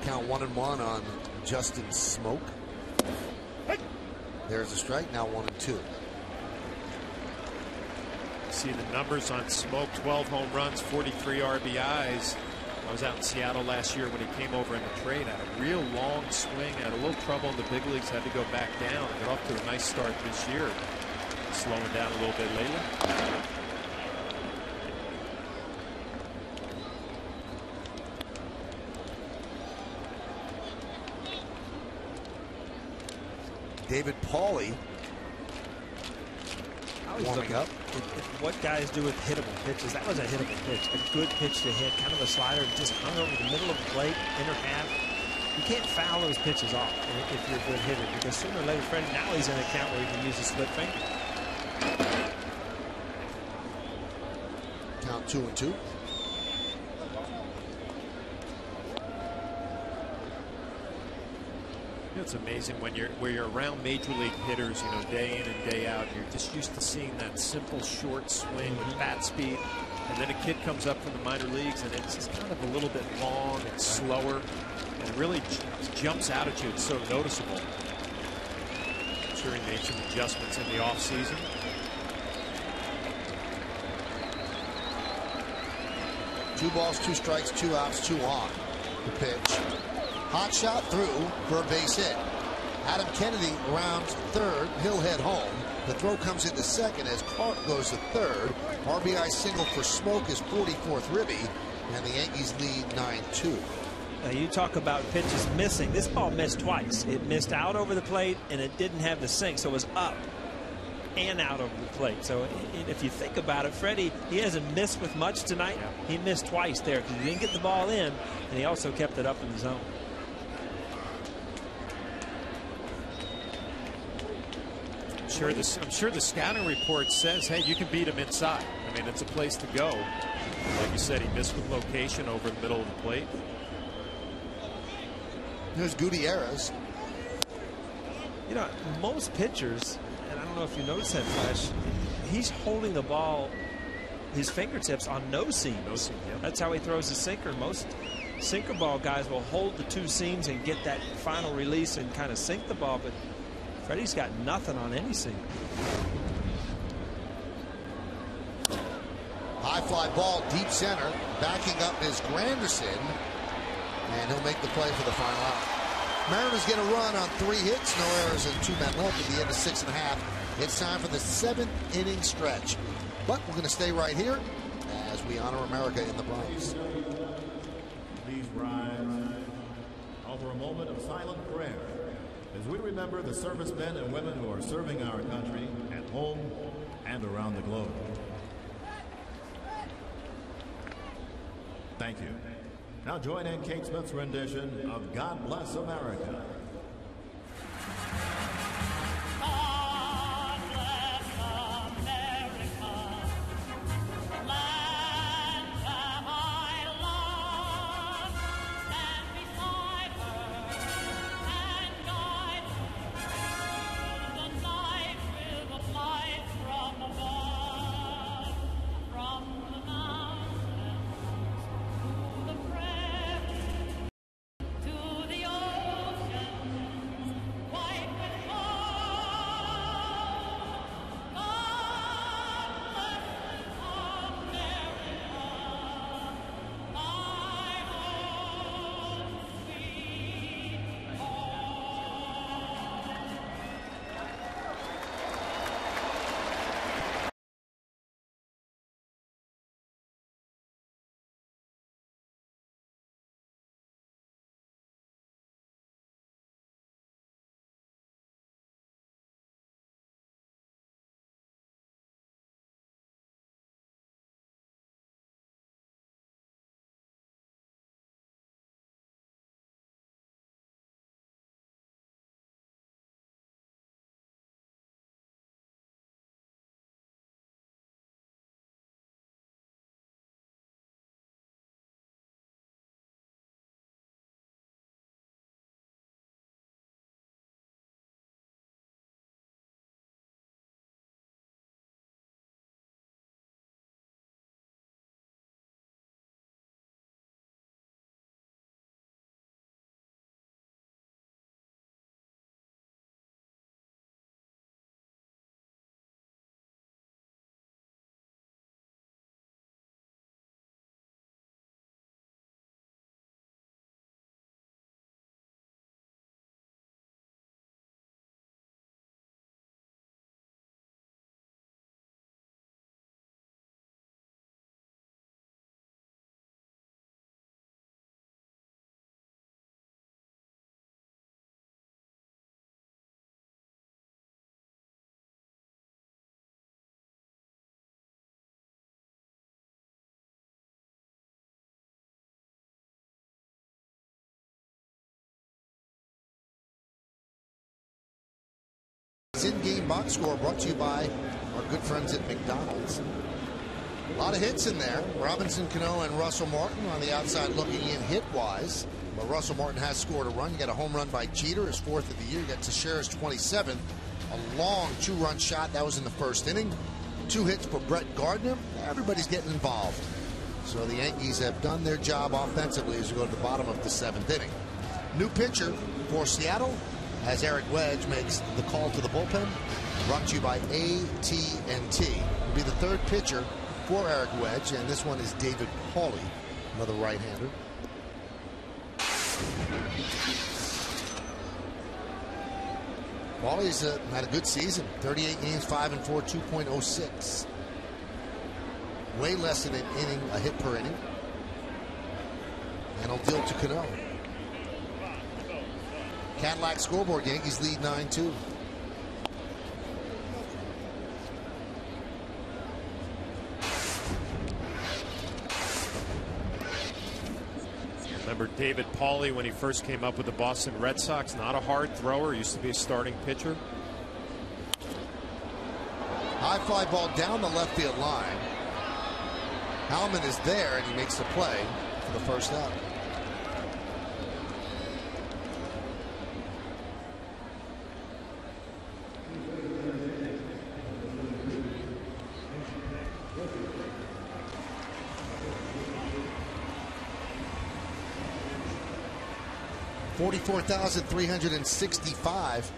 Count 1-1 on Justin Smoke. There's a strike. Now 1-2. See the numbers on Smoke: 12 home runs, 43 RBIs. I was out in Seattle last year when he came over in the trade. Had a real long swing, had a little trouble in the big leagues, had to go back down. Got off to a nice start this year. Slowing down a little bit lately. David Pauly warming up. What guys do with hittable pitches. That was a hittable pitch. A good pitch to hit. Kind of a slider. Just hung over the middle of the plate, inner half. You can't foul those pitches off if you're a good hitter, because sooner or later, Freddie, now he's in an account where he can use a split finger. Count 2-2. It's amazing when you're around major league hitters, day in and day out. You're just used to seeing that simple short swing with bat speed, and then a kid comes up from the minor leagues and it's just kind of a little bit long and slower, and it really jumps out at you. It's so noticeable. I'm sure he made some adjustments in the offseason. Two balls, 2 strikes, 2 outs, 2 on. The pitch. Hot shot through for a base hit. Adam Kennedy rounds third. He'll head home. The throw comes into second as Clark goes to third. RBI single for Smoke, his 44th ribby, and the Yankees lead 9-2. Now you talk about pitches missing. This ball missed twice. It missed out over the plate, and it didn't have the sink, so it was up and out over the plate. So if you think about it, Freddie, he hasn't missed with much tonight. He missed twice there because he didn't get the ball in, and he also kept it up in the zone. I'm sure the scouting report says, hey, you can beat him inside. I mean, it's a place to go. Like you said, he missed with location over the middle of the plate. There's Gutierrez. Most pitchers, and I don't know if you noticed that, Flash, he's holding the ball, his fingertips on no seam. No seam, yeah. That's how he throws his sinker. Most sinker ball guys will hold the 2 seams and get that final release and kind of sink the ball, but Freddie's got nothing on any seam. High fly ball, deep center. Backing up is Granderson, and he'll make the play for the final out. Mariners get a run on 3 hits, no errors, and 2 men left at the end of 6 1/2. It's time for the 7th inning stretch. But we're going to stay right here as we honor America in the Bronx. Please rise. Offer a moment of silent prayer as we remember the servicemen and women who are serving our country at home and around the globe. Thank you. Now join in Kate Smith's rendition of God Bless America. Yankees in-game box score brought to you by our good friends at McDonald's. A lot of hits in there. Robinson Cano and Russell Martin on the outside looking in hit-wise. But Russell Martin has scored a run. You got a home run by Jeter, his 4th of the year. You got Teixeira's 27th. A long 2-run shot. That was in the 1st inning. 2 hits for Brett Gardner. Everybody's getting involved. So the Yankees have done their job offensively as we go to the bottom of the 7th inning. New pitcher for Seattle as Eric Wedge makes the call to the bullpen. Brought to you by AT Will be the 3rd pitcher for Eric Wedge, and this one is David Pauly, another right-hander. Pauly's had a good season. 38 games, 5-4, 2.06. Way less than an inning, a hit per inning. And he'll deal to Cano. Cadillac scoreboard, Yankees lead 9-2. Remember David Pauly when he first came up with the Boston Red Sox? Not a hard thrower, used to be a starting pitcher. High fly ball down the left field line. Howman is there and he makes the play for the first out. $44,365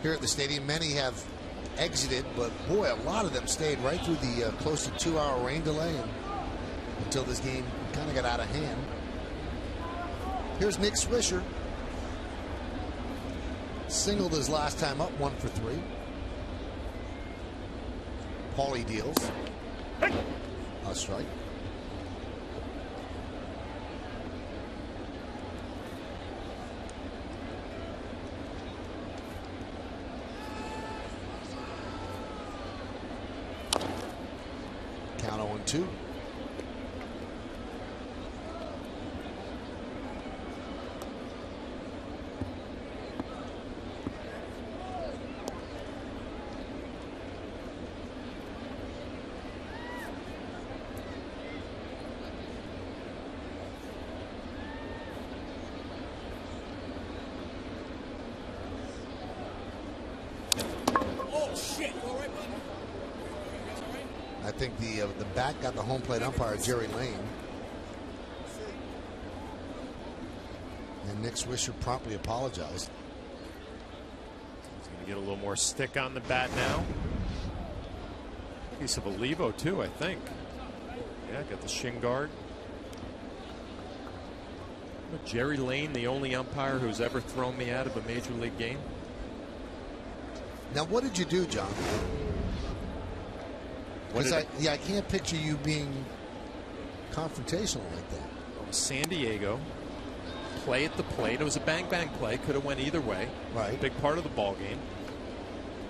here at the stadium. Many have exited, but boy, a lot of them stayed right through the close to 2-hour rain delay and until this game kind of got out of hand. Here's Nick Swisher. Singled his last time up, 1 for 3. Pauly deals. A strike. Count 0-2. I think the bat got the home plate umpire, Jerry Lane. And Nick Swisher promptly apologized. He's going to get a little more stick on the bat now. Piece of a Levo too, I think. Yeah, got the shin guard. Jerry Lane, the only umpire who's ever thrown me out of a major league game. Now, what did you do, John? I can't picture you being confrontational like that. San Diego, play at the plate. It was a bang-bang play. Could have went either way. Right. Big part of the ball game.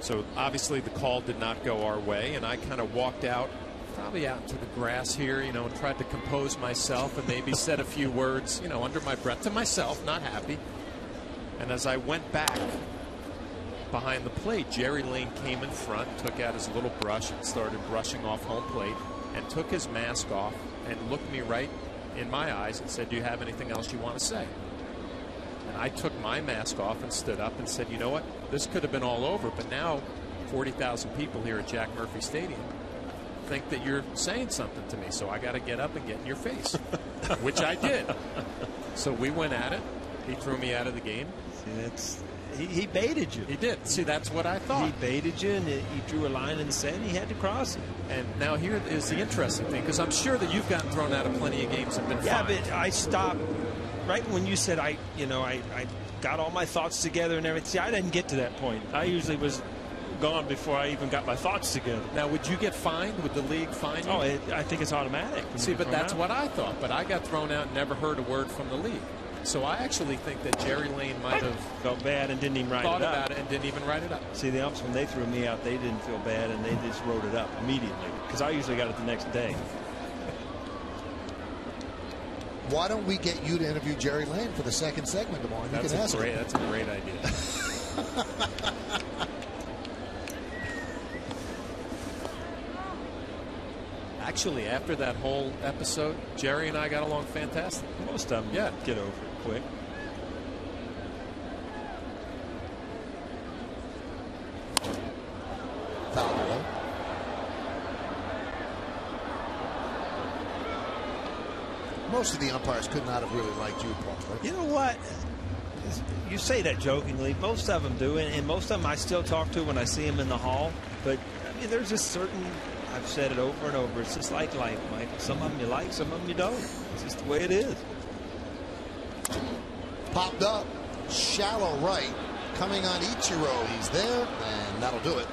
So obviously the call did not go our way, and I kind of walked out, probably out into the grass here, you know, and tried to compose myself and maybe said a few words, you know, under my breath to myself, not happy. And as I went back behind the plate, Jerry Lane came in front, took out his little brush and started brushing off home plate and took his mask off and looked me right in my eyes and said, "Do you have anything else you want to say?" And I took my mask off and stood up and said, "You know what? This could have been all over, but now 40,000 people here at Jack Murphy Stadium think that you're saying something to me, so I got to get up and get in your face," which I did. So we went at it. He threw me out of the game. See, he baited you. He did. See, that's what I thought. He baited you, and he drew a line in the sand. He had to cross it. And now here is the interesting thing, because I'm sure that you've gotten thrown out of plenty of games and been fine. But I stopped right when you said I got all my thoughts together and everything. See, I didn't get to that point. I usually was gone before I even got my thoughts together. Now, would you get fined? Would the league fine you? Oh, I think it's automatic. See, but that's what I thought. But I got thrown out and never heard a word from the league. So I actually think that Jerry Lane might have felt bad and didn't even write it up. Thought about it and didn't even write it up. See, the umps, when they threw me out, they didn't feel bad and they just wrote it up immediately, because I usually got it the next day. Why don't we get you to interview Jerry Lane for the second segment tomorrow? That's a great idea. Actually, after that whole episode, Jerry and I got along fantastic. Most of them get over it quick. Foul ball. Most of the umpires could not have really liked you, Paul. Right? You know what? You say that jokingly. Most of them do, and most of them I still talk to when I see them in the hall. But I mean, there's just certain. I've said it over and over. It's just like life, Mike. Some of them you like, some of them you don't. It's just the way it is. Popped up, shallow right, coming on Ichiro. He's there, and that'll do it.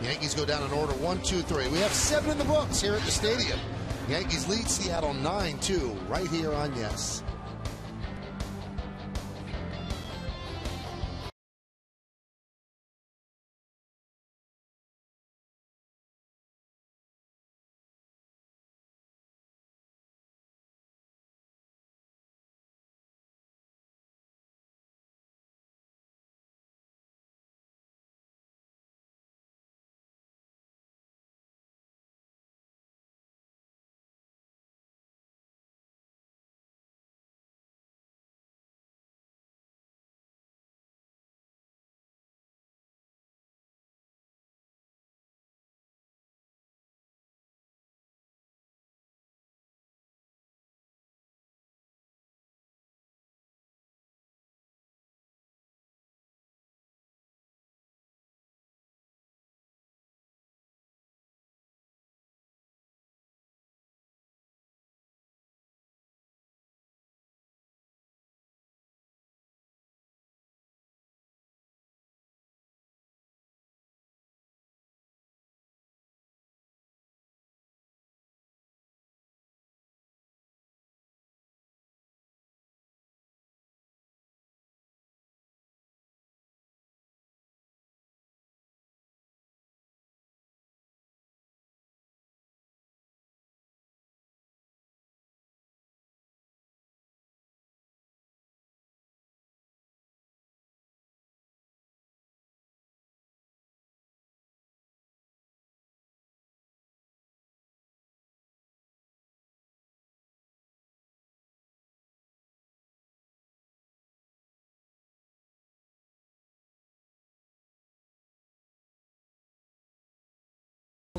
Yankees go down in order 1, 2, 3. We have 7 in the books here at the stadium. Yankees lead Seattle 9-2 right here on Yes.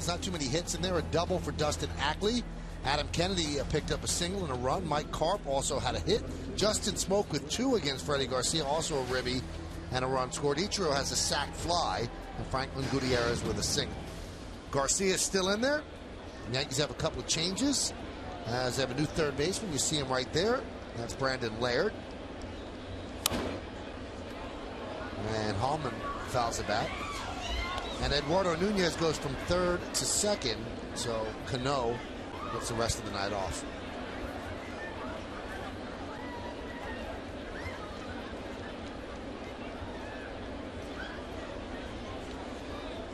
Not too many hits in there. A double for Dustin Ackley. Adam Kennedy picked up a single and a run. Mike Karp also had a hit. Justin Smoke with 2 against Freddie Garcia, also a ribby and a run scored. Ichiro has a sac fly, and Franklin Gutierrez with a single. Garcia is still in there. The Yankees have a couple of changes, as they have a new third baseman. You see him right there. That's Brandon Laird. And Hallman fouls it back. And Eduardo Nunez goes from third to second, so Cano gets the rest of the night off.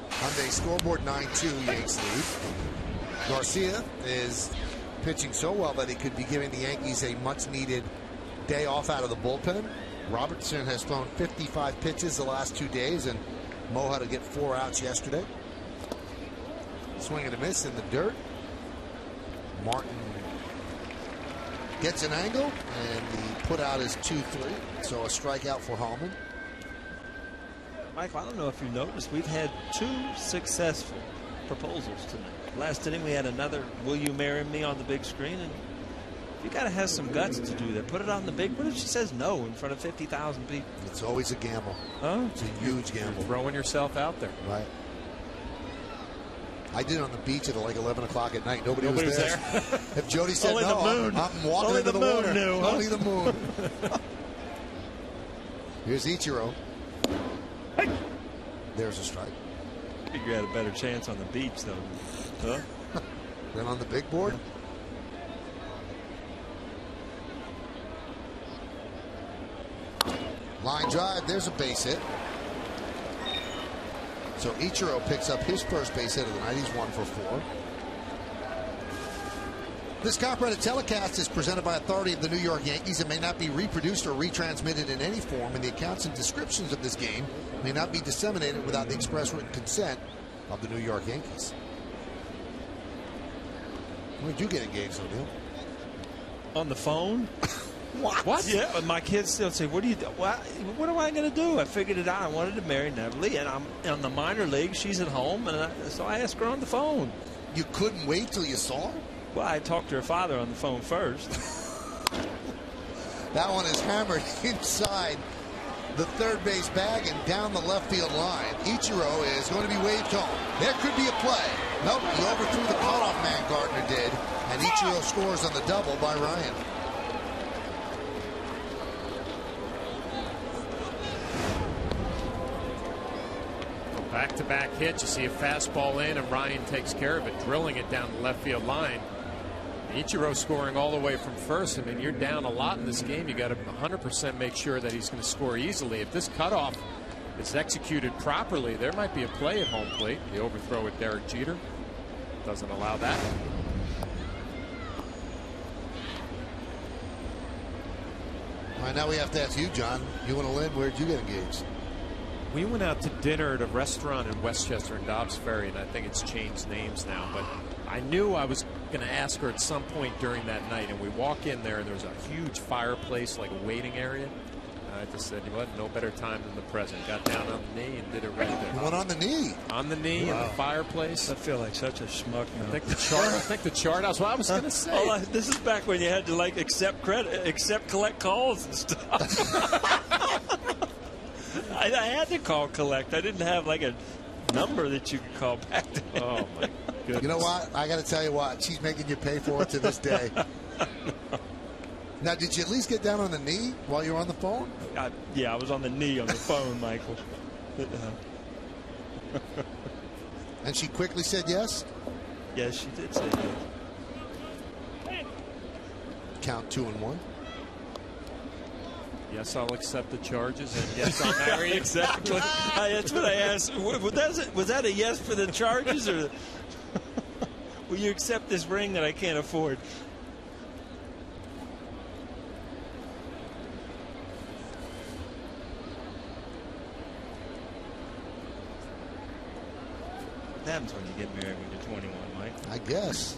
Hyundai scoreboard 9-2, Yanks lead. Garcia is pitching so well that he could be giving the Yankees a much-needed day off out of the bullpen. Robertson has thrown 55 pitches the last 2 days, and Mo had to get 4 outs yesterday. Swing and a miss in the dirt. Martin gets an angle, and the put out is 2-3. So a strikeout for Hallman. Michael, I don't know if you noticed, we've had 2 successful proposals tonight. Last inning, we had another "Will you marry me" on the big screen, and you got to have some guts to do that. Put it on the big. What if she says no in front of 50,000 people? It's always a gamble. Huh? It's a huge gamble. You're throwing yourself out there. Right. I did it on the beach at like 11 o'clock at night. Nobody was there. If Jody said Only no, the moon. I'm walking Only into the the moon water. knew, huh? Only the moon. Here's Ichiro. Hey. There's a strike. I think you had a better chance on the beach, though. Huh? Then on the big board. Line drive, there's a base hit. So Ichiro picks up his first base hit of the night. He's 1 for 4. This copyrighted telecast is presented by authority of the New York Yankees. It may not be reproduced or retransmitted in any form, and the accounts and descriptions of this game may not be disseminated without the express written consent of the New York Yankees. When did you get engaged, O'Neal? On the phone. What? Yeah, my kids still say, "What do you do? What am I going to do?" I figured it out. I wanted to marry Neville, and I'm on the minor league. She's at home, and so I asked her on the phone. You couldn't wait till you saw her? Well, I talked to her father on the phone first. That one is hammered inside the third base bag and down the left field line. Ichiro is going to be waved home. There could be a play. Nope, he overthrew the cutoff man, Gardner did, and Ichiro scores on the double by Ryan. Back-to-back hits. You see a fastball in, and Ryan takes care of it, drilling it down the left field line. Ichiro scoring all the way from first. I mean, you're down a lot in this game. You got to 100% make sure that he's going to score easily. If this cutoff is executed properly, there might be a play at home plate. The overthrow with Derek Jeter doesn't allow that. All right, now we have to ask you, John. You and Lynn, where did you get engaged? We went out to dinner at a restaurant in Westchester and Dobbs Ferry, and I think it's changed names now. But I knew I was going to ask her at some point during that night, and we walk in there, and there's a huge fireplace, like a waiting area. And I just said, you know what, no better time than the present. Got down on the knee and did it right there. You went on the knee? On the knee in the fireplace. I feel like such a schmuck now. I think the chart. That's what I was going to say. Oh, this is back when you had to like accept collect calls and stuff. I had to call collect. I didn't have like a number that you could call back then. Oh my goodness! You know what? I got to tell you what. She's making you pay for it to this day. Now, did you at least get down on the knee while you were on the phone? Yeah, I was on the knee on the phone, Michael. And she quickly said yes? Yes, she did say yes. Count 2-1. Yes, I'll accept the charges, and yes, I'll marry you. Exactly. That's what I asked. Was that a yes for the charges, or will you accept this ring that I can't afford? What happens when you get married when you're 21, Mike? I guess.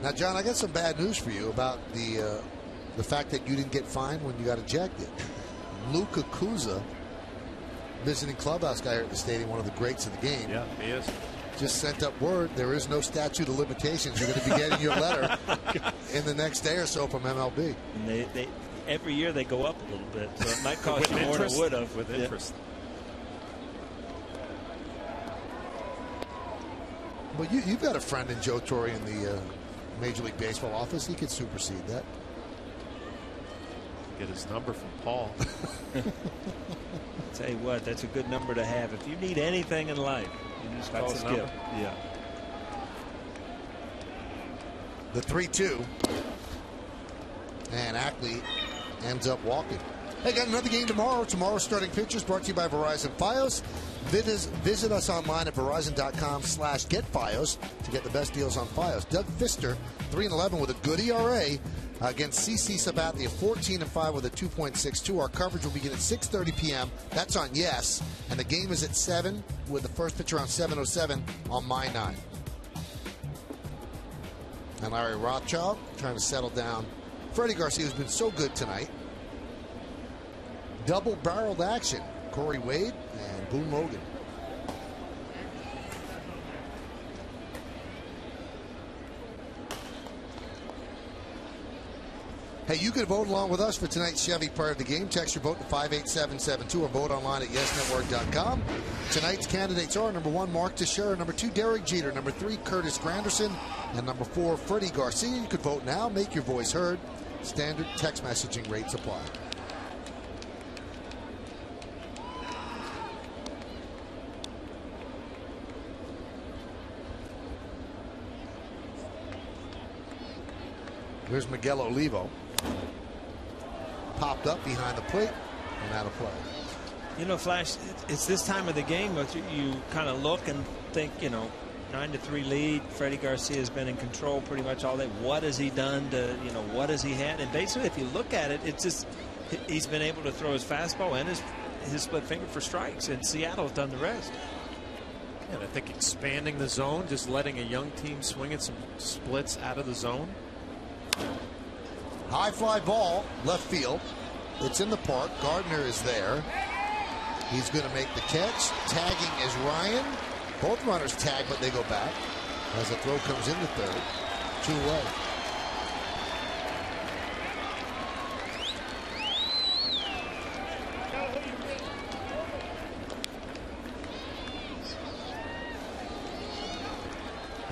Now, John, I got some bad news for you about the fact that you didn't get fined when you got ejected. Luka Kuza, visiting clubhouse guy here at the stadium, one of the greats of the game. Yeah, he is. Just sent up word there is no statute of limitations. You're going to be getting your letter in the next day or so from MLB. And they every year they go up a little bit, so it might cost you more than it would have with interest. Well, you've got a friend in Joe Torre in the Major League Baseball office. He could supersede that. Get his number from Paul. Tell you what, that's a good number to have. If you need anything in life, you just call Skip. Yeah. The 3-2. And Ackley ends up walking. Hey, got another game tomorrow. Tomorrow's starting pitchers brought to you by Verizon Fios. Visit us online at verizon.com/getFios to get the best deals on Fios. Doug Fister, 3-11 with a good ERA against CC Sabathia, 14-5 with a 2.62. Our coverage will begin at 6:30 p.m. That's on Yes. And the game is at 7 with the first pitch around 7:07 on My 9. And Larry Rothschild trying to settle down Freddie Garcia, who's been so good tonight. Double-barreled action. Corey Wade and Boone Logan. Hey, you can vote along with us for tonight's Chevy Player of the Game. Text your vote to 58772 or vote online at yesnetwork.com. Tonight's candidates are number 1, Mark Teixeira, number 2, Derek Jeter, number 3, Curtis Granderson, and number 4, Freddie Garcia. You can vote now. Make your voice heard. Standard text messaging rates apply. Here's Miguel Olivo. Popped up behind the plate and out of play. You know, Flash, it's this time of the game that you kind of look and think, 9-3 lead. Freddie Garcia has been in control pretty much all day. What has he done to, what has he had? And basically, if you look at it, it's just he's been able to throw his fastball and his split finger for strikes, and Seattle's done the rest. And I think expanding the zone, just letting a young team swing at some splits out of the zone. High fly ball, left field. It's in the park. Gardner is there. He's going to make the catch. Tagging is Ryan. Both runners tag, but they go back as the throw comes in the third. 2 away.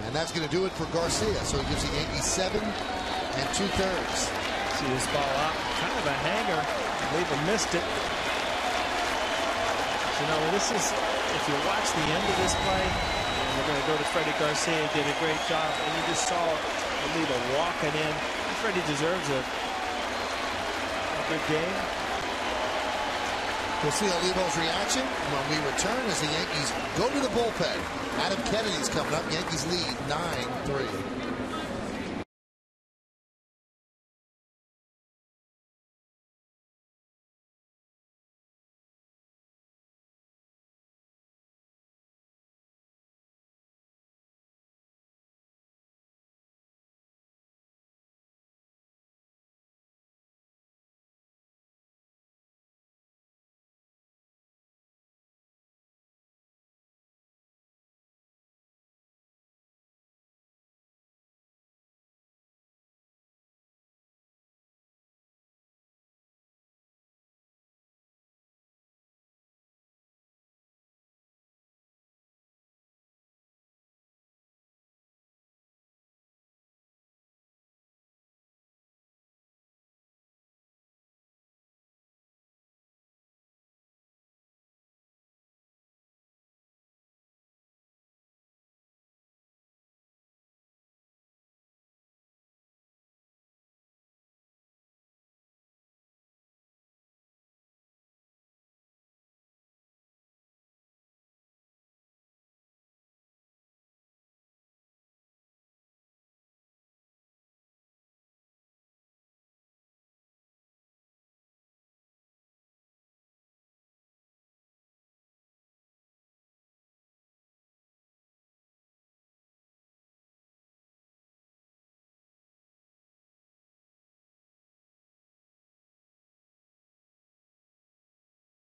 And that's going to do it for Garcia. So he gives the Yankees 7 2/3. See this ball out, kind of a hanger. I believe he missed it. You know, this is, if you watch the end of this play, and we're going to go to Freddie Garcia, did a great job, and you just saw Oliva walking in. Freddie deserves a good game. We'll see Olivo's reaction when we return as the Yankees go to the bullpen. Adam Kennedy's coming up. Yankees lead 9-3.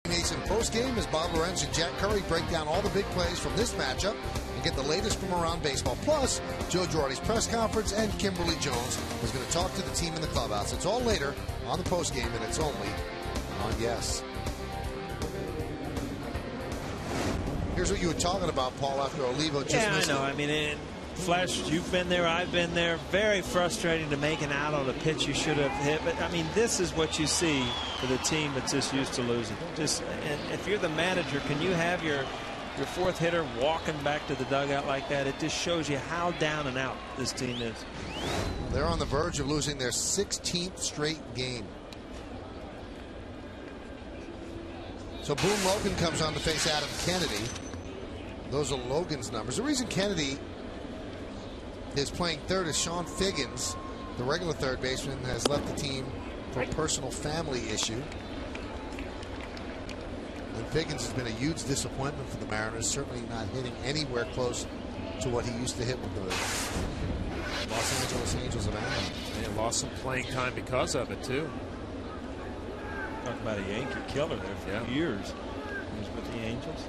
Nation post game as Bob Lorenz and Jack Curry break down all the big plays from this matchup and get the latest from around baseball. Plus, Joe Girardi's press conference and Kimberly Jones is going to talk to the team in the clubhouse. It's all later on the post game, and it's only on Yes. Here's what you were talking about, Paul, after Olivo just missed I know. it. I mean, Flesh, you've been there, I've been there. Very frustrating to make an out on a pitch you should have hit. But, I mean, this is what you see for the team that's just used to losing. And if you're the manager, can you have your fourth hitter walking back to the dugout like that? It just shows you how down and out this team is. They're on the verge of losing their 16th straight game. So Boone Logan comes on to face Adam Kennedy. Those are Logan's numbers. The reason Kennedy is playing third is Sean Figgins, the regular third baseman, has left the team for a personal family issue. And Figgins has been a huge disappointment for the Mariners, certainly not hitting anywhere close to what he used to hit with the Los Angeles Angels of Anaheim. They lost some playing time because of it, too. Talk about a Yankee killer there for years. He was with the Angels.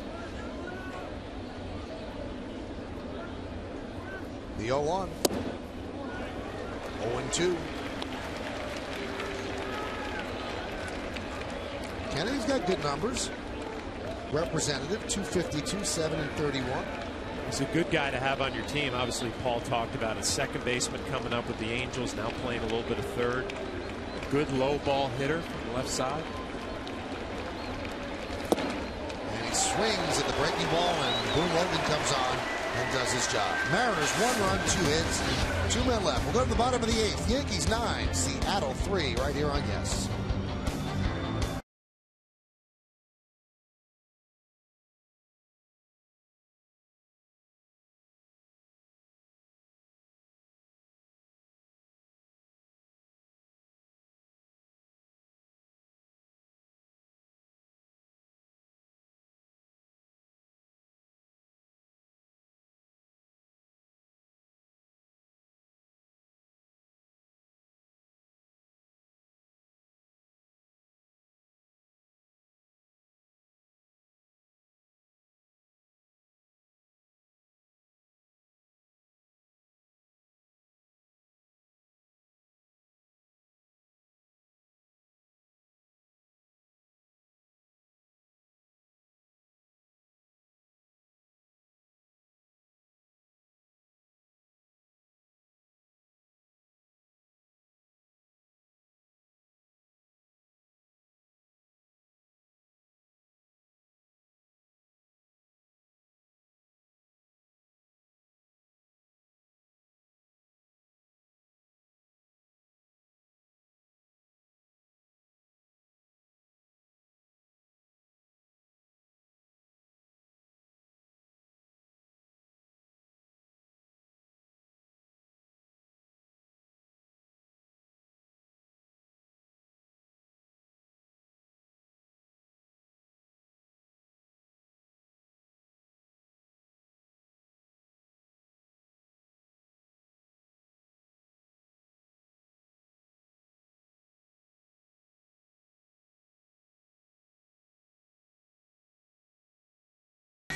The 0-1. 0-2. Kennedy's got good numbers. Representative, 252, 7 and 31. He's a good guy to have on your team. Obviously, Paul talked about a second baseman coming up with the Angels, now playing a little bit of third. Good low ball hitter from the left side. And he swings at the breaking ball, and Boone Logan comes on and does his job. Mariners 1 run, 2 hits, 2 men left. We'll go to the bottom of the 8th. Yankees 9, Seattle 3, right here on Yes.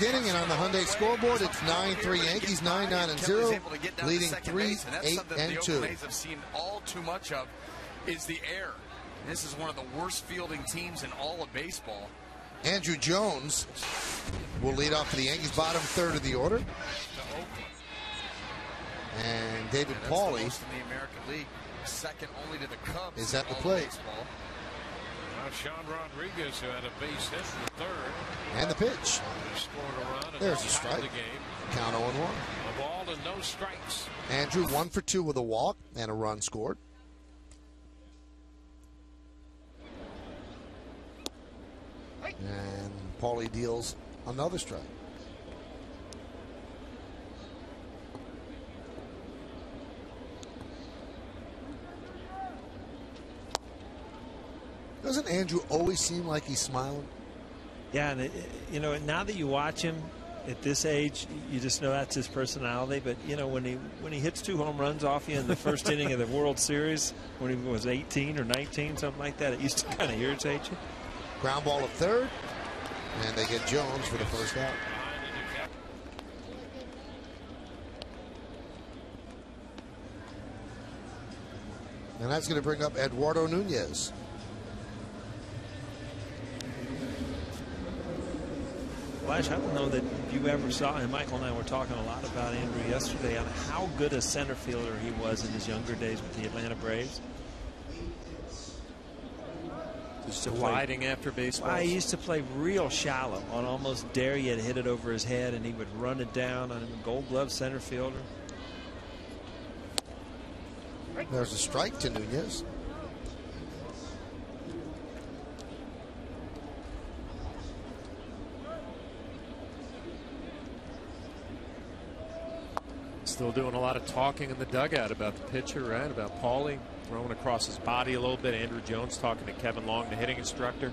inning, and on the Hyundai scoreboard, it's 9-3 Yankees, 9-0, leading 3-8-2. Rays have seen all too much of is the air. This is one of the worst fielding teams in all of baseball. Andrew Jones will lead off for the Yankees, bottom third of the order. And David Pauly in the American League, second only to the Cubs is at the plate. Now Sean Rodriguez, who had a base hit in the third. And the pitch. Scored a run. There's a strike. The game. Count 0-1. A ball and no strikes. Andrew 1 for 2 with a walk and a run scored. And Pauly deals another strike. Doesn't Andrew always seem like he's smiling? Yeah, and you know, now that you watch him at this age, you just know that's his personality. But you know, when he hits 2 home runs off you in the first inning of the World Series, when he was 18 or 19, something like that, it used to kind of irritate you. Ground ball at third, and they get Jones for the first out. And that's going to bring up Eduardo Nunez. Flash, I don't know that you ever saw, and Michael and I were talking a lot about Andrew yesterday, on how good a center fielder he was in his younger days with the Atlanta Braves. Just gliding after baseball. He used to play real shallow on almost dare you to hit it over his head, and he would run it down on a Gold Glove center fielder. There's a strike to Nunez. Still doing a lot of talking in the dugout about the pitcher, right? About Pauly throwing across his body a little bit. Andrew Jones talking to Kevin Long, the hitting instructor.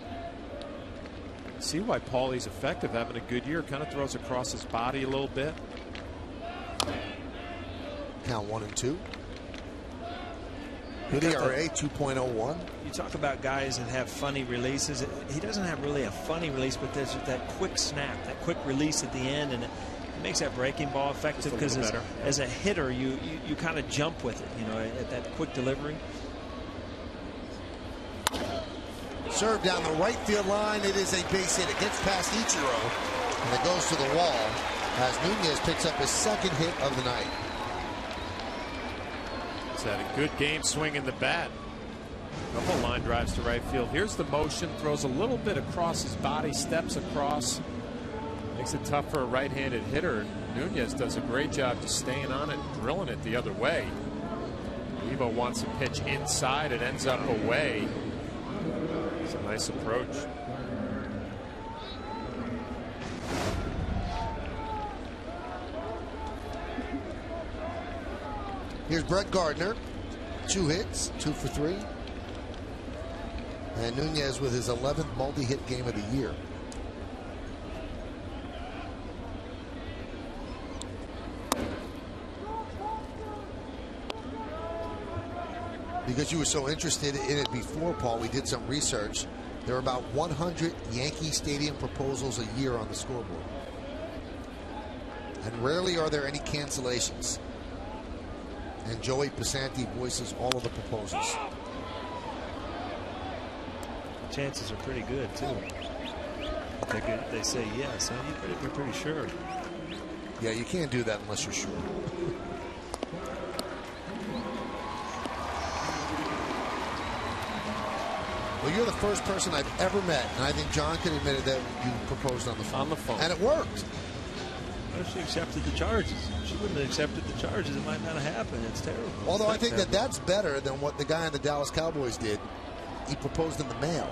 See why Pauly's effective, having a good year. Kind of throws across his body a little bit. Count 1-2. Good ERA, 2.01. You talk about guys that have funny releases. He doesn't have really a funny release, but there's that quick snap, that quick release at the end, and it makes that breaking ball effective because as a hitter, you kind of jump with it, you know, at that quick delivery. Serve down the right field line. It is a base hit. It gets past Ichiro, and it goes to the wall as Nunez picks up his second hit of the night. He's had a good game swinging the bat. A couple line drives to right field. Here's the motion. Throws a little bit across his body, steps across. Makes it tough for a right-handed hitter. Nunez does a great job just staying on it, drilling it the other way. Evo wants a pitch inside. It ends up away. It's a nice approach. Here's Brett Gardner. 2 hits, 2 for 3. And Nunez with his 11th multi-hit game of the year. Because you were so interested in it before, Paul, we did some research. There are about 100 Yankee Stadium proposals a year on the scoreboard. And rarely are there any cancellations. And Joey Pisanti voices all of the proposals. The chances are pretty good, too. They say yes, huh? You're pretty sure. Yeah, you can't do that unless you're sure. Well, you're the first person I've ever met, and I think John can admit it, that you proposed on the phone. On the phone. And it worked. Well, she accepted the charges. If she wouldn't have accepted the charges, it might not have happened. It's terrible. Although I think that's better than what the guy in the Dallas Cowboys did. He proposed in the mail.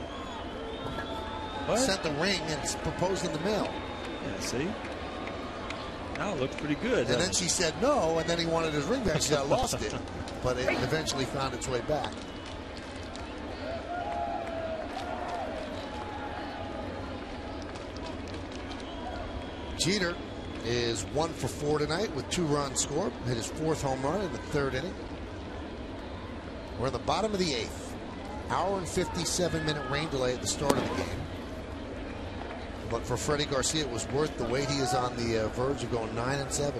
What? Sent the ring and proposed in the mail. Yeah, see? Now it looks pretty good. And then she said no, and then he wanted his ring back. She said, I lost it. But it eventually found its way back. Jeter is 1 for 4 tonight with 2 runs scored. Hit his 4th home run in the 3rd inning. We're in the bottom of the 8th. Hour and 57-minute rain delay at the start of the game. but for Freddie Garcia, it was worth the wait. He is on the verge of going 9-7.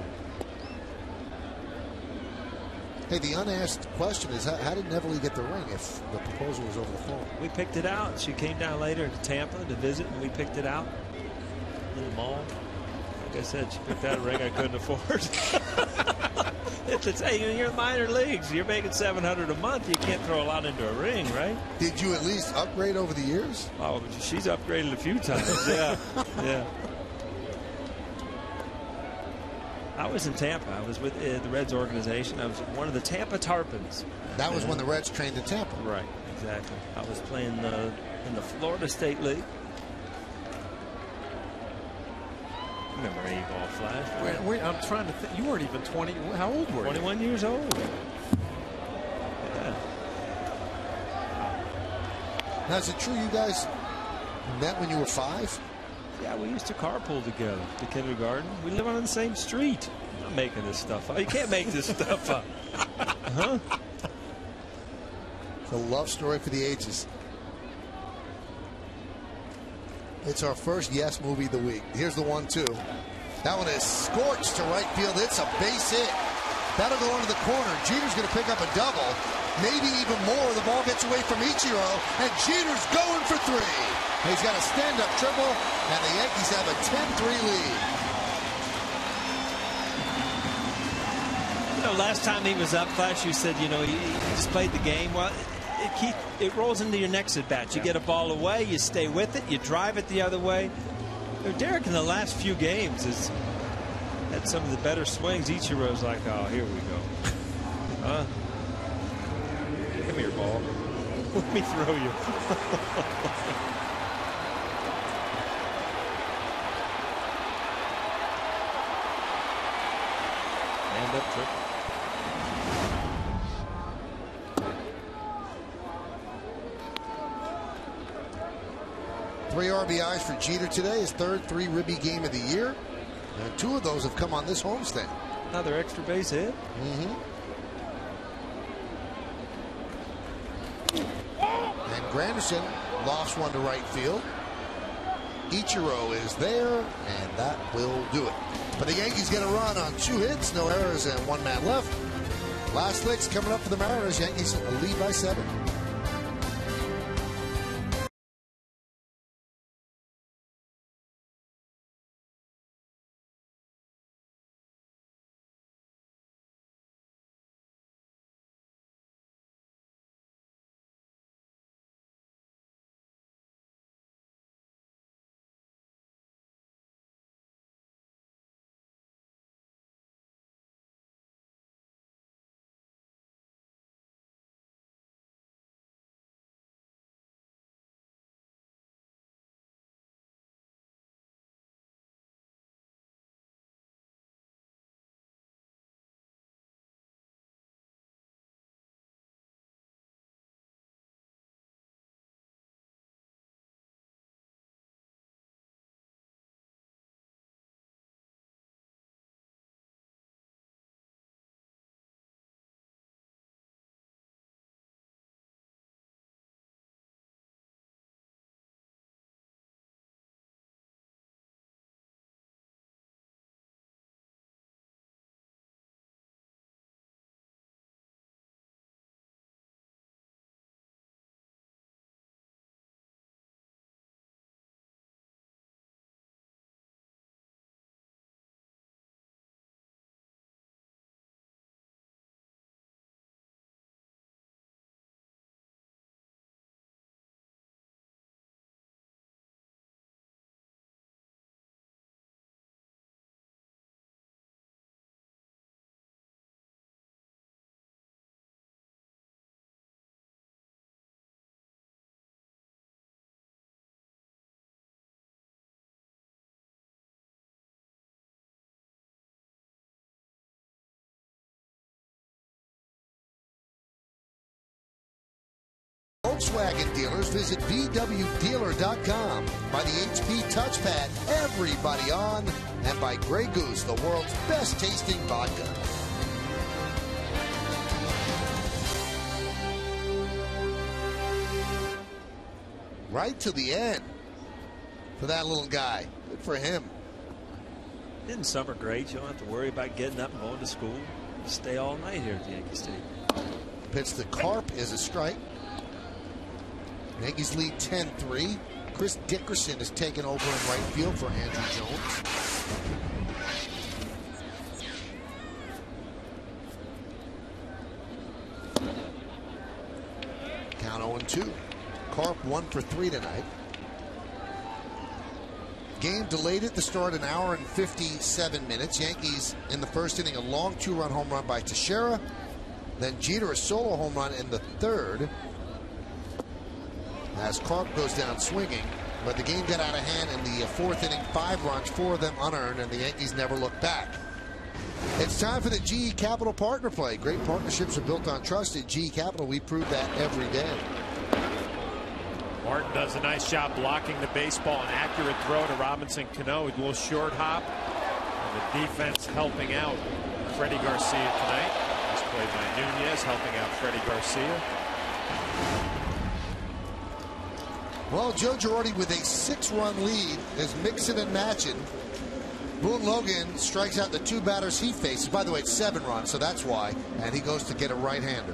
Hey, the unasked question is, how did Neville get the ring if the proposal was over the phone? We picked it out. She came down later to Tampa to visit, and we picked it out in the mall. Like I said, she picked out a ring I couldn't afford. Hey, you're in the minor leagues. You're making $700 a month. You can't throw a lot into a ring, right? Did you at least upgrade over the years? Oh, she's upgraded a few times. Yeah, yeah. I was in Tampa. I was with the Reds organization. I was one of the Tampa Tarpons. That was when the Reds trained in Tampa. Right, exactly. I was playing in the Florida State League. Remember A-ball flash? Wait, I'm trying to think. You weren't even 20. How old were you? 21 years old. Yeah. Now, is it true you guys met when you were 5? Yeah, we used to carpool together to kindergarten. We live on the same street. I'm not making this stuff up. You can't make this stuff up. Huh? It's a love story for the ages. It's our first Yes movie of the week. Here's the 1-2. That one is scorched to right field. It's a base hit. That'll go into the corner. Jeter's going to pick up a double. Maybe even more. The ball gets away from Ichiro, and Jeter's going for 3. He's got a stand-up triple, and the Yankees have a 10-3 lead. You know, last time he was up, Flash, you said, you know, he just played the game. Well, it rolls into your next at-bat. You get a ball away, you stay with it, you drive it the other way. You know, Derek in the last few games has had some of the better swings. Ichiro's like, oh, here we go. Give me your ball. Let me throw you. Stand up triple. Three RBIs for Jeter today. His third 3-ribby game of the year. And 2 of those have come on this homestand. Another extra base hit. And Granderson lofts one to right field. Ichiro is there, and that will do it. But the Yankees get a run on 2 hits, no errors, and 1 man left. Last licks coming up for the Mariners. Yankees lead by 7. Volkswagen dealers, visit VWDealer.com. By the HP touchpad, everybody on. And by Grey Goose, the world's best tasting vodka. Right to the end. for that little guy. Good for him. Isn't summer great? You don't have to worry about getting up and going to school. You stay all night here at the Yankee Stadium. Pitch the Carp is a strike. Yankees lead 10-3. Chris Dickerson is taken over in right field for Andrew Jones. Count 0-2. Carp 1 for 3 tonight. Game delayed at the start, an hour and 57 minutes. Yankees in the first inning, a long 2-run home run by Teixeira. Then Jeter, a solo home run in the third. As Carp goes down swinging. But the game got out of hand in the fourth inning. 5 runs, 4 of them unearned, and the Yankees never looked back. It's time for the GE Capital Partner Play. Great partnerships are built on trust. At GE Capital, we prove that every day. Martin does a nice job blocking the baseball. An accurate throw to Robinson Cano. A little short hop. And the defense helping out Freddie Garcia tonight. This play by Nunez helping out Freddie Garcia. Well, Joe Girardi with a 6-run lead is mixing and matching. Boone Logan strikes out the 2 batters he faces. By the way, it's 7 runs, so that's why. And he goes to get a right-hander.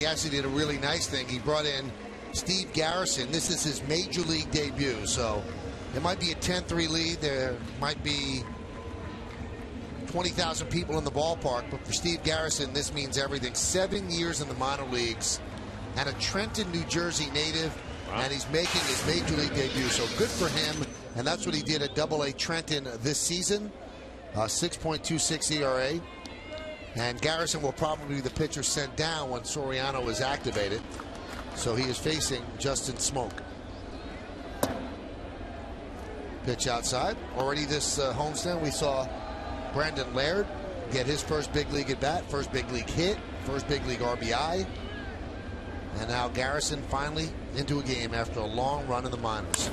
He actually did a really nice thing. He brought in Steve Garrison. This is his major league debut, so it might be a 10-3 lead. There might be 20,000 people in the ballpark, but for Steve Garrison, this means everything. 7 years in the minor leagues and a Trenton, New Jersey native, and he's making his major league debut, so good for him. And that's what he did at Double-A Trenton this season, 6.26 ERA. And Garrison will probably be the pitcher sent down when Soriano is activated. So he is facing Justin Smoke. Pitch outside. Already this homestand, we saw Brandon Laird get his first big league at bat, first big league hit, first big league RBI. And now Garrison finally into a game after a long run in the minors.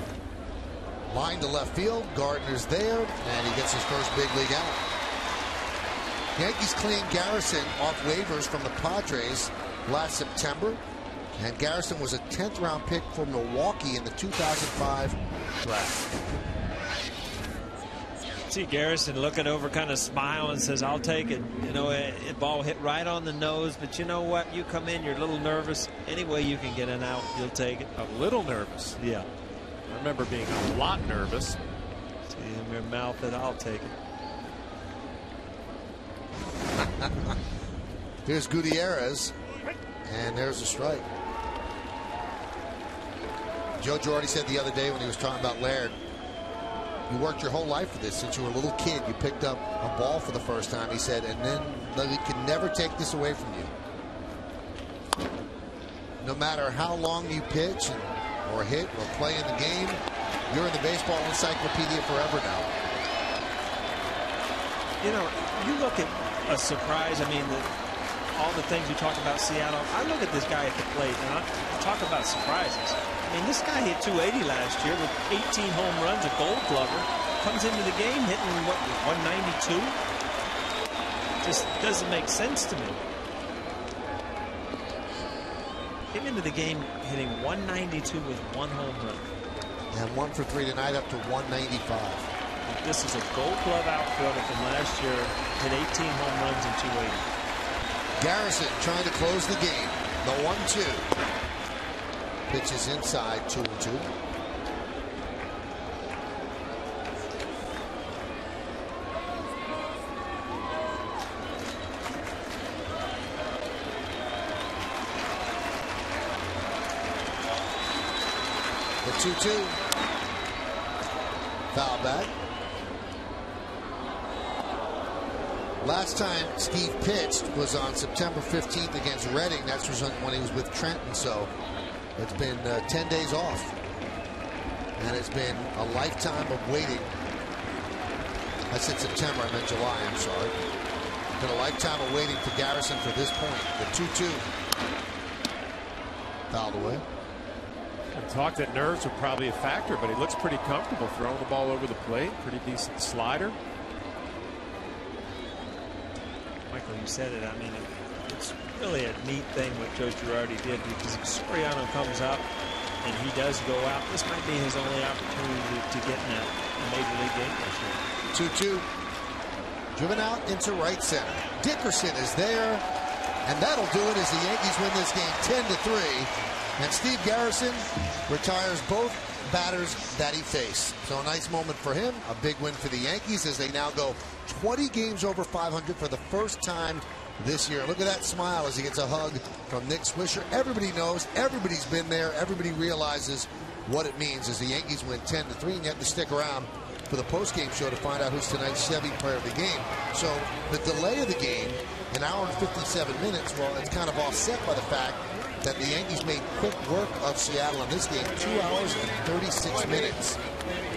Line to left field. Gardner's there, and he gets his first big league out. Yankees claimed Garrison off waivers from the Padres last September, and Garrison was a 10th round pick for Milwaukee in the 2005 draft. See Garrison looking over, kind of smile and says, "I'll take it." You know, a ball hit right on the nose, but you know what? You come in, you're a little nervous. Any way you can get an out, you'll take it. A little nervous. Yeah. I remember being a lot nervous. See in your mouth that I'll take it. Here's Gutierrez, and there's a strike. Joe Girardi said the other day when he was talking about Laird, you worked your whole life for this. Since you were a little kid, you picked up a ball for the first time, he said, and then we can never take this away from you. No matter how long you pitch or hit or play in the game, you're in the baseball encyclopedia forever now. You know, you look at a surprise. I mean, all the things you talk about Seattle, I look at this guy at the plate, and I talk about surprises. I mean, this guy hit 280 last year with 18 home runs, a Gold Glover. Comes into the game hitting, what, 192? Just doesn't make sense to me. Came into the game hitting 192 with 1 home run. And 1 for 3 tonight, up to 195. This is a Gold Glove outfielder from last year. Hit 18 home runs and 280. Garrison trying to close the game. The 1-2. Pitches inside, 2-2. The 2-2. Foul back. Last time Steve pitched was on September 15th against Reading. That's when he was with Trenton. So it's been 10 days off. And it's been a lifetime of waiting. I said September, I meant July, I'm sorry. It's been a lifetime of waiting for Garrison for this point. The 2-2. Fouled away. And talk that nerves were probably a factor, but he looks pretty comfortable throwing the ball over the plate. Pretty decent slider. Michael, you said it. I mean, it's really a neat thing what Joe Girardi did, because if Soriano comes up and he does go out, this might be his only opportunity to get in a major league game this year. 2-2. Driven out into right center. Dickerson is there, and that'll do it as the Yankees win this game 10-3. And Steve Garrison retires both batters that he faced. So a nice moment for him. A big win for the Yankees as they now go 20 games over 500 for the first time this year. Look at that smile as he gets a hug from Nick Swisher. Everybody knows, everybody's been there, everybody realizes what it means as the Yankees win 10-3, and you have to stick around for the post-game show to find out who's tonight's Chevy player of the game. So the delay of the game, an hour and 57 minutes, well, it's kind of offset by the fact that the Yankees made quick work of Seattle in this game. 2 hours and 36 minutes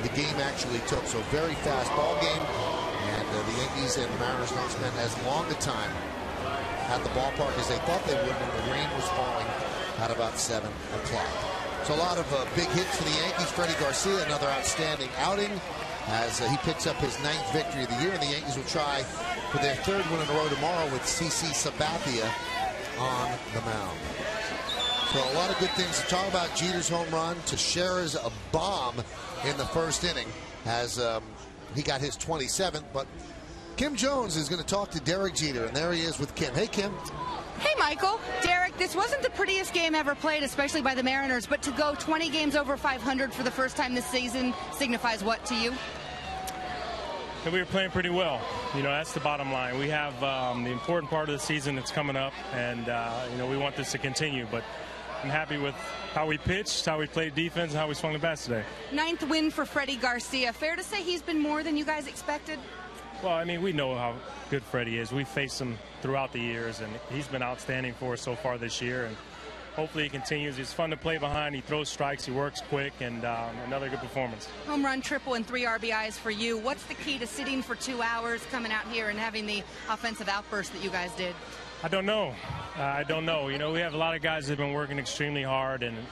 the game actually took. So very fast ball game. And the Yankees and the Mariners don't spend as long a time at the ballpark as they thought they would when the rain was falling at about 7 o'clock. So a lot of big hits for the Yankees. Freddie Garcia, another outstanding outing as he picks up his 9th victory of the year. And the Yankees will try for their 3rd win in a row tomorrow with CC Sabathia on the mound. So a lot of good things to talk about. Jeter's home run, Teixeira's a bomb in the first inning as he got his 27th. But Kim Jones is going to talk to Derek Jeter, and there he is with Kim. Hey, Kim. Hey, Michael. Derek, this wasn't the prettiest game ever played, especially by the Mariners, but to go 20 games over 500 for the first time this season signifies what to you? And we were playing pretty well. You know, that's the bottom line. We have the important part of the season that's coming up, and, you know, we want this to continue. But I'm happy with how we pitched, how we played defense, and how we swung the bats today. 9th win for Freddie Garcia. Fair to say he's been more than you guys expected? Well, I mean, we know how good Freddie is. We've faced him throughout the years, and he's been outstanding for us so far this year. And hopefully he continues. He's fun to play behind. He throws strikes. He works quick, and another good performance. Home run, triple, and 3 RBIs for you. What's the key to sitting for 2 hours, coming out here and having the offensive outburst that you guys did? I don't know. I don't know. You know, we have a lot of guys that have been working extremely hard, and it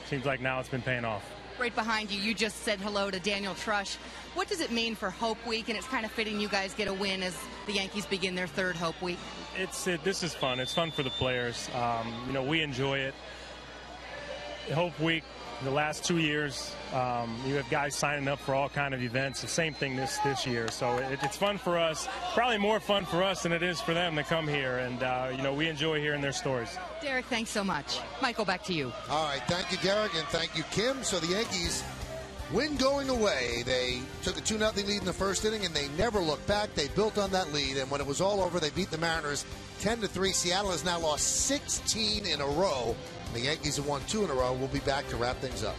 seems like now it's been paying off. Right behind you, you just said hello to Daniel Trush. What does it mean for Hope Week? And it's kind of fitting you guys get a win as the Yankees begin their 3rd Hope Week. This is fun. It's fun for the players. You know, we enjoy it. Hope Week, the last 2 years, you have guys signing up for all kind of events. The same thing this year. So it's fun for us. Probably more fun for us than it is for them to come here. And, you know, we enjoy hearing their stories. Derek, thanks so much. Michael, back to you. All right. Thank you, Derek, and thank you, Kim. So the Yankees win going away. They took a 2-0 lead in the first inning, and they never looked back. They built on that lead, and when it was all over, they beat the Mariners 10-3. Seattle has now lost 16 in a row. The Yankees have won 2 in a row. We'll be back to wrap things up.